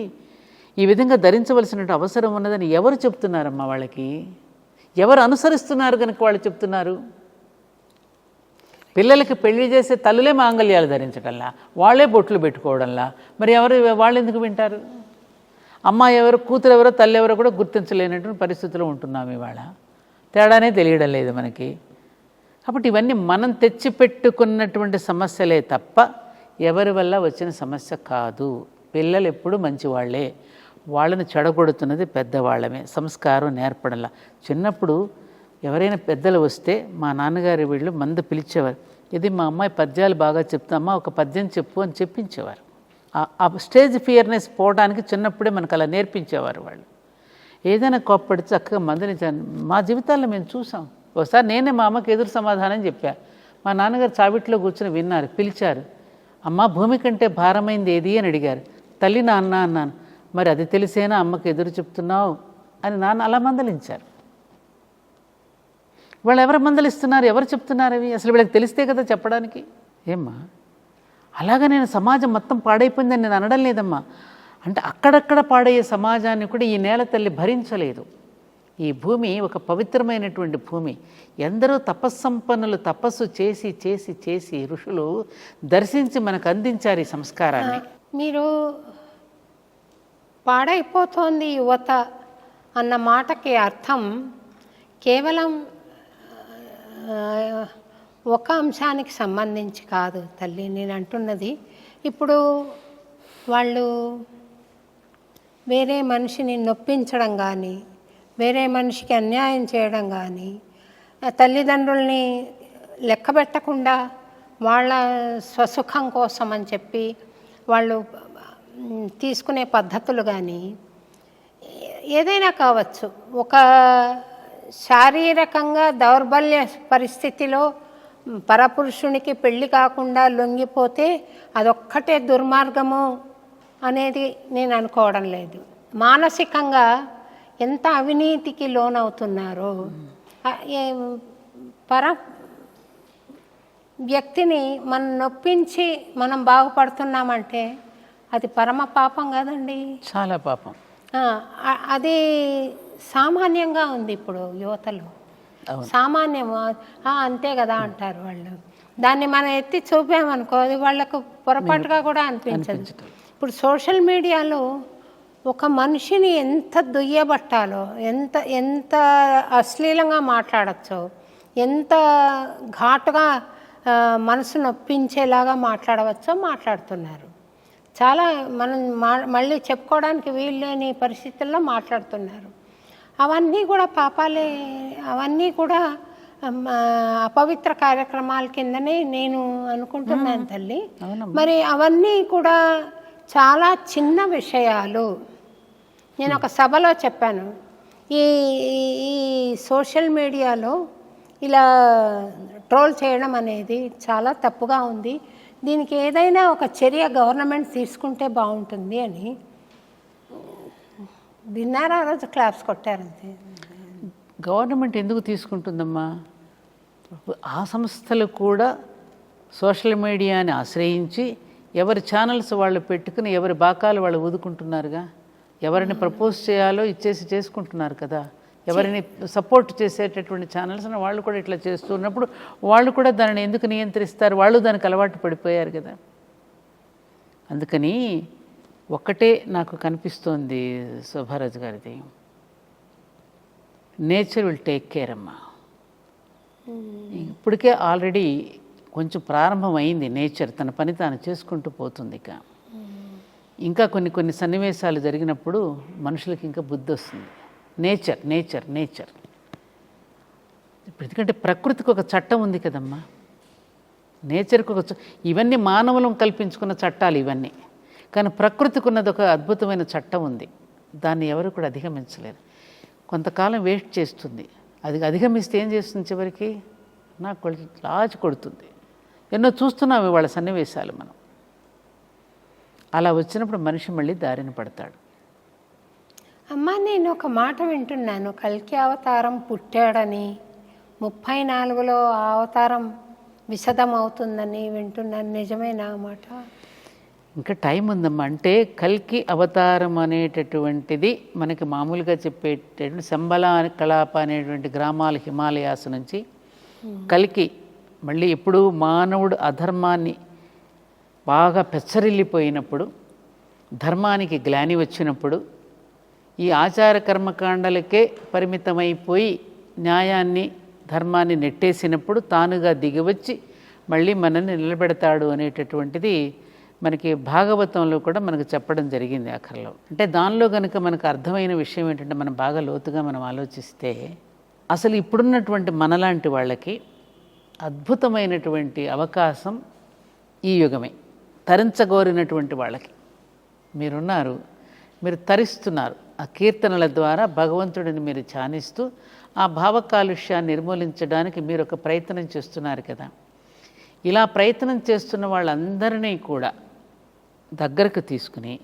ఈ విధంగా ధరించవలసిన అవసరం ఉన్నదని ఎవరు చెప్తున్నారమ్మా? వాళ్ళకి ఎవరు అనుసరిస్తున్నారు కనుక వాళ్ళు చెప్తున్నారు. పిల్లలకి పెళ్లి చేసే తల్లులే మాంగళ్యాలు ధరించడంలా, వాళ్ళే బొట్లు పెట్టుకోవడంలా, మరి వాళ్ళు ఎందుకు వింటారు? అమ్మాయి ఎవరు, కూతురు ఎవరో, తల్లి ఎవరో కూడా గుర్తించలేనటువంటి పరిస్థితిలో ఉంటున్నాం ఇవాళ. తేడానే తెలియడం లేదు మనకి. కాబట్టి ఇవన్నీ మనం తెచ్చిపెట్టుకున్నటువంటి సమస్యలే తప్ప ఎవరి వల్ల వచ్చిన సమస్య కాదు. పిల్లలు ఎప్పుడు మంచివాళ్లే, వాళ్ళని చెడగొడుతున్నది పెద్దవాళ్ళమే. సంస్కారం నేర్పడంలా. చిన్నప్పుడు ఎవరైనా పెద్దలు వస్తే మా నాన్నగారి వీళ్ళు మంద పిలిచేవారు. ఇది మా అమ్మాయి పద్యాలు బాగా చెప్తామా, ఒక పద్యం చెప్పు అని చెప్పించేవారు. ఆ స్టేజ్ ఫియర్నెస్ పోవడానికి చిన్నప్పుడే మనకు అలా నేర్పించేవారు వాళ్ళు. ఏదైనా కోప్పడి చక్కగా మందలించాను. మా జీవితాల్లో మేము చూసాం. ఒకసారి నేనే మా అమ్మకి ఎదురు సమాధానం చెప్పా. మా నాన్నగారు చావిట్లో కూర్చొని విన్నారు, పిలిచారు. అమ్మ భూమి కంటే భారమైంది ఏది అని అడిగారు. తల్లి నాన్న అన్నాను. మరి అది తెలిసేనా అమ్మకి ఎదురు చెప్తున్నావు అని నాన్న అలా మందలించారు. వాళ్ళు ఎవరు మందలిస్తున్నారు, ఎవరు చెప్తున్నారు అవి? అసలు వీళ్ళకి తెలిస్తే కదా చెప్పడానికి. ఏమ్మా అలాగా నేను సమాజం మొత్తం పాడైపోయిందని నేను అనడం లేదమ్మా. అంటే అక్కడక్కడ పాడయ్యే సమాజాన్ని కూడా ఈ నేల తల్లి భరించలేదు. ఈ భూమి ఒక పవిత్రమైనటువంటి భూమి. ఎందరో తపస్సంపన్నులు తపస్సు చేసి చేసి చేసి ఋషులు దర్శించి మనకు అందించారు ఈ సంస్కారాన్ని. మీరు పాడైపోతోంది యువత అన్న మాటకి అర్థం కేవలం ఒక అంశానికి సంబంధించి కాదు తల్లి నేను అంటున్నది. ఇప్పుడు వాళ్ళు వేరే మనిషిని నొప్పించడం కానీ, వేరే మనిషికి అన్యాయం చేయడం కానీ, తల్లిదండ్రుల్ని లెక్క పెట్టకుండా వాళ్ళ స్వసుఖం కోసం అని చెప్పి వాళ్ళు తీసుకునే పద్ధతులు కానీ ఏదైనా కావచ్చు. ఒక శారీరకంగా దౌర్బల్య పరిస్థితిలో పరపురుషునికి పెళ్లి కాకుండా లొంగిపోతే అదొక్కటే దుర్మార్గము అనేది నేను అనుకోవడం లేదు. మానసికంగా ఎంత అవినీతికి లోనవుతున్నారో, పర వ్యక్తిని మనం నొప్పించి మనం బాగుపడుతున్నామంటే అది పరమ పాపం కదండి. చాలా పాపం. అది సామాన్యంగా ఉంది ఇప్పుడు యువతలో. సామాన్యము అంతే కదా అంటారు వాళ్ళు. దాన్ని మనం ఎత్తి చూపామనుకో అది వాళ్ళకు పొరపాటుగా కూడా అనిపించదు. ఇప్పుడు సోషల్ మీడియాలో ఒక మనిషిని ఎంత దుయ్యబట్టాలో, ఎంత ఎంత అశ్లీలంగా మాట్లాడచ్చో, ఎంత ఘాటుగా మనసు నొప్పించేలాగా మాట్లాడవచ్చో మాట్లాడుతున్నారు. చాలా మనం మళ్ళీ చెప్పుకోవడానికి వీల్లేని పరిస్థితుల్లో మాట్లాడుతున్నారు. అవన్నీ కూడా పాపాలే, అవన్నీ కూడా అపవిత్ర కార్యక్రమాల కిందనే నేను అనుకుంటున్నాను తల్లి. మరి అవన్నీ కూడా చాలా చిన్న విషయాలు. నేను ఒక సభలో చెప్పాను, ఈ సోషల్ మీడియాలో ఇలా ట్రోల్ చేయడం అనేది చాలా తప్పుగా ఉంది, దీనికి ఏదైనా ఒక చర్య గవర్నమెంట్ తీసుకుంటే బాగుంటుంది అని. విన్నారా? రోజు క్లాప్స్ కొట్టారంతే. గవర్నమెంట్ ఎందుకు తీసుకుంటుందమ్మా? ఆ సంస్థలు కూడా సోషల్ మీడియాని ఆశ్రయించి ఎవరి ఛానల్స్ వాళ్ళు పెట్టుకుని ఎవరి బాకాలు వాళ్ళు ఊదుకుంటున్నారుగా. ఎవరిని ప్రపోజ్ చేయాలో ఇచ్చేసి చేసుకుంటున్నారు కదా. ఎవరిని సపోర్ట్ చేసేటటువంటి ఛానల్స్ని వాళ్ళు కూడా ఇట్లా చేస్తున్నప్పుడు వాళ్ళు కూడా దానిని ఎందుకు నియంత్రిస్తారు? వాళ్ళు దానికి అలవాటు పడిపోయారు కదా. అందుకని ఒక్కటే నాకు కనిపిస్తోంది శోభారాజు గారిది, నేచర్ విల్ టేక్ కేర్ అమ్మా. ఇప్పటికే ఆల్రెడీ కొంచెం ప్రారంభమైంది. నేచర్ తన పని తాను చేసుకుంటూ పోతుంది. ఇంకా కొన్ని కొన్ని సన్నివేశాలు జరిగినప్పుడు మనుషులకి ఇంకా బుద్ధి వస్తుంది. నేచర్ నేచర్ నేచర్ ఇప్పుడు ఎందుకంటే ప్రకృతికి ఒక చట్టం ఉంది కదమ్మా. నేచర్కి ఒక ఇవన్నీ మానవులం కల్పించుకున్న చట్టాలు ఇవన్నీ. కానీ ప్రకృతికి ఉన్నది ఒక అద్భుతమైన చట్టం ఉంది. దాన్ని ఎవరు కూడా అధిగమించలేరు. కొంతకాలం వేస్ట్ చేస్తుంది. అది అధిగమిస్తే ఏం చేస్తుంది? చివరికి నాకు లాచి కొడుతుంది. ఎన్నో చూస్తున్నాం ఇవాళ సన్నివేశాలు మనం. అలా వచ్చినప్పుడు మనిషి మళ్ళీ దారిన పడతాడు. అమ్మ, నేను ఒక మాట వింటున్నాను, కల్కి అవతారం పుట్టాడని, 34లో ఆ అవతారం విశదం అవుతుందని వింటున్నాను. నిజమేనా మాట? ఇంకా టైం ఉందమ్మా. అంటే కల్కి అవతారం అనేటటువంటిది మనకి మామూలుగా చెప్పేటటువంటి శంబల కళాప అనేటువంటి గ్రామాల హిమాలయాస్ నుంచి కల్కి మళ్ళీ ఎప్పుడు మానవుడు అధర్మాన్ని బాగా పెచ్చరిల్లిపోయినప్పుడు, ధర్మానికి గ్లాని వచ్చినప్పుడు, ఈ ఆచార కర్మకాండలకే పరిమితమైపోయి న్యాయాన్ని ధర్మాన్ని నెట్టేసినప్పుడు తానుగా దిగివచ్చి మళ్ళీ మనల్ని నిలబెడతాడు అనేటటువంటిది మనకి భాగవతంలో కూడా మనకు చెప్పడం జరిగింది ఆఖరిలో. అంటే దానిలో కనుక మనకు అర్థమైన విషయం ఏంటంటే, మనం బాగా లోతుగా మనం ఆలోచిస్తే అసలు ఇప్పుడున్నటువంటి మనలాంటి వాళ్ళకి అద్భుతమైనటువంటి అవకాశం ఈ యుగమే. తరించగోరినటువంటి వాళ్ళకి మీరున్నారు, మీరు తరిస్తున్నారు. ఆ కీర్తనల ద్వారా భగవంతుడిని మీరు ధ్యానిస్తూ ఆ భావకాలుష్యాన్ని నిర్మూలించడానికి మీరు ఒక ప్రయత్నం చేస్తున్నారు కదా. ఇలా ప్రయత్నం చేస్తున్న వాళ్ళందరినీ కూడా దగ్గరకు తీసుకుని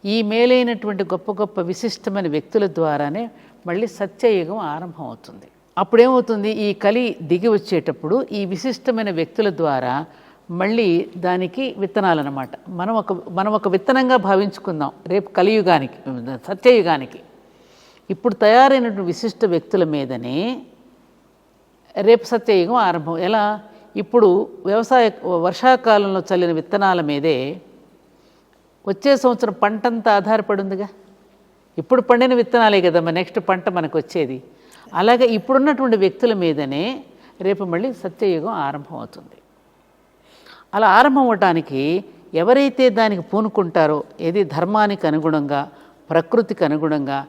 ఈ మేలైనటువంటి గొప్ప గొప్ప విశిష్టమైన వ్యక్తుల ద్వారానే మళ్ళీ సత్యయుగం ఆరంభం అవుతుంది. అప్పుడేమవుతుంది? ఈ కలి దిగి వచ్చేటప్పుడు ఈ విశిష్టమైన వ్యక్తుల ద్వారా మళ్ళీ దానికి విత్తనాలన్నమాట. మనం ఒక విత్తనంగా భావించుకుందాం రేపు కలియుగానికి, సత్యయుగానికి. ఇప్పుడు తయారైనటువంటి విశిష్ట వ్యక్తుల మీదనే రేపు సత్యయుగం ఆరంభం. ఎలా? ఇప్పుడు వర్షాకాలంలో చల్లిన విత్తనాల మీదే వచ్చే సంవత్సరం పంటంతా ఆధారపడి ఉందిగా. ఇప్పుడు పండిన విత్తనాలే కదమ్మా నెక్స్ట్ పంట మనకు వచ్చేది. అలాగే ఇప్పుడున్నటువంటి వ్యక్తుల మీదనే రేపు మళ్ళీ సత్యయుగం ఆరంభం అవుతుంది. అలా ఆరంభం అవటానికి ఎవరైతే దానికి పూనుకుంటారో, ఏది ధర్మానికి అనుగుణంగా, ప్రకృతికి అనుగుణంగా,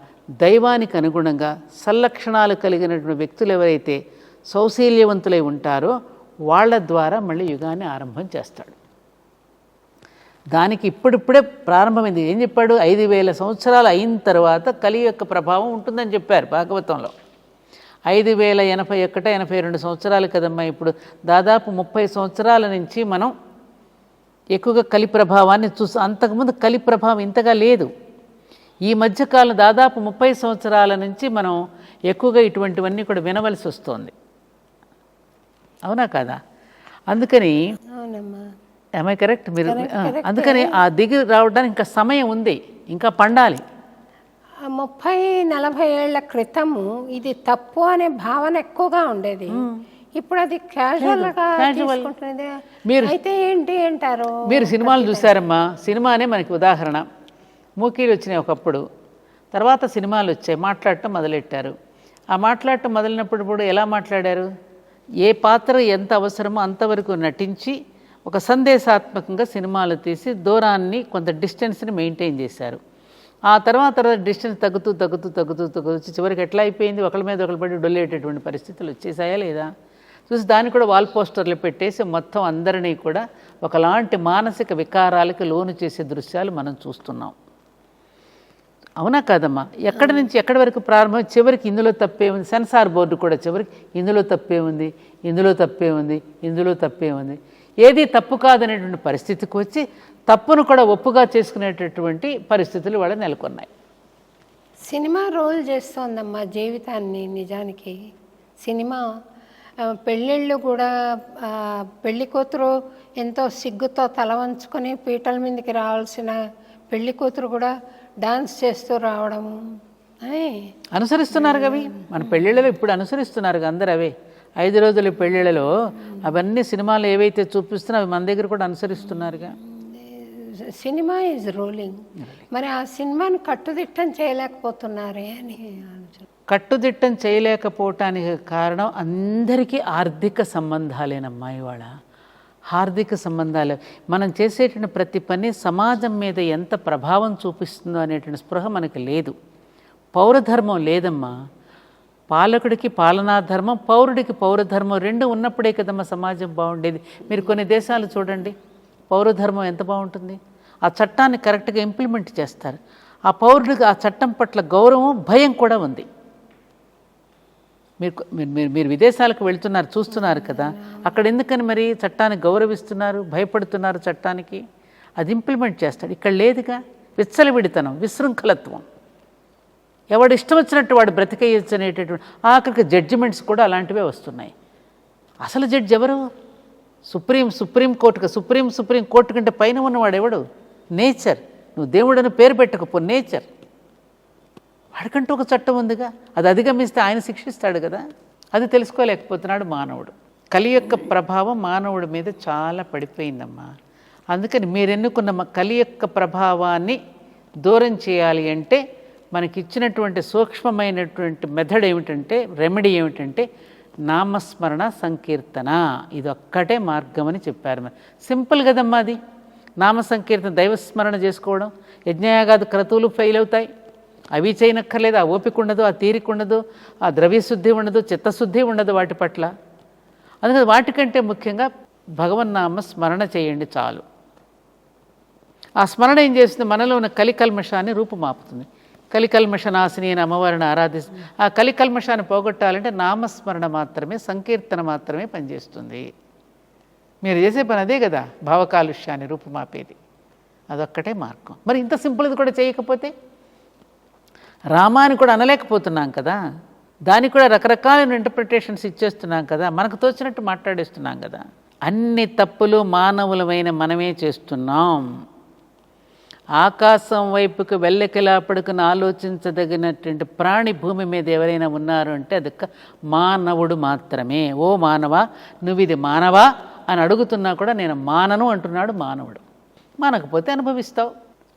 దైవానికి అనుగుణంగా సల్లక్షణాలు కలిగినటువంటి వ్యక్తులు ఎవరైతే సౌశీల్యవంతులై ఉంటారో వాళ్ళ ద్వారా మళ్ళీ యుగాన్ని ఆరంభం చేస్తాడు. దానికి ఇప్పుడిప్పుడే ప్రారంభమైంది. ఏం చెప్పాడు? 5000 సంవత్సరాలు అయిన తర్వాత కలి యొక్క ప్రభావం ఉంటుందని చెప్పారు భాగవతంలో. 5081 సంవత్సరాలు కదమ్మా. ఇప్పుడు దాదాపు 30 సంవత్సరాల నుంచి మనం ఎక్కువగా కలి ప్రభావాన్ని అంతకుముందు కలి ప్రభావం ఇంతగా లేదు. ఈ మధ్యకాలం దాదాపు 30 సంవత్సరాల నుంచి మనం ఎక్కువగా ఇటువంటివన్నీ కూడా వినవలసి వస్తుంది. అవునా కాదా? అందుకని అవునమ్మా. I correct? మీరు అందుకని ఆ దిగి రావడానికి ఇంకా సమయం ఉంది, ఇంకా పండాలి. 30-40 ఏళ్ల క్రితము ఇది తప్పు అనే భావన ఎక్కువగా ఉండేది. ఇప్పుడు అది క్యాజువల్గా తీసుకుంటున్నది. మీరు అయితే ఏంటి అంటారు? మీరు సినిమాలు చూసారమ్మా. సినిమానే మనకి ఉదాహరణ. మూకీలు వచ్చినాయి ఒకప్పుడు, తర్వాత సినిమాలు వచ్చాయి, మాట్లాడటం మొదలెట్టారు. ఆ మాట్లాడటం మొదలైనప్పుడు కూడా ఎలా మాట్లాడారు? ఏ పాత్ర ఎంత అవసరమో అంతవరకు నటించి ఒక సందేశాత్మకంగా సినిమాలు తీసి దూరాన్ని, కొంత డిస్టెన్స్ని మెయింటైన్ చేశారు. ఆ తర్వాత డిస్టెన్స్ తగ్గుతూ చివరికి ఎట్లా అయిపోయింది? ఒకళ్ళ మీద ఒకళ్ళు పడి డొల్లేటటువంటి పరిస్థితులు వచ్చేసాయా లేదా? చూసి దాన్ని కూడా వాల్ పోస్టర్లు పెట్టేసి మొత్తం అందరినీ కూడా ఒకలాంటి మానసిక వికారాలకు లోను చేసే దృశ్యాలు మనం చూస్తున్నాం. అవునా కాదమ్మా? ఎక్కడి నుంచి ఎక్కడి వరకు ప్రారంభం, చివరికి ఇందులో తప్పే ఉంది. సెన్సార్ బోర్డు కూడా చివరికి ఇందులో తప్పే ఉంది, ఇందులో తప్పే ఉంది, ఇందులో తప్పే ఉంది, ఏది తప్పు కాదనేటువంటి పరిస్థితికి వచ్చి తప్పును కూడా ఒప్పుగా చేసుకునేటటువంటి పరిస్థితులు వాళ్ళ నెలకొన్నాయి. సినిమా రోల్ చేస్తోందమ్మా జీవితాన్ని. నిజానికి సినిమా పెళ్ళిళ్ళు కూడా, పెళ్లి కూతురు ఎంతో సిగ్గుతో తల వంచుకొని పీటల మీదకి రావాల్సిన పెళ్లి కూతురు కూడా డాన్స్ చేస్తూ రావడము అనుసరిస్తున్నారు అవి మన పెళ్ళిళ్ళలో ఇప్పుడు అనుసరిస్తున్నారు అందరు. అవే 5 రోజుల పెళ్ళిళ్ళలో అవన్నీ సినిమాలు ఏవైతే చూపిస్తున్నా అవి మన దగ్గర కూడా అనుసరిస్తున్నారుగా. Cinema is rolling. మరి ఆ సినిమాను కట్టుదిట్టం చేయలేకపోతున్నారే అని. కట్టుదిట్టం చేయలేకపోవటానికి కారణం అందరికీ ఆర్థిక సంబంధాలేనమ్మా. ఇవాళ ఆర్థిక సంబంధాలు. మనం చేసేటువంటి ప్రతి పని సమాజం మీద ఎంత ప్రభావం చూపిస్తుందో అనేటువంటి స్పృహ మనకు లేదు. పౌరధర్మం లేదమ్మా. పాలకుడికి పాలనాధర్మం, పౌరుడికి పౌరధర్మం రెండు ఉన్నప్పుడే కదమ్మా సమాజం బాగుండేది. మీరు కొన్ని దేశాలు చూడండి, పౌరధర్మం ఎంత బాగుంటుంది. ఆ చట్టాన్ని కరెక్ట్గా ఇంప్లిమెంట్ చేస్తారు. ఆ పౌరుడికి ఆ చట్టం పట్ల గౌరవం, భయం కూడా ఉంది. మీరు విదేశాలకు వెళ్తున్నారు, చూస్తున్నారు కదా, అక్కడ ఎందుకని మరి చట్టాన్ని గౌరవిస్తున్నారు, భయపడుతున్నారు చట్టానికి. అది ఇంప్లిమెంట్ చేస్తాడు. ఇక్కడ లేదుగా. విచ్చలవిడితనం, విశృంఖలత్వం, ఎవడు ఇష్టం వచ్చినట్టు వాడు బ్రతికేయచ్చు అనేటటువంటి ఆఖరికి జడ్జిమెంట్స్ కూడా అలాంటివే వస్తున్నాయి. అసలు జడ్జి ఎవరు? సుప్రీం కోర్టు కంటే పైన ఉన్నవాడు ఎవడు? నేచర్. నువ్వు దేవుడని పేరు పెట్టకపో, నేచర్. వాడికంటూ ఒక చట్టం ఉందిగా, అది అధిగమిస్తే ఆయన శిక్షిస్తాడు కదా. అది తెలుసుకోలేకపోతున్నాడు మానవుడు. కలి యొక్క ప్రభావం మానవుడి మీద చాలా పడిపోయిందమ్మా. అందుకని మీరు ఎన్నుకున్న కలి యొక్క ప్రభావాన్ని దూరం చేయాలి అంటే మనకిచ్చినటువంటి సూక్ష్మమైనటువంటి మెథడ్ ఏమిటంటే, రెమెడీ ఏమిటంటే నామస్మరణ సంకీర్తన. ఇది ఒక్కటే మార్గం అని చెప్పారు. మరి సింపుల్ కదమ్మా అది. నామ సంకీర్తన, దైవస్మరణ చేసుకోవడం. యజ్ఞయాగాది క్రతువులు ఫెయిల్ అవుతాయి. అవి చేయనక్కర్లేదు. ఆ ఓపిక ఉండదు, ఆ తీరిక ఉండదు, ఆ ద్రవ్యశుద్ధి ఉండదు, చిత్తశుద్ధి ఉండదు వాటి పట్ల. అందుకని వాటికంటే ముఖ్యంగా భగవన్నామ స్మరణ చేయండి చాలు. ఆ స్మరణ ఏం చేస్తుంది? మనలో ఉన్న కలికల్మషాన్ని రూపుమాపుతుంది. కలికల్మషనాశిని అని అమ్మవారిని ఆరాధిస్తుంది. ఆ కలికల్మషాన్ని పోగొట్టాలంటే నామస్మరణ మాత్రమే, సంకీర్తన మాత్రమే పనిచేస్తుంది. మీరు చేసే పని అదే కదా, భావకాలుష్యాన్ని రూపుమాపేది. అదొక్కటే మార్గం. మరి ఇంత సింపుల్ది కూడా చేయకపోతే రామాని కూడా అనలేకపోతున్నాం కదా, దానికి కూడా రకరకాలైన ఇంటర్ప్రిటేషన్స్ ఇచ్చేస్తున్నాం కదా, మనకు తోచినట్టు మాట్లాడేస్తున్నాం కదా. అన్ని తప్పులు మానవులమైన మనమే చేస్తున్నాం. ఆకాశం వైపుకు వెళ్ళకిలాపడుకుని ఆలోచించదగినటువంటి ప్రాణి భూమి మీద ఎవరైనా ఉన్నారు అంటే అది మానవుడు మాత్రమే. ఓ మానవా, నువ్వు ఇది మానవా అని అడుగుతున్నా కూడా నేను మానను అంటున్నాడు మానవుడు. మానకపోతే అనుభవిస్తావు.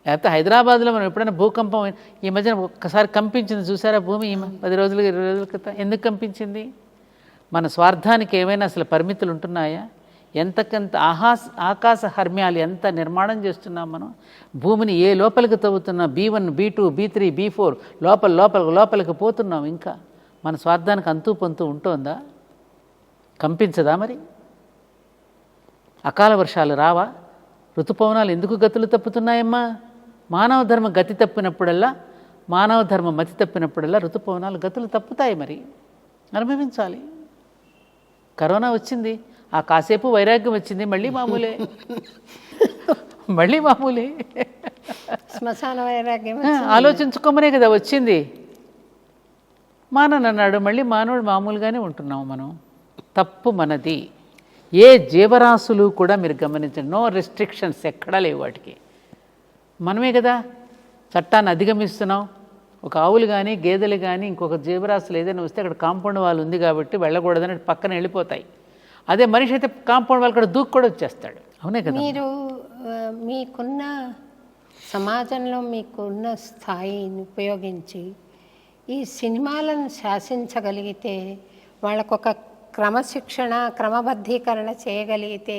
లేకపోతే హైదరాబాద్లో మనం ఎప్పుడైనా భూకంపం ఈ మధ్యన ఒక్కసారి కంపించింది చూసారా భూమి? 10 రోజులు 20 రోజుల క్రితం. ఎందుకు కంపించింది? మన స్వార్థానికి ఏమైనా అసలు పరిమితులు ఉంటున్నాయా? ఎంతకంత ఆకాశ హర్మ్యాలు ఎంత నిర్మాణం చేస్తున్నాం మనం. భూమిని ఏ లోపలికి తవ్వుతున్నాం, B1 B2 B3 B4 లోపలికి పోతున్నాం. ఇంకా మన స్వార్థానికి అంతూ పొంతూ ఉంటుందా? కంపించదా మరి? అకాల వర్షాలు రావా? ఋతుపవనాలు ఎందుకు గతులు తప్పుతున్నాయమ్మా? మానవ ధర్మం గతి తప్పినప్పుడల్లా, మానవ ధర్మం మతి తప్పినప్పుడల్లా ఋతుపవనాలు గతులు తప్పుతాయి. మరి అనుభవించాలి. కరోనా వచ్చింది, ఆ కాసేపు వైరాగ్యం వచ్చింది, మళ్ళీ మామూలే. మళ్ళీ మామూలే. శ్మశాన వైరాగ్యం ఆలోచించుకోమనే కదా వచ్చింది. మానన్నాడు, మళ్ళీ మానవుడు మామూలుగానే ఉంటున్నాము మనం. తప్పు మనది. ఏ జీవరాశులు కూడా మీరు గమనించండి, నో రెస్ట్రిక్షన్స్ ఎక్కడా లేవు వాటికి. మనమే కదా చట్టాన్ని అధిగమిస్తున్నాం. ఒక ఆవులు కానీ గేదెలు కానీ ఇంకొక జీవరాశులు ఏదైనా వస్తే అక్కడ కాంపౌండ్ వాళ్ళు ఉంది కాబట్టి వెళ్ళకూడదని పక్కన వెళ్ళిపోతాయి. అదే మనిషి అయితే కాంపౌండ్ వాళ్ళు కూడా దూకు కూడా వచ్చేస్తాడు. అవునే కదా. మీరు మీకున్న సమాజంలో మీకున్న స్థాయిని ఉపయోగించి ఈ సినిమాలను శాసించగలిగితే, వాళ్ళకొక క్రమశిక్షణ క్రమబద్ధీకరణ చేయగలిగితే,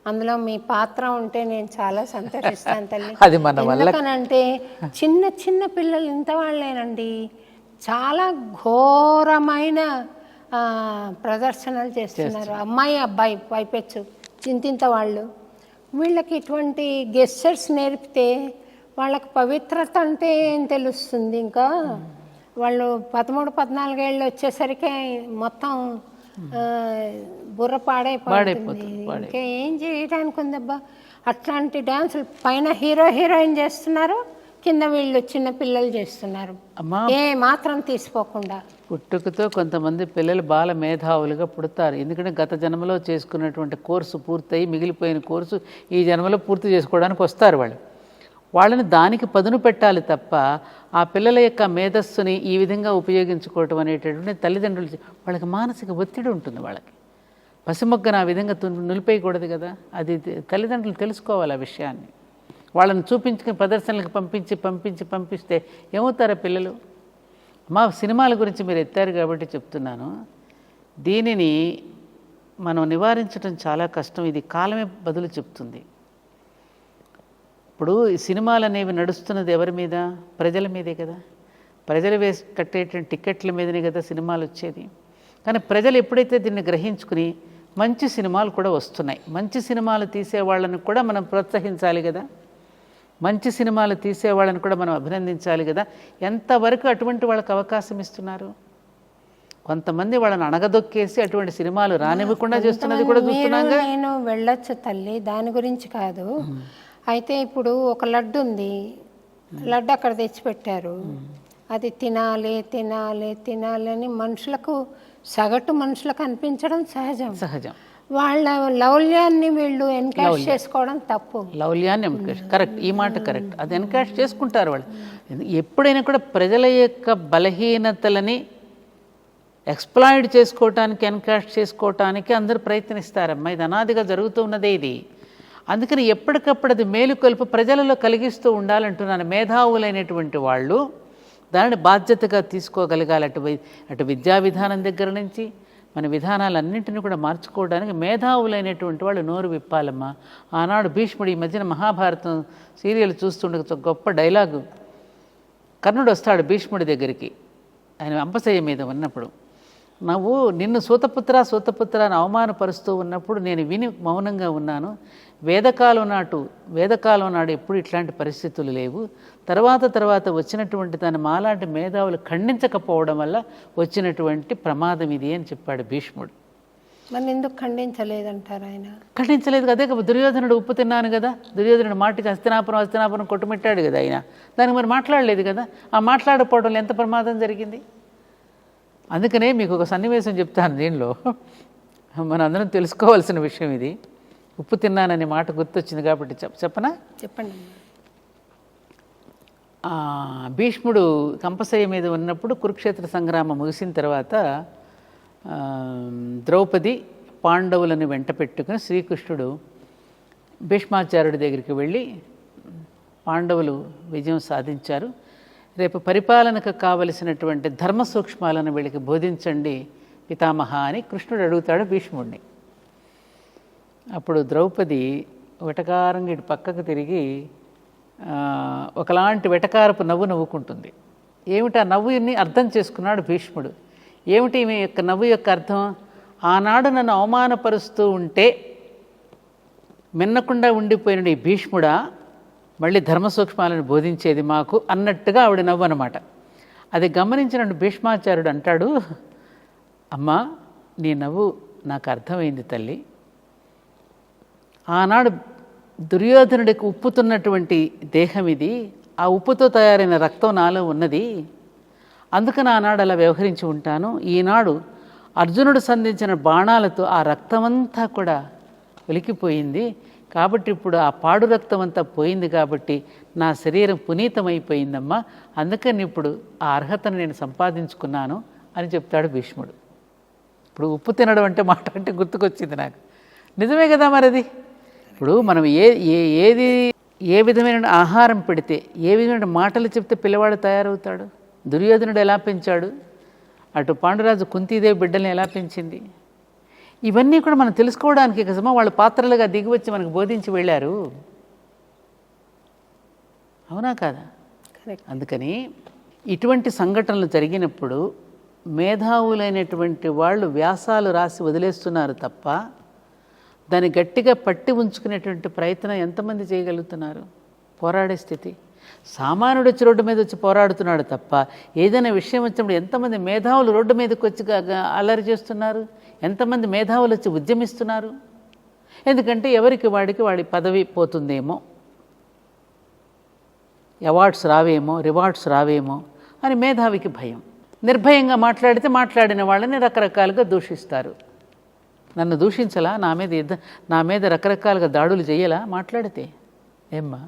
అందులో మీ పాత్ర ఉంటే నేను చాలా సంతోషిస్తాను తల్లి. అది మన వల్ల. ఎందుకనంటే చిన్న చిన్న పిల్లలు ఇంత వాళ్ళేనండి చాలా ఘోరమైన ప్రదర్శనలు చేస్తున్నారు. అమ్మాయి అబ్బాయి పైపెచ్చు చింతింత వాళ్ళు. వీళ్ళకి ఇటువంటి గెస్చర్స్ నేర్పితే వాళ్ళకి పవిత్రత అంటే ఏం తెలుస్తుంది? ఇంకా వాళ్ళు 13-14 ఏళ్ళు వచ్చేసరికి మొత్తం బుర్ర పాడైపోతుంది. ఇంకా ఏం చేయడానికి ఉందబ్బా. అట్లాంటి డ్యాన్సులు పైన హీరోయిన్ చేస్తున్నారు, కింద వీళ్ళు చిన్న పిల్లలు చేస్తున్నారు, ఏ మాత్రం తీసిపోకుండా. పుట్టుకతో కొంతమంది పిల్లలు బాల మేధావులుగా పుడతారు. ఎందుకంటే గత జన్మలో చేసుకున్నటువంటి కోర్సు పూర్తయి మిగిలిపోయిన కోర్సు ఈ జన్మలో పూర్తి చేసుకోవడానికి వస్తారు వాళ్ళు. వాళ్ళని దానికి పదును పెట్టాలి తప్ప ఆ పిల్లల యొక్క మేధస్సుని ఈ విధంగా ఉపయోగించుకోవటం అనేటటువంటి తల్లిదండ్రులు వాళ్ళకి మానసిక ఒత్తిడి ఉంటుంది. వాళ్ళకి పసిమొగ్గను ఆ విధంగా నిలిపేయకూడదు కదా. అది తల్లిదండ్రులు తెలుసుకోవాలి ఆ విషయాన్ని. వాళ్ళని చూపించుకుని ప్రదర్శనలకు పంపిస్తే ఏమవుతారా పిల్లలు? మా సినిమాల గురించి మీరు ఎత్తారు కాబట్టి చెప్తున్నాను. దీనిని మనం నివారించడం చాలా కష్టం. ఇది కాలమే బదులు చెప్తుంది. ఇప్పుడు ఈ సినిమాలు అనేవి నడుస్తున్నది ఎవరి మీద? ప్రజల మీదే కదా. ప్రజలు వేసి కట్టేటువంటి టికెట్ల మీదనే కదా సినిమాలు వచ్చేది. కానీ ప్రజలు ఎప్పుడైతే దీన్ని గ్రహించుకుని మంచి సినిమాలు కూడా వస్తున్నాయి, మంచి సినిమాలు తీసేవాళ్ళని కూడా మనం ప్రోత్సహించాలి కదా. మంచి సినిమాలు తీసేవాళ్ళని కూడా మనం అభినందించాలి కదా. ఎంతవరకు అటువంటి వాళ్ళకి అవకాశం ఇస్తున్నారు? కొంతమంది వాళ్ళని అణగదొక్కేసి అటువంటి సినిమాలు రానివ్వకుండా చేస్తున్నది కూడా చూస్తున్నాగా. నేను వెళ్ళొచ్చు తల్లి, దాని గురించి కాదు. అయితే ఇప్పుడు ఒక లడ్డు ఉంది, లడ్డు అక్కడ తెచ్చిపెట్టారు, అది తినాలి అని మనుషులకు, సగటు మనుషులకు అనిపించడం సహజం. వాళ్ళ లౌల్యాన్ని వీళ్ళు ఎన్కాష్ చేసుకోవడం తప్పు. లౌల్యాన్ని ఎన్కాష్, కరెక్ట్, ఈ మాట కరెక్ట్. అది ఎన్కాష్ చేసుకుంటారు వాళ్ళు. ఎప్పుడైనా కూడా ప్రజల యొక్క బలహీనతలని ఎక్స్ప్లాయిడ్ చేసుకోవటానికి, ఎన్కాష్ చేసుకోవటానికి అందరూ ప్రయత్నిస్తారమ్మా. ఇది అనాదిగా జరుగుతూ ఉన్నదే ఇది. అందుకని ఎప్పటికప్పుడు అది మేలుకొల్పు ప్రజలలో కలిగిస్తూ ఉండాలంటున్నాను. మేధావులైనటువంటి వాళ్ళు దానిని బాధ్యతగా తీసుకోగలగాలి. అటు విద్యా విధానం దగ్గర నుంచి మన విధానాలన్నింటినీ కూడా మార్చుకోవడానికి మేధావులైనటువంటి వాళ్ళు నోరు విప్పాలమ్మా. ఆనాడు భీష్ముడు, ఈ మధ్యన మహాభారతం సీరియల్ చూస్తుండగా గొప్ప డైలాగు, కర్ణుడు వస్తాడు భీష్ముడి దగ్గరికి, ఆయన అంపశయ్య మీద ఉన్నప్పుడు, నువ్వు నిన్ను సూతపుత్ర అని అవమానపరుస్తూ ఉన్నప్పుడు నేను విని మౌనంగా ఉన్నాను. వేదకాలం నాడు ఎప్పుడు ఇట్లాంటి పరిస్థితులు లేవు. తర్వాత వచ్చినటువంటి దాన్ని మాలాంటి మేధావులు ఖండించకపోవడం వల్ల వచ్చినటువంటి ప్రమాదం ఇది అని చెప్పాడు భీష్ముడు. మరి ఎందుకు ఖండించలేదంటారు ఆయన? ఖండించలేదు అదే కదా. దుర్యోధనుడు ఉప్పు తిన్నాను కదా, దుర్యోధనుడు మాటికి హస్తినాపురం కొట్టుమిట్టాడు కదా ఆయన. దానికి మరి మాట్లాడలేదు కదా. ఆ మాట్లాడకపోవడంలో ఎంత ప్రమాదం జరిగింది. అందుకనే మీకు ఒక సన్నివేశం చెప్తాను. దీనిలో మన అందరం తెలుసుకోవాల్సిన విషయం ఇది. ఉప్పు తిన్నాననే మాట గుర్తొచ్చింది కాబట్టి చెప్పనా? చెప్పండి. భీష్ముడు కంపశయ్య మీద ఉన్నప్పుడు కురుక్షేత్ర సంగ్రామం ముగిసిన తర్వాత ద్రౌపది పాండవులను వెంట పెట్టుకుని శ్రీకృష్ణుడు భీష్మాచార్యుడి దగ్గరికి వెళ్ళి, పాండవులు విజయం సాధించారు, రేపు పరిపాలనకు కావలసినటువంటి ధర్మ సూక్ష్మాలను వీళ్ళకి బోధించండి పితామహ అని కృష్ణుడు అడుగుతాడు భీష్ముడిని. అప్పుడు ద్రౌపది వెటకారంగా ఇటు పక్కకు తిరిగి ఒకలాంటి వెటకారపు నవ్వు నవ్వుకుంటుంది. ఏమిటి ఆ నవ్వుని అర్థం చేసుకున్నాడు భీష్ముడు. ఏమిటి ఈమె యొక్క నవ్వు యొక్క అర్థం? ఆనాడు నన్ను అవమానపరుస్తూ ఉంటే మిన్నకుండా ఉండిపోయిన ఈ భీష్ముడా మళ్ళీ ధర్మ సూక్ష్మాలను బోధించేది మాకు అన్నట్టుగా ఆవిడ నవ్వు అనమాట. అది గమనించిన భీష్మాచార్యుడు అంటాడు, అమ్మా, నీ నవ్వు నాకు అర్థమైంది తల్లి. ఆనాడు దుర్యోధనుడికి ఉప్పుతున్నటువంటి దేహం ఇది, ఆ ఉప్పుతో తయారైన రక్తం నాలో ఉన్నది, అందుకని ఆనాడు అలా వ్యవహరించి ఉంటాను. ఈనాడు అర్జునుడు సంధించిన బాణాలతో ఆ రక్తమంతా కూడా వెలికిపోయింది కాబట్టి ఇప్పుడు ఆ పాడు రక్తం అంతా పోయింది కాబట్టి నా శరీరం పునీతమైపోయిందమ్మా, అందుకని ఇప్పుడు ఆ అర్హతను నేను సంపాదించుకున్నాను అని చెప్తాడు భీష్ముడు. ఇప్పుడు ఉప్పు తినడం అంటే మాట అంటే గుర్తుకొచ్చింది నాకు. నిజమే కదా మరిది. ఇప్పుడు మనం ఏ విధమైన ఆహారం పెడితే, ఏ విధమైన మాటలు చెప్తే పిల్లవాడు తయారవుతాడు. దుర్యోధనుడు ఎలా పెంచాడు, అటు పాండురాజు కుంతీదేవి బిడ్డల్ని ఎలా పెంచింది, ఇవన్నీ కూడా మనం తెలుసుకోవడానికి కదమ్మా వాళ్ళు పాత్రలుగా దిగివచ్చి మనకు బోధించి వెళ్ళారు. అవునా కాదా? అందుకని ఇటువంటి సంఘటనలు జరిగినప్పుడు మేధావులైనటువంటి వాళ్ళు వ్యాసాలు రాసి వదిలేస్తున్నారు తప్ప దాన్ని గట్టిగా పట్టి ఉంచుకునేటువంటి ప్రయత్నం ఎంతమంది చేయగలుగుతున్నారు? పోరాడే స్థితి. సామాన్యుడు వచ్చి రోడ్డు మీద వచ్చి పోరాడుతున్నాడు తప్ప ఏదైనా విషయం వచ్చినప్పుడు ఎంతమంది మేధావులు రోడ్డు మీదకి వచ్చి అల్లరి చేస్తున్నారు, ఎంతమంది మేధావులు వచ్చి ఉద్యమిస్తున్నారు. ఎందుకంటే ఎవరికి వాడి పదవి పోతుందేమో, అవార్డ్స్ రావేమో, రివార్డ్స్ రావేమో అని మేధావికి భయం. నిర్భయంగా మాట్లాడితే మాట్లాడిన వాళ్ళని రకరకాలుగా దూషిస్తారు. నన్ను దూషించలా, నా మీద రకరకాలుగా దాడులు చేయాలా మాట్లాడితే ఏమ్మా?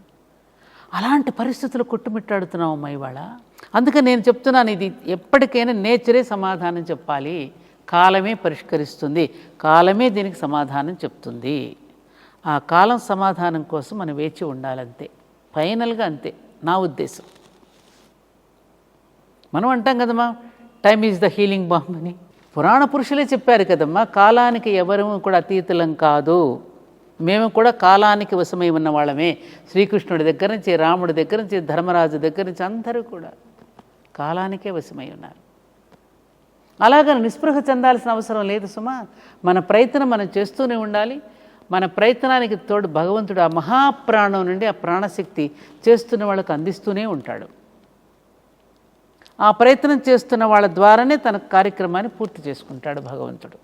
అలాంటి పరిస్థితులు కొట్టుమిట్టాడుతున్నామమ్మా ఇవాళ. అందుకని నేను చెప్తున్నాను, ఇది ఎప్పటికైనా నేచరే సమాధానం చెప్పాలి. కాలమే పరిష్కరిస్తుంది, కాలమే దీనికి సమాధానం చెప్తుంది. ఆ కాలం సమాధానం కోసం మనం వేచి ఉండాలంతే. ఫైనల్గా అంతే నా ఉద్దేశం. మనం అంటాం కదమ్మా, time is the healing bomb అని. పురాణ పురుషులే చెప్పారు కదమ్మా, కాలానికి ఎవరు కూడా అతీతులం కాదు, మేము కూడా కాలానికి వశమై ఉన్న వాళ్ళమే. శ్రీకృష్ణుడి దగ్గర నుంచి, రాముడి దగ్గర నుంచి, ధర్మరాజు దగ్గర నుంచి అందరూ కూడా కాలానికే వశమై ఉన్నారు. అలాగని నిస్పృహ చెందాల్సిన అవసరం లేదు సుమా. మన ప్రయత్నం మనం చేస్తూనే ఉండాలి. మన ప్రయత్నానికి తోడు భగవంతుడు ఆ మహాప్రాణం నుండి ఆ ప్రాణశక్తి చేస్తున్న వాళ్ళకు అందిస్తూనే ఉంటాడు. ఆ ప్రయత్నం చేస్తున్న వాళ్ళ ద్వారానే తన కార్యక్రమాన్ని పూర్తి చేసుకుంటాడు భగవంతుడు.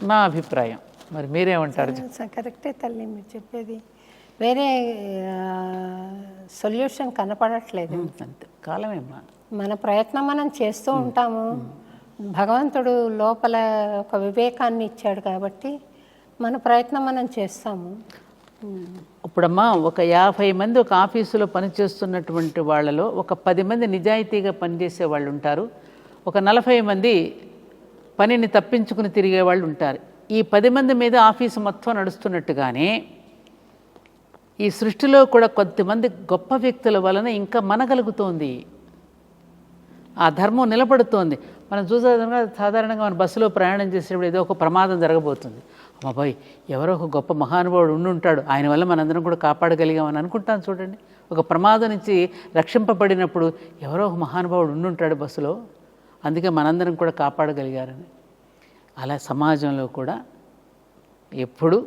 నా అభిప్రాయం. మరి మీరేమంటారు? కరెక్టే తల్లి మీరు చెప్పేది. వేరే సొల్యూషన్ కనపడట్లేదు. అంతే, కాలమేమ్మా. మన ప్రయత్నం మనం చేస్తూ ఉంటాము. భగవంతుడు లోపల ఒక వివేకాన్ని ఇచ్చాడు కాబట్టి మన ప్రయత్నం మనం చేస్తాము. ఇప్పుడమ్మా ఒక 50 మంది ఒక ఆఫీసులో పనిచేస్తున్నటువంటి వాళ్ళలో ఒక 10 మంది నిజాయితీగా పనిచేసే వాళ్ళు ఉంటారు, ఒక 40 మంది పనిని తప్పించుకుని తిరిగే వాళ్ళు ఉంటారు. ఈ 10 మంది మీద ఆఫీసు మొత్తం నడుస్తున్నట్టుగానే ఈ సృష్టిలో కూడా కొంతమంది గొప్ప వ్యక్తుల వలన ఇంకా మనగలుగుతోంది, ఆ ధర్మం నిలబడుతోంది. మనం చూసేదంగా సాధారణంగా మన బస్సులో ప్రయాణం చేసేటప్పుడు ఏదో ఒక ప్రమాదం జరగబోతుంది. అమ్మాబాయ్, ఎవరో ఒక గొప్ప మహానుభావుడు ఉండుంటాడు, ఆయన వల్ల మనందరం కూడా కాపాడగలిగామని అనుకుంటాను. చూడండి, ఒక ప్రమాదం నుంచి రక్షింపబడినప్పుడు ఎవరో ఒక మహానుభావుడు ఉండుంటాడు బస్సులో, అందుకే మనందరం కూడా కాపాడగలిగారని. అలా సమాజంలో కూడా ఎప్పుడు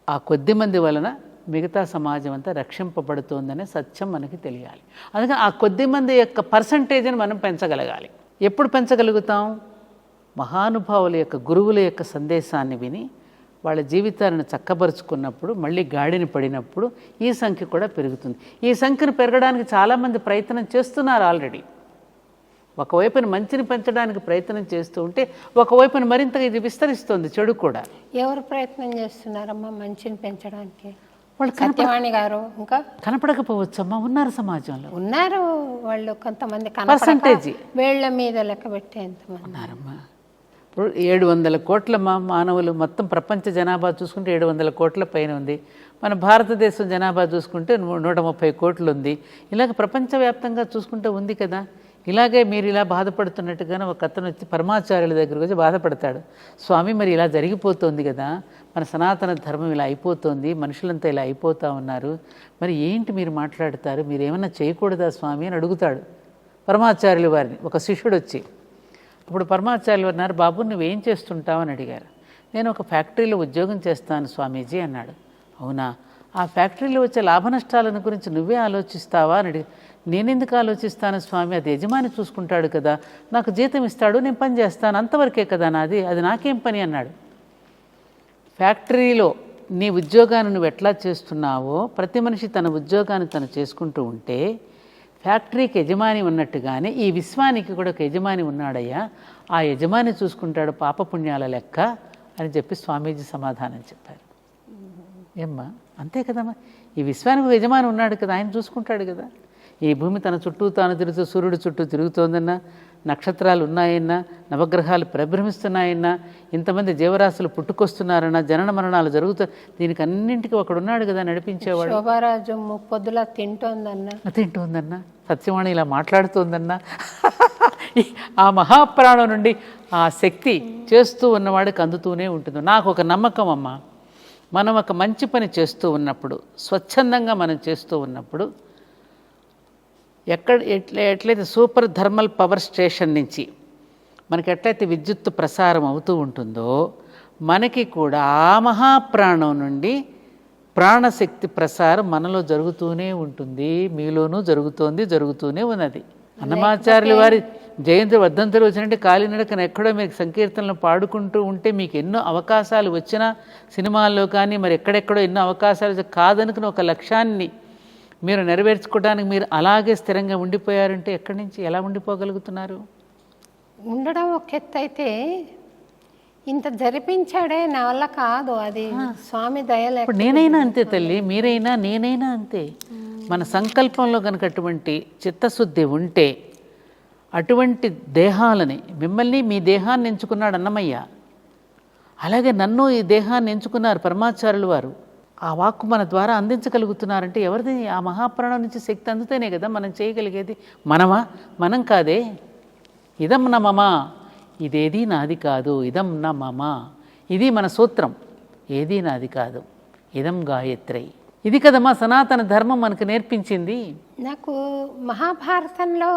ఆ కొద్ది మంది వలన మిగతా సమాజం అంతా రక్షింపబడుతోందనే సత్యం మనకి తెలియాలి. అందుకని ఆ కొద్ది మంది యొక్క పర్సంటేజ్ని మనం పెంచగలగాలి. ఎప్పుడు పెంచగలుగుతాం? మహానుభావుల యొక్క, గురువుల యొక్క సందేశాన్ని విని వాళ్ళ జీవితాలను చక్కబరుచుకున్నప్పుడు, మళ్ళీ గాడిని పడినప్పుడు ఈ సంఖ్య కూడా పెరుగుతుంది. ఈ సంఖ్యను పెరగడానికి చాలామంది ప్రయత్నం చేస్తున్నారు ఆల్రెడీ. ఒకవైపున మంచిని పెంచడానికి ప్రయత్నం చేస్తూ ఉంటే ఒకవైపున మరింతగా ఇది విస్తరిస్తుంది చెడు కూడా. ఎవరు ప్రయత్నం చేస్తున్నారమ్మా మంచిని పెంచడానికి? వాళ్ళు సత్యవాణి గారు ఇంకా కనపడకపోవచ్చమ్మా, ఉన్నారు సమాజంలో, ఉన్నారు వాళ్ళు కొంతమంది. పర్సంటేజ్ వేళ్ల మీద లెక్క పెట్టే ఎంతమంది ఉన్నారమ్మా. ఇప్పుడు 700 కోట్ల మానవులు, మొత్తం ప్రపంచ జనాభా చూసుకుంటే 700 కోట్ల పైన ఉంది. మన భారతదేశం జనాభా చూసుకుంటే 130 కోట్లు ఉంది. ఇలాగ ప్రపంచవ్యాప్తంగా చూసుకుంటే ఉంది కదా. ఇలాగే మీరు ఇలా బాధపడుతున్నట్టుగానే ఒక అతను వచ్చి పరమాచార్యుల దగ్గరకు వచ్చి బాధపడతాడు. స్వామి, మరి ఇలా జరిగిపోతుంది కదా, మన సనాతన ధర్మం ఇలా అయిపోతుంది, మనుషులంతా ఇలా అయిపోతూ ఉన్నారు, మరి ఏంటి మీరు మాట్లాడతారు, మీరు ఏమన్నా చేయకూడదా స్వామి అని అడుగుతాడు పరమాచార్యుల వారిని. ఒక శిష్యుడు వచ్చి, అప్పుడు పరమాచార్యులు అన్నారు, బాబు నువ్వేం చేస్తుంటావు అని అడిగారు. నేను ఒక ఫ్యాక్టరీలో ఉద్యోగం చేస్తాను స్వామీజీ అన్నాడు. అవునా, ఆ ఫ్యాక్టరీలో వచ్చే లాభ నష్టాలను గురించి నువ్వే ఆలోచిస్తావా అని అడిగి, నేనెందుకు ఆలోచిస్తాను స్వామి, అది యజమాని చూసుకుంటాడు కదా, నాకు జీతం ఇస్తాడు, నేను పని చేస్తాను, అంతవరకే కదా నాది, అది నాకేం పని అన్నాడు. ఫ్యాక్టరీలో నీ ఉద్యోగాన్ని నువ్వు ఎట్లా చేస్తున్నావో ప్రతి మనిషి తన ఉద్యోగాన్ని తను చేసుకుంటూ ఉంటే ఫ్యాక్టరీకి యజమాని ఉన్నట్టుగానే ఈ విశ్వానికి కూడా ఒక యజమాని ఉన్నాడయ్యా, ఆ యజమాని చూసుకుంటాడు పాపపుణ్యాల లెక్క అని చెప్పి స్వామీజీ సమాధానం చెప్పారు. ఏమ్మా అంతే కదమ్మా, ఈ విశ్వానికి ఒక యజమాని ఉన్నాడు కదా, ఆయన చూసుకుంటాడు కదా. ఈ భూమి తన చుట్టూ తాను తిరుగుతూ సూర్యుడు చుట్టూ తిరుగుతోందన్నా, నక్షత్రాలు ఉన్నాయన్నా, నవగ్రహాలు పరిభ్రమిస్తున్నాయన్నా, ఇంతమంది జీవరాశులు పుట్టుకొస్తున్నారన్నా, జనన మరణాలు జరుగుతాయి, దీనికి అన్నింటికీ ఒకడున్నాడు కదా నడిపించేవాడు. శోభారాజు ముప్పొద్దులా తింటోందన్నా, సత్యవాణి ఇలా మాట్లాడుతోందన్నా, ఆ మహాప్రాణం నుండి ఆ శక్తి చేస్తూ ఉన్నవాడికి అందుతూనే ఉంటుంది. నాకు ఒక నమ్మకం అమ్మ, మనం ఒక మంచి పని చేస్తూ ఉన్నప్పుడు, స్వచ్ఛందంగా మనం చేస్తూ ఉన్నప్పుడు, ఎట్లయితే సూపర్ థర్మల్ పవర్ స్టేషన్ నుంచి మనకి ఎట్లయితే విద్యుత్తు ప్రసారం అవుతూ ఉంటుందో, మనకి కూడా ఆ మహాప్రాణం నుండి ప్రాణశక్తి ప్రసారం మనలో జరుగుతూనే ఉంటుంది. మీలోనూ జరుగుతూనే ఉన్నది. అన్నమాచార్యుల వారి జయంతి వర్ధంతులు వచ్చినట్టు కాలినడకన ఎక్కడో మీకు సంకీర్తనలు పాడుకుంటూ ఉంటే మీకు ఎన్నో అవకాశాలు వచ్చినా, సినిమాల్లో కానీ మరి ఎక్కడెక్కడో ఎన్నో అవకాశాలు కాదనుకుని ఒక లక్ష్యాన్ని మీరు నెరవేర్చుకోవడానికి మీరు అలాగే స్థిరంగా ఉండిపోయారంటే ఎక్కడి నుంచి ఎలా ఉండిపోగలుగుతున్నారు? ఉండడం ఒక ఎత్తు అయితే, ఇంత జరిపించాడే నా వల్ల కాదు, అది స్వామి దయలే. నేనైనా అంతే తల్లి, మీరైనా నేనైనా అంతే. మన సంకల్పంలో కనుక అటువంటి చిత్తశుద్ధి ఉంటే, అటువంటి దేహాలని, మిమ్మల్ని మీ దేహాన్ని ఎంచుకున్నాడు అన్నమయ్య, అలాగే నన్ను ఈ దేహాన్ని ఎంచుకున్నారు పరమాచార్యులు వారు. ఆ వాక్కు మన ద్వారా అందించగలుగుతున్నారంటే ఎవరిది? ఆ మహాప్రాణం నుంచి శక్తి అందుతేనే కదా మనం చేయగలిగేది. మనం కాదే. ఇదం న మమ, ఇదేది నాది కాదు, ఇదం న మమ, ఇది మన సూత్రం. ఏది నాది కాదు, ఇదం గాయత్రి. ఇది కదమ్మా సనాతన ధర్మం మనకు నేర్పించింది. నాకు మహాభారతంలో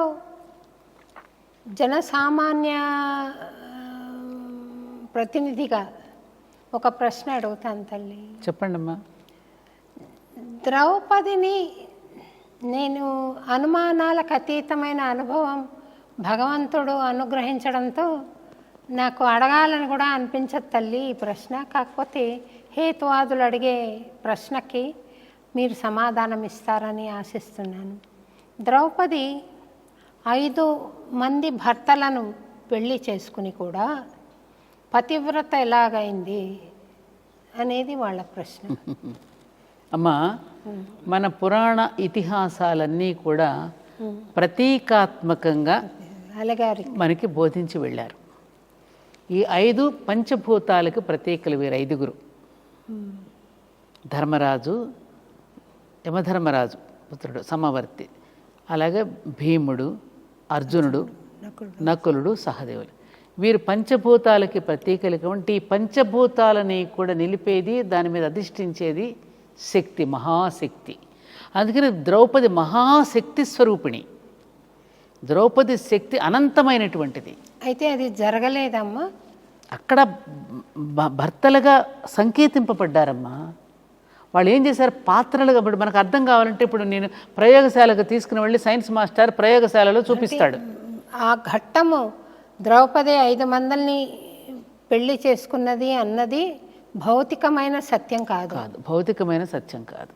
జనసామాన్య ప్రతినిధిగా ఒక ప్రశ్న అడుగుతాను తల్లి. చెప్పండమ్మా. ద్రౌపదిని నేను అనుమానాలకు అతీతమైన అనుభవం భగవంతుడు అనుగ్రహించడంతో నాకు అడగాలని కూడా అనిపించదు తల్లి ఈ ప్రశ్న. కాకపోతే హేతువాదులు అడిగే ప్రశ్నకి మీరు సమాధానం ఇస్తారని ఆశిస్తున్నాను. ద్రౌపది 5 మంది భర్తలను పెళ్లి చేసుకుని కూడా పతివ్రత ఎలాగైంది అనేది వాళ్ళ ప్రశ్న. అమ్మా, మన పురాణ ఇతిహాసాలన్నీ కూడా ప్రతీకాత్మకంగా మనకి బోధించి వెళ్ళారు. ఈ 5 పంచభూతాలకు ప్రతీకలు వీరు 5గురు. ధర్మరాజు, యమధర్మరాజు పుత్రుడు సమవర్తి, అలాగే భీముడు, అర్జునుడు, నకులుడు, సహదేవులు. వీరు పంచభూతాలకి ప్రతీకలు. కాబట్టి ఈ పంచభూతాలని కూడా నిలిపేది, దాని మీద అధిష్ఠించేది శక్తి, మహాశక్తి. అందుకని ద్రౌపది మహాశక్తి స్వరూపిణి. ద్రౌపది శక్తి అనంతమైనటువంటిది. అయితే అది జరగలేదమ్మా. అక్కడ భర్తలుగా సంకేతింపబడ్డారమ్మా. వాళ్ళు ఏం చేశారు? పాత్రలుగా. ఇప్పుడు మనకు అర్థం కావాలంటే, ఇప్పుడు నేను ప్రయోగశాలకు తీసుకుని వెళ్ళి సైన్స్ మాస్టర్ ప్రయోగశాలలో చూపిస్తాడు. ఆ ఘట్టము ద్రౌపది 5 మందిని పెళ్లి చేసుకున్నది అన్నది భౌతికమైన సత్యం కాదు. భౌతికమైన సత్యం కాదు.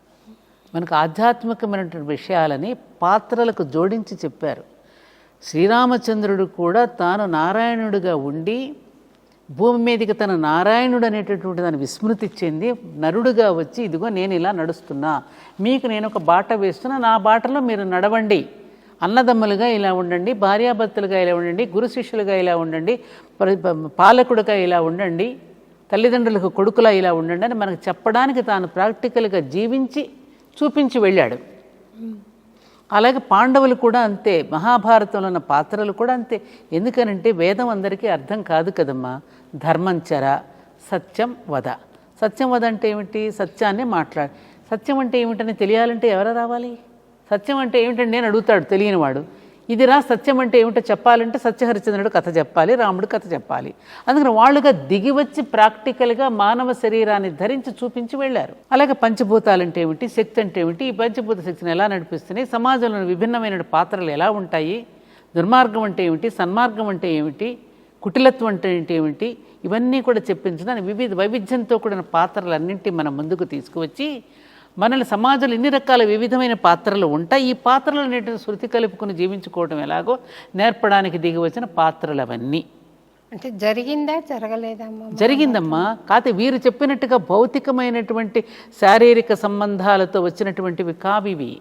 మనకు ఆధ్యాత్మికమైనటువంటి విషయాలని పాత్రలకు జోడించి చెప్పారు. శ్రీరామచంద్రుడు కూడా తాను నారాయణుడిగా ఉండి భూమి మీదకి తన నారాయణుడు అనేటటువంటి దాన్ని విస్మృతి చెంది నరుడుగా వచ్చి, ఇదిగో నేను ఇలా నడుస్తున్నా, మీకు నేను ఒక బాట వేస్తున్నా, నా బాటలో మీరు నడవండి, అన్నదమ్ములుగా ఇలా ఉండండి, భార్యాభర్తలుగా ఇలా ఉండండి, గురు శిష్యులుగా ఇలా ఉండండి, పాలకుడుగా ఇలా ఉండండి, తల్లిదండ్రులకు కొడుకులా ఇలా ఉండండి అని మనకు చెప్పడానికి తాను ప్రాక్టికల్గా జీవించి చూపించి వెళ్ళాడు. అలాగే పాండవులు కూడా అంతే. మహాభారతంలో ఉన్న పాత్రలు కూడా అంతే. ఎందుకనంటే వేదం అందరికీ అర్థం కాదు కదమ్మా. ధర్మం చర, సత్యం వద. సత్యం వద అంటే ఏమిటి? సత్యాన్ని మాట్లాడు. సత్యం అంటే ఏమిటని తెలియాలంటే ఎవరు రావాలి? సత్యం అంటే ఏమిటండి నేను అడుగుతాడు తెలియనివాడు. ఇదిరా సత్యం అంటే ఏమిటో చెప్పాలంటే సత్యహరిచంద్రుడు కథ చెప్పాలి, రాముడు కథ చెప్పాలి. అందుకని వాళ్ళుగా దిగివచ్చి ప్రాక్టికల్గా మానవ శరీరాన్ని ధరించి చూపించి వెళ్ళారు. అలాగే పంచభూతాలంటే ఏమిటి, శక్తి అంటే ఏమిటి, ఈ పంచభూత శక్తిని ఎలా నడిపిస్తున్నాయి, సమాజంలో విభిన్నమైన పాత్రలు ఎలా ఉంటాయి, దుర్మార్గం అంటే ఏమిటి, సన్మార్గం అంటే ఏమిటి, కుటిలత్వం అంటే ఏమిటి, ఇవన్నీ కూడా చెప్పించడానికి వైవిధ్యంతో కూడిన పాత్రలన్నింటి మనం ముందుకు తీసుకువచ్చి మనల్ని సమాజంలో ఎన్ని రకాల వివిధమైన పాత్రలు ఉంటాయి, ఈ పాత్రలన్నింటిని శృతి కలుపుకుని జీవించుకోవడం ఎలాగో నేర్పడానికి దిగి వచ్చిన పాత్రలు అవన్నీ. అంటే జరిగిందా జరగలేదమ్మా? జరిగిందమ్మా. కాకపోతే వీరు చెప్పినట్టుగా భౌతికమైనటువంటి శారీరక సంబంధాలతో వచ్చినటువంటివి కావివి.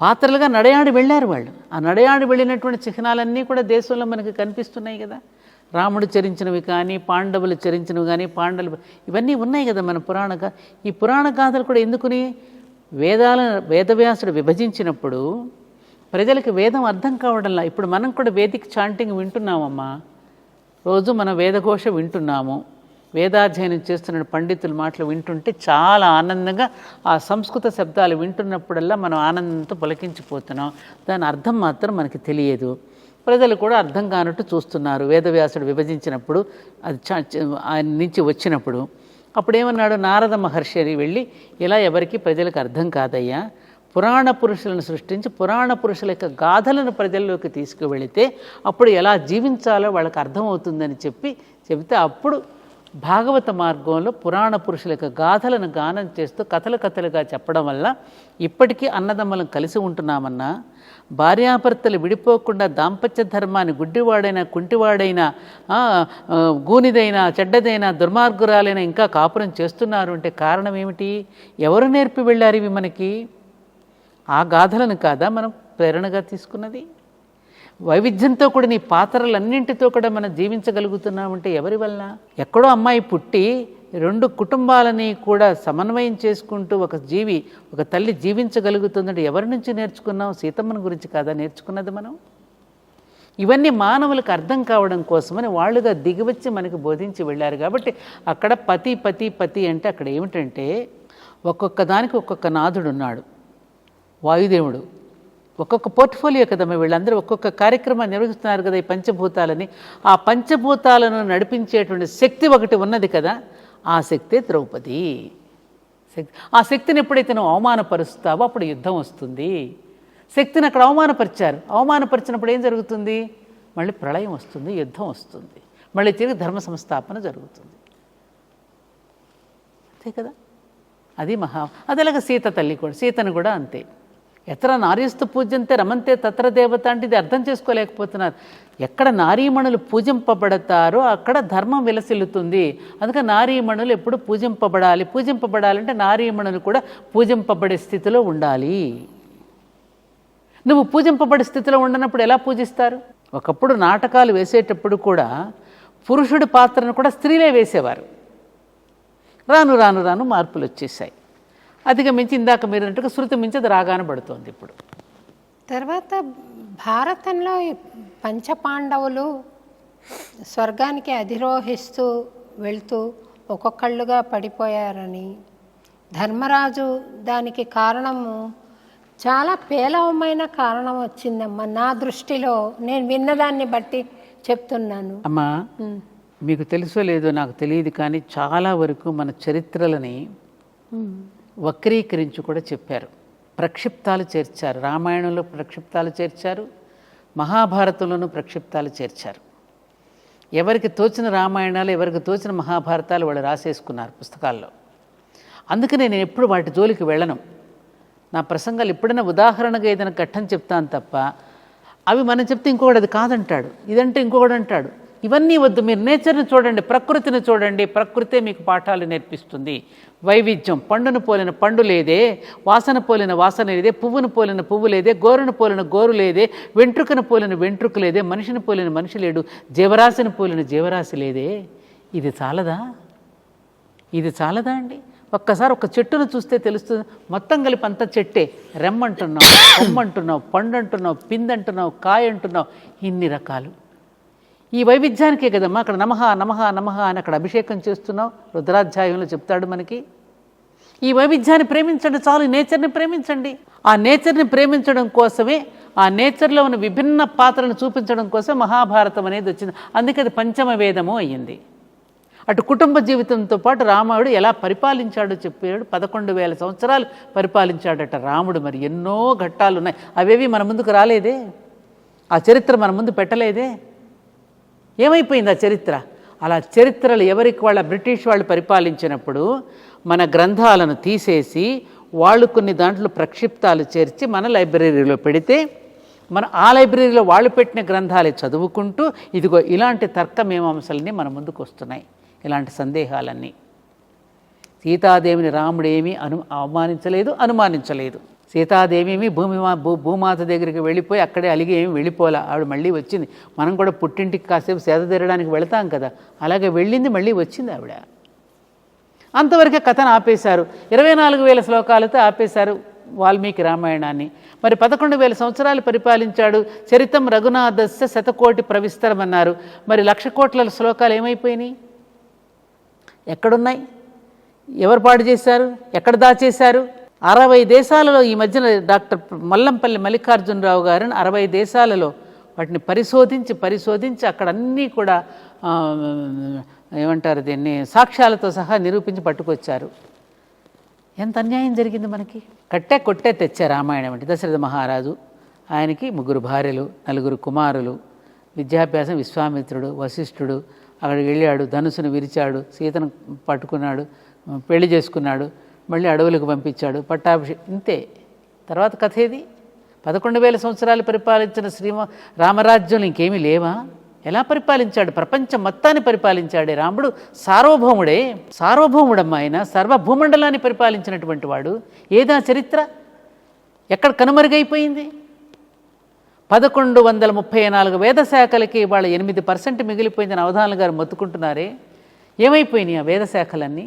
పాత్రలుగా నడయాడి వెళ్ళారు వాళ్ళు. ఆ నడయాడి వెళ్ళినటువంటి చిహ్నాలన్నీ కూడా దేశంలో మనకు కనిపిస్తున్నాయి కదా. రాముడు చరించినవి కానీ, పాండవులు చరించినవి కానీ, ఇవన్నీ ఉన్నాయి కదా మన ఈ పురాణ గాథలు కూడా ఎందుకుని వేదవ్యాసుడు విభజించినప్పుడు ప్రజలకు వేదం అర్థం కావడంలా. ఇప్పుడు మనం కూడా వేదిక చాంటింగ్ వింటున్నామమ్మా, రోజు మనం వేదఘోష వింటున్నాము, వేదాధ్యయనం చేస్తున్న పండితుల మాటలు వింటుంటే చాలా ఆనందంగా ఆ సంస్కృత శబ్దాలు వింటున్నప్పుడల్లా మనం ఆనందంతో పులకించిపోతున్నాం. దాని అర్థం మాత్రం మనకి తెలియదు. ప్రజలు కూడా అర్థం కానట్టు చూస్తున్నారు. వేదవ్యాసుడు విభజించినప్పుడు అది ఆయన నుంచి వచ్చినప్పుడు అప్పుడేమన్నాడు, నారద మహర్షి వెళ్ళి ఇలా ఎవరికి ప్రజలకు అర్థం కాదయ్యా, పురాణ పురుషులను సృష్టించి పురాణ పురుషుల యొక్క గాథలను ప్రజల్లోకి తీసుకువెళితే అప్పుడు ఎలా జీవించాలో వాళ్ళకి అర్థమవుతుందని చెబితే అప్పుడు భాగవత మార్గంలో పురాణ పురుషుల యొక్క గాథలను గానం చేస్తూ కథలుగా చెప్పడం వల్ల ఇప్పటికీ అన్నదమ్ములను కలిసి ఉంటున్నామన్నా, భార్యాభర్తలు విడిపోకుండా దాంపత్య ధర్మాన్ని గుడ్డివాడైనా కుంటివాడైనా గూనిదైనా చెడ్డదైనా దుర్మార్గురాలైనా ఇంకా కాపురం చేస్తున్నారు అంటే కారణం ఏమిటి? ఎవరు నేర్పి వెళ్ళారు ఇవి మనకి? ఆ గాథలను కాదా మనం ప్రేరణగా తీసుకున్నది? వైవిధ్యంతో కూడా నీ పాత్రలన్నింటితో కూడా మనం జీవించగలుగుతున్నామంటే ఎవరి వల్ల? ఎక్కడో అమ్మాయి పుట్టి 2 కుటుంబాలని కూడా సమన్వయం చేసుకుంటూ ఒక తల్లి జీవించగలుగుతుందంటే ఎవరి నుంచి నేర్చుకున్నాం? సీతమ్మని గురించి కాదా నేర్చుకున్నది మనం? ఇవన్నీ మానవులకు అర్థం కావడం కోసమని వాళ్ళుగా దిగివచ్చి మనకి బోధించి వెళ్ళారు. కాబట్టి అక్కడ పతి అంటే అక్కడ ఏమిటంటే ఒక్కొక్క దానికి ఒక్కొక్క నాథుడు ఉన్నాడు, వాయుదేవుడు. ఒక్కొక్క పోర్ట్ఫోలియో కదమ్మా, వీళ్ళందరూ ఒక్కొక్క కార్యక్రమాన్ని నిర్వహిస్తున్నారు కదా ఈ పంచభూతాలని. ఆ పంచభూతాలను నడిపించేటువంటి శక్తి ఒకటి ఉన్నది కదా, ఆ శక్తే ద్రౌపది శక్తి. ఆ శక్తిని ఎప్పుడైతే నువ్వు అవమానపరుస్తావో అప్పుడు యుద్ధం వస్తుంది. శక్తిని అక్కడ అవమానపరిచినప్పుడు ఏం జరుగుతుంది? మళ్ళీ ప్రళయం వస్తుంది, యుద్ధం వస్తుంది, మళ్ళీ తిరిగి ధర్మ సంస్థాపన జరుగుతుంది. అంతే కదా. అదేలాగా సీత తల్లి కూడా, సీతను కూడా అంతే. ఎత్ర నార్యస్తు పూజ్యంతే రమంతే తత్ర దేవత అంటే ఇది అర్థం చేసుకోలేకపోతున్నారు. ఎక్కడ నారీమణులు పూజింపబడతారో అక్కడ ధర్మం విలసిల్లుతుంది. అందుకని నారీమణులు ఎప్పుడు పూజింపబడాలంటే నారీమణులు కూడా పూజింపబడే స్థితిలో ఉండాలి. నువ్వు పూజింపబడే స్థితిలో ఉండనప్పుడు ఎలా పూజిస్తారు? ఒకప్పుడు నాటకాలు వేసేటప్పుడు కూడా పురుషుడి పాత్రను కూడా స్త్రీలే వేసేవారు. రాను రాను రాను మార్పులు వచ్చేసాయి. అధిగమించి ఇందాక మీరు అన్నట్టుగా శృతి మించి అది రాగానే పడుతోంది. ఇప్పుడు తర్వాత భారతంలో పంచపాండవులు స్వర్గానికి అధిరోహిస్తూ వెళ్తూ ఒక్కొక్కళ్ళుగా పడిపోయారని, ధర్మరాజు దానికి కారణము చాలా పేలవమైన కారణం వచ్చిందమ్మా నా దృష్టిలో. నేను విన్నదాన్ని బట్టి చెప్తున్నాను. అమ్మా, మీకు తెలుసో లేదో నాకు తెలియదు కానీ చాలా వరకు మన చరిత్రలని వక్రీకరించి కూడా చెప్పారు, ప్రక్షిప్తాలు చేర్చారు. రామాయణంలో ప్రక్షిప్తాలు చేర్చారు, మహాభారతంలోనూ ప్రక్షిప్తాలు చేర్చారు. ఎవరికి తోచిన రామాయణాలు, ఎవరికి తోచిన మహాభారతాలు వాళ్ళు రాసేసుకున్నారు పుస్తకాల్లో. అందుకనే నేను ఎప్పుడు వాటి జోలికి వెళ్ళను. నా ప్రసంగాలు ఎప్పుడైనా ఉదాహరణగా ఏదైనా ఘట్టం చెప్తాను తప్ప, అవి మనం చెప్తే ఇంకొకటి అది కాదంటాడు, ఇదంటే ఇంకొకటి అంటాడు. ఇవన్నీ వద్దు. మీరు నేచర్ని చూడండి, ప్రకృతిని చూడండి, ప్రకృతే మీకు పాఠాలు నేర్పిస్తుంది. వైవిధ్యం, పండును పోలిన పండు లేదే, వాసన పోలిన వాసన లేదే, పువ్వును పోలిన పువ్వు లేదే, గోరును పోలిన గోరు లేదే, వెంట్రుకను పోలిన వెంట్రుక లేదే, మనిషిని పోలిన మనిషి లేడు, జీవరాశిని పోలిన జీవరాశి లేదే. ఇది చాలదా అండి? ఒక్కసారి ఒక చెట్టును చూస్తే తెలుస్తుంది. మొత్తం కలిపి అంత చెట్టే. రెమ్మంటున్నావు, కొమ్మంటున్నావు, పండు అంటున్నావు, పిందంటున్నావు, కాయ అంటున్నావు, ఇన్ని రకాలు. ఈ వైవిధ్యానికే కదమ్మా అక్కడ నమః నమః నమః అని అక్కడ అభిషేకం చేస్తున్నావు. రుద్రాధ్యాయంలో చెప్తాడు మనకి. ఈ వైవిధ్యాన్ని ప్రేమించండి చాలు, నేచర్ని ప్రేమించండి. ఆ నేచర్ని ప్రేమించడం కోసమే ఆ నేచర్లో ఉన్న విభిన్న పాత్రలను చూపించడం కోసం మహాభారతం అనేది వచ్చింది. అందుకే అది పంచమ వేదము అయ్యింది. అటు కుటుంబ జీవితంతో పాటు రాముడు ఎలా పరిపాలించాడో చెప్పాడు. 11,000 సంవత్సరాలు పరిపాలించాడట రాముడు. మరి ఎన్నో ఘట్టాలు ఉన్నాయి, అవేవి మన ముందుకు రాలేదే, ఆ చరిత్ర మన ముందు పెట్టలేదే. ఏమైపోయింది ఆ చరిత్ర? అలా చరిత్రలు ఎవరికి వాళ్ళ బ్రిటిష్ వాళ్ళు పరిపాలించినప్పుడు మన గ్రంథాలను తీసేసి వాళ్ళు కొన్ని దాంట్లో ప్రక్షిప్తాలు చేర్చి మన లైబ్రరీలో పెడితే మన ఆ లైబ్రరీలో వాళ్ళు పెట్టిన గ్రంథాలే చదువుకుంటూ ఇదిగో ఇలాంటి తర్కమీమాంసలన్నీ మన ముందుకు వస్తున్నాయి, ఇలాంటి సందేహాలన్నీ. సీతాదేవిని రాముడు ఏమీ అవమానించలేదు, అనుమానించలేదు. సీతాదేవి భూమాత దగ్గరికి వెళ్ళిపోయి అక్కడే అలిగి ఏమి వెళ్ళిపోలే. ఆవిడ మళ్ళీ వచ్చింది. మనం కూడా పుట్టింటికి కాసేపు సేద తీరడానికి వెళతాం కదా, అలాగే వెళ్ళింది, మళ్ళీ వచ్చింది ఆవిడ. అంతవరకే కథను ఆపేశారు. 24,000 శ్లోకాలతో ఆపేశారు వాల్మీకి రామాయణాన్ని. మరి 11,000 సంవత్సరాలు పరిపాలించాడు. చరితం రఘునాథస్య శతకోటి ప్రవిస్తరమన్నారు. మరి 1,00,000 కోట్ల శ్లోకాలు ఏమైపోయినాయి? ఎక్కడున్నాయి? ఎవరు పాడు చేశారు? ఎక్కడ దాచేశారు? 60 దేశాలలో ఈ మధ్యన డాక్టర్ మల్లంపల్లి మల్లికార్జునరావు గారిని 60 దేశాలలో వాటిని పరిశోధించి అక్కడ అన్నీ కూడా ఏమంటారు దీన్ని, సాక్ష్యాలతో సహా నిరూపించి పట్టుకొచ్చారు. ఎంత అన్యాయం జరిగింది మనకి. కొట్టే తెచ్చే రామాయణం అంటే దశరథ మహారాజు, ఆయనకి 3 భార్యలు, 4 కుమారులు, విద్యాభ్యాసం విశ్వామిత్రుడు, వశిష్ఠుడు. అక్కడికి వెళ్ళాడు, ధనుసును విరిచాడు, సీతను పట్టుకున్నాడు, పెళ్లి చేసుకున్నాడు, మళ్ళీ అడవులకు పంపించాడు, పట్టాభిషేకం. ఇంతే. తర్వాత కథ ఏది? 11,000 సంవత్సరాలు పరిపాలించిన రామరాజ్యం ఇంకేమీ లేవా? ఎలా పరిపాలించాడు? ప్రపంచం మొత్తాన్ని పరిపాలించాడే రాముడు. సార్వభౌముడమ్మ ఆయన, సర్వభూమండలాన్ని పరిపాలించినటువంటి వాడు. ఏదా చరిత్ర? ఎక్కడ కనుమరుగైపోయింది? 1134 వేదశాఖలకి ఇవాళ 8% మిగిలిపోయిందని అవధానులు గారు మొత్తుకుంటున్నారే. ఏమైపోయినాయి ఆ వేదశాఖలన్నీ?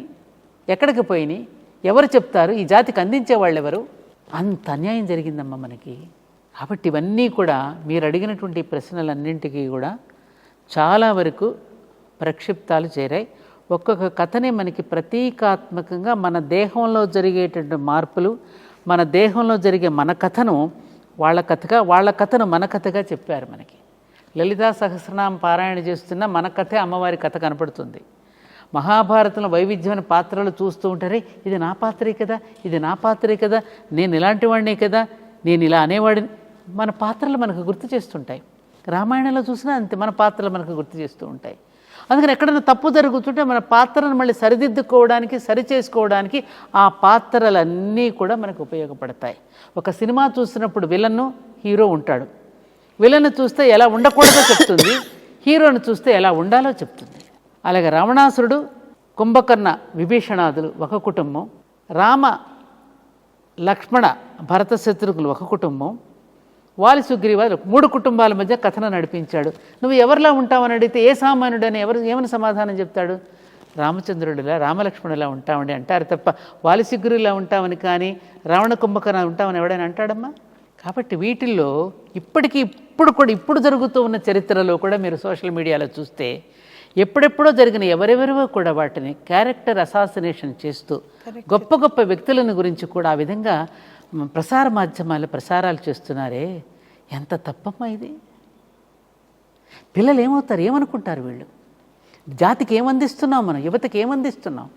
ఎక్కడికి పోయినాయి? ఎవరు చెప్తారు? ఈ జాతికి అందించే వాళ్ళు ఎవరు? అంత అన్యాయం జరిగిందమ్మా మనకి. కాబట్టి ఇవన్నీ కూడా మీరు అడిగినటువంటి ప్రశ్నలన్నింటికీ కూడా చాలా వరకు ప్రక్షిప్తాలు చేరాయి. ఒక్కొక్క కథనే మనకి ప్రతీకాత్మకంగా మన దేహంలో జరిగేటువంటి మార్పులు, మన దేహంలో జరిగే మన కథను వాళ్ళ కథను మన కథగా చెప్పారు మనకి. లలితా సహస్రనామ పారాయణ చేస్తున్న మన కథే అమ్మవారి కథ కనపడుతుంది. మహాభారతంలో వైవిధ్యమైన పాత్రలు చూస్తూ ఉంటారే, ఇది నా పాత్రే కదా, ఇది నా పాత్రే కదా, నేను ఇలాంటి వాడినే కదా, నేను ఇలా అనేవాడిని. మన పాత్రలు మనకు గుర్తు చేస్తుంటాయి. రామాయణంలో చూసినా అంతే, మన పాత్రలు మనకు గుర్తు చేస్తూ ఉంటాయి. అందుకని ఎక్కడైనా తప్పు జరుగుతుంటే మన పాత్రను మళ్ళీ సరిదిద్దుకోవడానికి, సరిచేసుకోవడానికి ఆ పాత్రలన్నీ కూడా మనకు ఉపయోగపడతాయి. ఒక సినిమా చూసినప్పుడు విలన్ను, హీరో ఉంటాడు. విలన్ను చూస్తే ఎలా ఉండకూడదో చెప్తుంది, హీరోను చూస్తే ఎలా ఉండాలో చెప్తుంది. అలాగే రావణాసురుడు, కుంభకర్ణ, విభీషణాదులు ఒక కుటుంబం, రామ లక్ష్మణ భరత శత్రుఘ్నులు ఒక కుటుంబం, వాలి సుగ్రీవాదులు 3 కుటుంబాల మధ్య కథను నడిపించాడు. నువ్వు ఎవరిలా ఉంటావని అడిగితే ఏ సామాన్యుడని ఏమని సమాధానం చెప్తాడు? రామచంద్రుడిలా, రామలక్ష్మణులా ఉంటామని అంటారు తప్ప వాలి సుగ్రీవులా ఉంటామని కానీ, రావణ కుంభకర్ణ ఉంటామని ఎవడైనా అంటాడమ్మా? కాబట్టి వీటిల్లో ఇప్పుడు జరుగుతూ ఉన్న చరిత్రలో కూడా మీరు సోషల్ మీడియాలో చూస్తే ఎప్పుడెప్పుడో జరిగిన ఎవరెవరివో కూడా వాటిని క్యారెక్టర్ అసాసినేషన్ చేస్తూ గొప్ప గొప్ప వ్యక్తులను గురించి కూడా ఆ విధంగా ప్రసార మాధ్యమాలు ప్రసారాలు చేస్తున్నారే. ఎంత తప్పమ్మా ఇది. పిల్లలు ఏమవుతారు, ఏమనుకుంటారు వీళ్ళు? జాతికి ఏమందిస్తున్నాం మనం, యువతకి ఏమందిస్తున్నాం?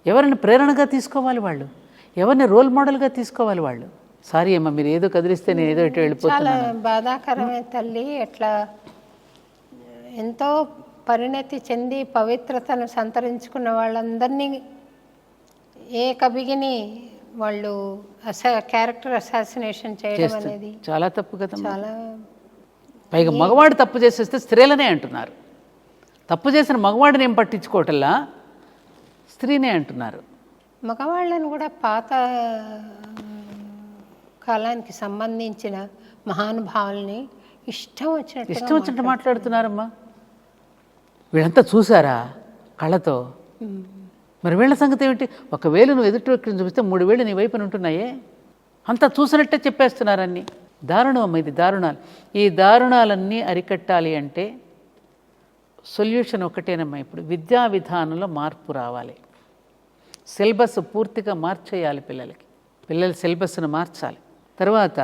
ఎవరిని ప్రేరణగా తీసుకోవాలి వాళ్ళు, ఎవరిని రోల్ మోడల్గా తీసుకోవాలి వాళ్ళు? సారీ అమ్మా, మీరు ఏదో కదిలిస్తే నేను ఏదో ఇటు వెళ్ళిపోతున్నాను. చాలా బాధాకరమే తల్లి. ఎట్లా ఎంతో పరిణతి చెంది పవిత్రతను సంతరించుకున్న వాళ్ళందరినీ ఏ కవిగిని వాళ్ళు క్యారెక్టర్ అసాసినేషన్ చేయడం అనేది చాలా తప్పు కదా. చాలా. పైగా మగవాడు తప్పు చేసేస్తే స్త్రీలనే అంటున్నారు. తప్పు చేసిన మగవాడిని ఏం పట్టించుకోవటంలా స్త్రీనే అంటున్నారు. మగవాళ్ళని కూడా పాత కాలానికి సంబంధించిన మహానుభావుల్ని ఇష్టం వచ్చినట్టు మాట్లాడుతున్నారమ్మా. వీళ్ళంతా చూసారా కళ్ళతో? మరి వీళ్ళ సంగతి ఏమిటి? 1 వేలు నువ్వు ఎదుటి వ్యక్తిని చూపిస్తే 3 వేలు నీ వైపున ఉంటున్నాయే. అంతా చూసినట్టే చెప్పేస్తున్నారన్నీ. దారుణం అమ్మ, ఇది దారుణాలు. ఈ దారుణాలన్నీ అరికట్టాలి అంటే సొల్యూషన్ ఒకటేనమ్మా. ఇప్పుడు విద్యా విధానంలో మార్పు రావాలి. సిలబస్ పూర్తిగా మార్చేయాలి పిల్లలకి. పిల్లల సిలబస్ను మార్చాలి. తర్వాత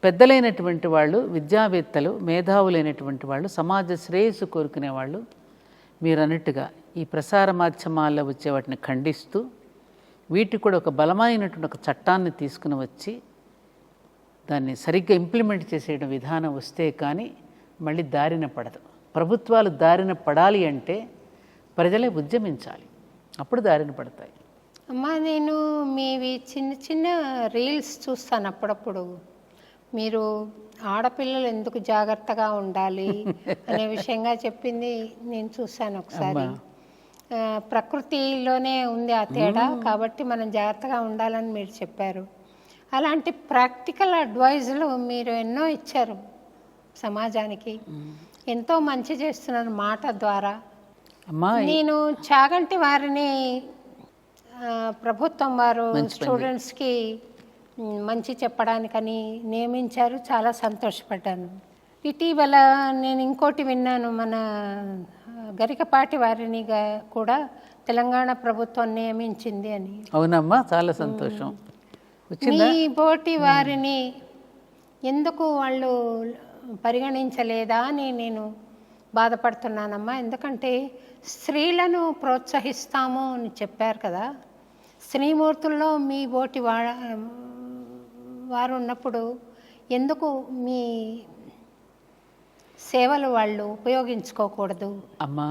పెద్దలైనటువంటి వాళ్ళు, విద్యావేత్తలు, మేధావులైనటువంటి వాళ్ళు, సమాజ శ్రేయస్సు కోరుకునే వాళ్ళు మీరు అన్నట్టుగా ఈ ప్రసార మాధ్యమాల్లో వచ్చే వాటిని ఖండిస్తూ వీటికి కూడా ఒక బలమైనటువంటి ఒక చట్టాన్ని తీసుకుని వచ్చి దాన్ని సరిగ్గా ఇంప్లిమెంట్ చేసేయడం విధానం వస్తే కానీ మళ్ళీ దారిన పడదు. ప్రభుత్వాలు దారిన పడాలి అంటే ప్రజలే ఉద్యమించాలి, అప్పుడు దారిన పడతాయి. అమ్మా, నేను మీవి చిన్న చిన్న రీల్స్ చూస్తాను అప్పుడప్పుడు. మీరు ఆడపిల్లలు ఎందుకు జాగ్రత్తగా ఉండాలి అనే విషయంగా చెప్పింది నేను చూశాను ఒకసారి. ప్రకృతిలోనే ఉంది ఆ తేడా, కాబట్టి మనం జాగ్రత్తగా ఉండాలని మీరు చెప్పారు. అలాంటి ప్రాక్టికల్ అడ్వైజులు మీరు ఎన్నో ఇచ్చారు సమాజానికి. ఎంతో మంచి చేస్తున్నారు మాట ద్వారా. నేను చాగంటి వారిని ప్రభుత్వం వారు స్టూడెంట్స్కి మంచి చెప్పడానికని నియమించారు, చాలా సంతోషపడ్డాను. ఇటీవల నేను ఇంకోటి విన్నాను, మన గరికపాటి వారిని కూడా తెలంగాణ ప్రభుత్వం నియమించింది అని. అవునమ్మా, చాలా సంతోషం. మీ బోటి వారిని ఎందుకు వాళ్ళు పరిగణించలేదా అని నేను బాధపడుతున్నానమ్మా. ఎందుకంటే స్త్రీలను ప్రోత్సహిస్తాము అని చెప్పారు కదా, స్త్రీమూర్తుల్లో మీ బోటి వారు ఉన్నప్పుడు ఎందుకు మీ సేవలు వాళ్ళు ఉపయోగించుకోకూడదు? అమ్మా,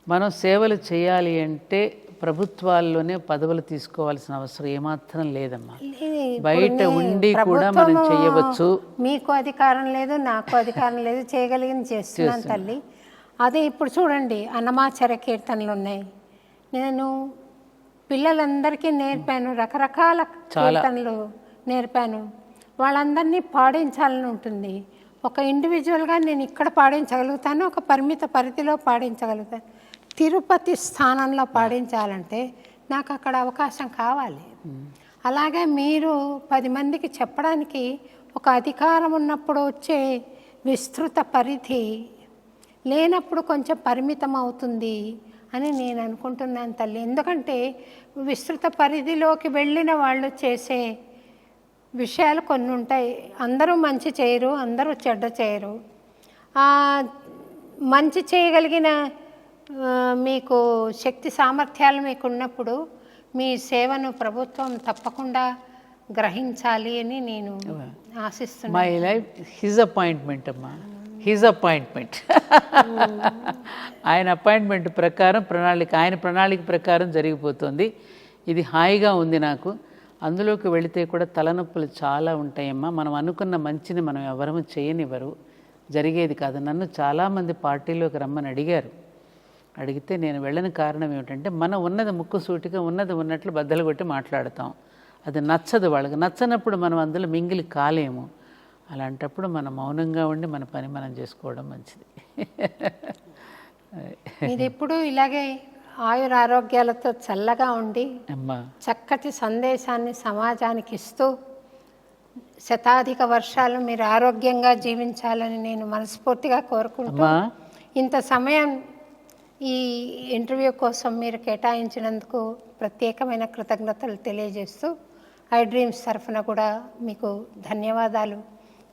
మనం సేవలు చేయాలి అంటే ప్రభుత్వాల్లోనే పదవులు తీసుకోవాల్సిన అవసరం ఏమాత్రం లేదమ్మా. బయట ఉండి కూడా మనం చేయవచ్చు. మీకు అధికారం లేదు, నాకు అధికారం లేదు, చేయగలిగింది చేస్తున్నాను తల్లి. అదే ఇప్పుడు చూడండి, అన్నమాచార్య కీర్తనలు ఉన్నాయి. నేను పిల్లలందరికీ నేర్పాను, రకరకాల కీర్తనలు నేర్పాను. వాళ్ళందరినీ పాడించాలని ఉంటుంది. ఒక ఇండివిజువల్గా నేను ఇక్కడ పాడించగలుగుతాను, ఒక పరిమిత పరిధిలో పాడించగలుగుతాను. తిరుపతి స్థానంలో పాడించాలంటే నాకు అక్కడ అవకాశం కావాలి. అలాగే మీరు 10 మందికి చెప్పడానికి ఒక అధికారం ఉన్నప్పుడు వచ్చే విస్తృత పరిధి లేనప్పుడు కొంచెం పరిమితం అవుతుంది అని నేను అనుకుంటున్నాను తల్లి. ఎందుకంటే విస్తృత పరిధిలోకి వెళ్ళిన వాళ్ళు చేసే విషయాలు కొన్ని ఉంటాయి. అందరూ మంచి చేయరు, అందరూ చెడ్డ చేయరు. మంచి చేయగలిగిన మీకు శక్తి సామర్థ్యాలు మీకు ఉన్నప్పుడు మీ సేవను ప్రభుత్వం తప్పకుండా గ్రహించాలి అని నేను ఆశిస్తున్నాను. మై లైఫ్ హిజ్ అపాయింట్మెంట్ అమ్మా, హిజ్ అపాయింట్మెంట్. ఆయన అపాయింట్మెంట్ ప్రకారం ఆయన ప్రణాళిక ప్రకారం జరిగిపోతుంది. ఇది హాయిగా ఉంది నాకు. అందులోకి వెళితే కూడా తలనొప్పులు చాలా ఉంటాయమ్మా. మనం అనుకున్న మంచిని మనం ఎవరము చేయనివ్వరు, జరిగేది కాదు. నన్ను చాలామంది పార్టీలోకి రమ్మని అడిగితే నేను వెళ్ళని కారణం ఏమిటంటే, మనం ఉన్నది ముక్కుసూటిగా ఉన్నది ఉన్నట్లు బద్దలు కొట్టి మాట్లాడతాం. అది నచ్చదు వాళ్ళకి. నచ్చనప్పుడు మనం అందులో మింగిలి కాలేము. అలాంటప్పుడు మనం మౌనంగా ఉండి మన పని మనం చేసుకోవడం మంచిది. మీరు ఎప్పుడు ఇలాగే ఆయురారోగ్యాలతో చల్లగా ఉండి చక్కటి సందేశాన్ని సమాజానికి ఇస్తూ శతాధిక వర్షాలు మీరు ఆరోగ్యంగా జీవించాలని నేను మనస్ఫూర్తిగా కోరుకుంటూ, ఇంత సమయం ఈ ఇంటర్వ్యూ కోసం మీరు కేటాయించినందుకు ప్రత్యేకమైన కృతజ్ఞతలు తెలియజేస్తూ ఐ డ్రీమ్స్ తరఫున కూడా మీకు ధన్యవాదాలు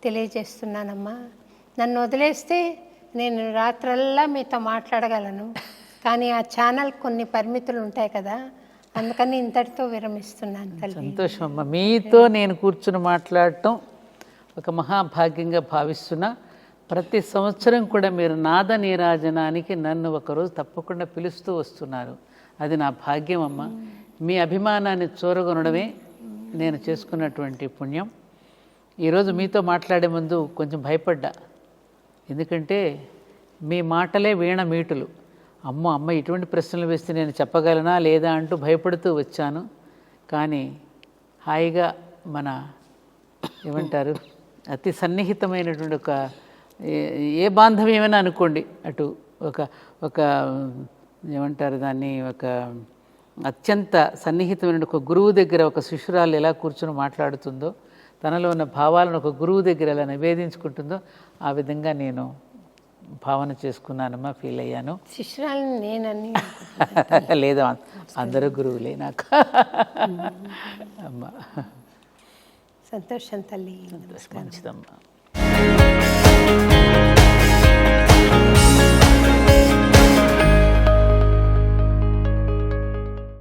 తెలియజేస్తున్నానమ్మా. నన్ను వదిలేస్తే నేను రాత్రల్లా మీతో మాట్లాడగలను, కానీ ఆ ఛానల్ కొన్ని పరిమితులు ఉంటాయి కదా, అందుకని ఇంతటితో విరమిస్తున్నాను తల్లి. సంతోషం అమ్మ, మీతో నేను కూర్చుని మాట్లాడటం ఒక మహాభాగ్యంగా భావిస్తున్నా. ప్రతి సంవత్సరం కూడా మీరు నాద నీరాజనానికి నన్ను ఒకరోజు తప్పకుండా పిలుస్తూ వస్తున్నారు. అది నా భాగ్యం అమ్మ. మీ అభిమానాన్ని చూరగొనడమే నేను చేసుకున్నటువంటి పుణ్యం. ఈరోజు మీతో మాట్లాడే ముందు కొంచెం భయపడ్డా, ఎందుకంటే మీ మాటలే వీణ మీటులు. అమ్మ ఇటువంటి ప్రశ్నలు వేస్తే నేను చెప్పగలనా లేదా అంటూ భయపడుతూ వచ్చాను. కానీ హాయిగా మన ఏమంటారు అతి సన్నిహితమైనటువంటి ఒక ఏ బాంధవ్యమైనా అనుకోండి, అటు ఒక ఏమంటారు దాన్ని, ఒక అత్యంత సన్నిహితమైన ఒక గురువు దగ్గర ఒక శిష్యురాలు ఎలా కూర్చొని మాట్లాడుతుందో, తనలో ఉన్న భావాలను ఒక గురువు దగ్గర ఎలా నివేదించుకుంటుందో, ఆ విధంగా నేను భావన చేసుకున్నానమ్మా, ఫీల్ అయ్యాను. శిష్యురాలని నేనని లేదా అందరూ గురువులే నాకు అమ్మా. సంతోషం తల్లి. మంచిదమ్మా.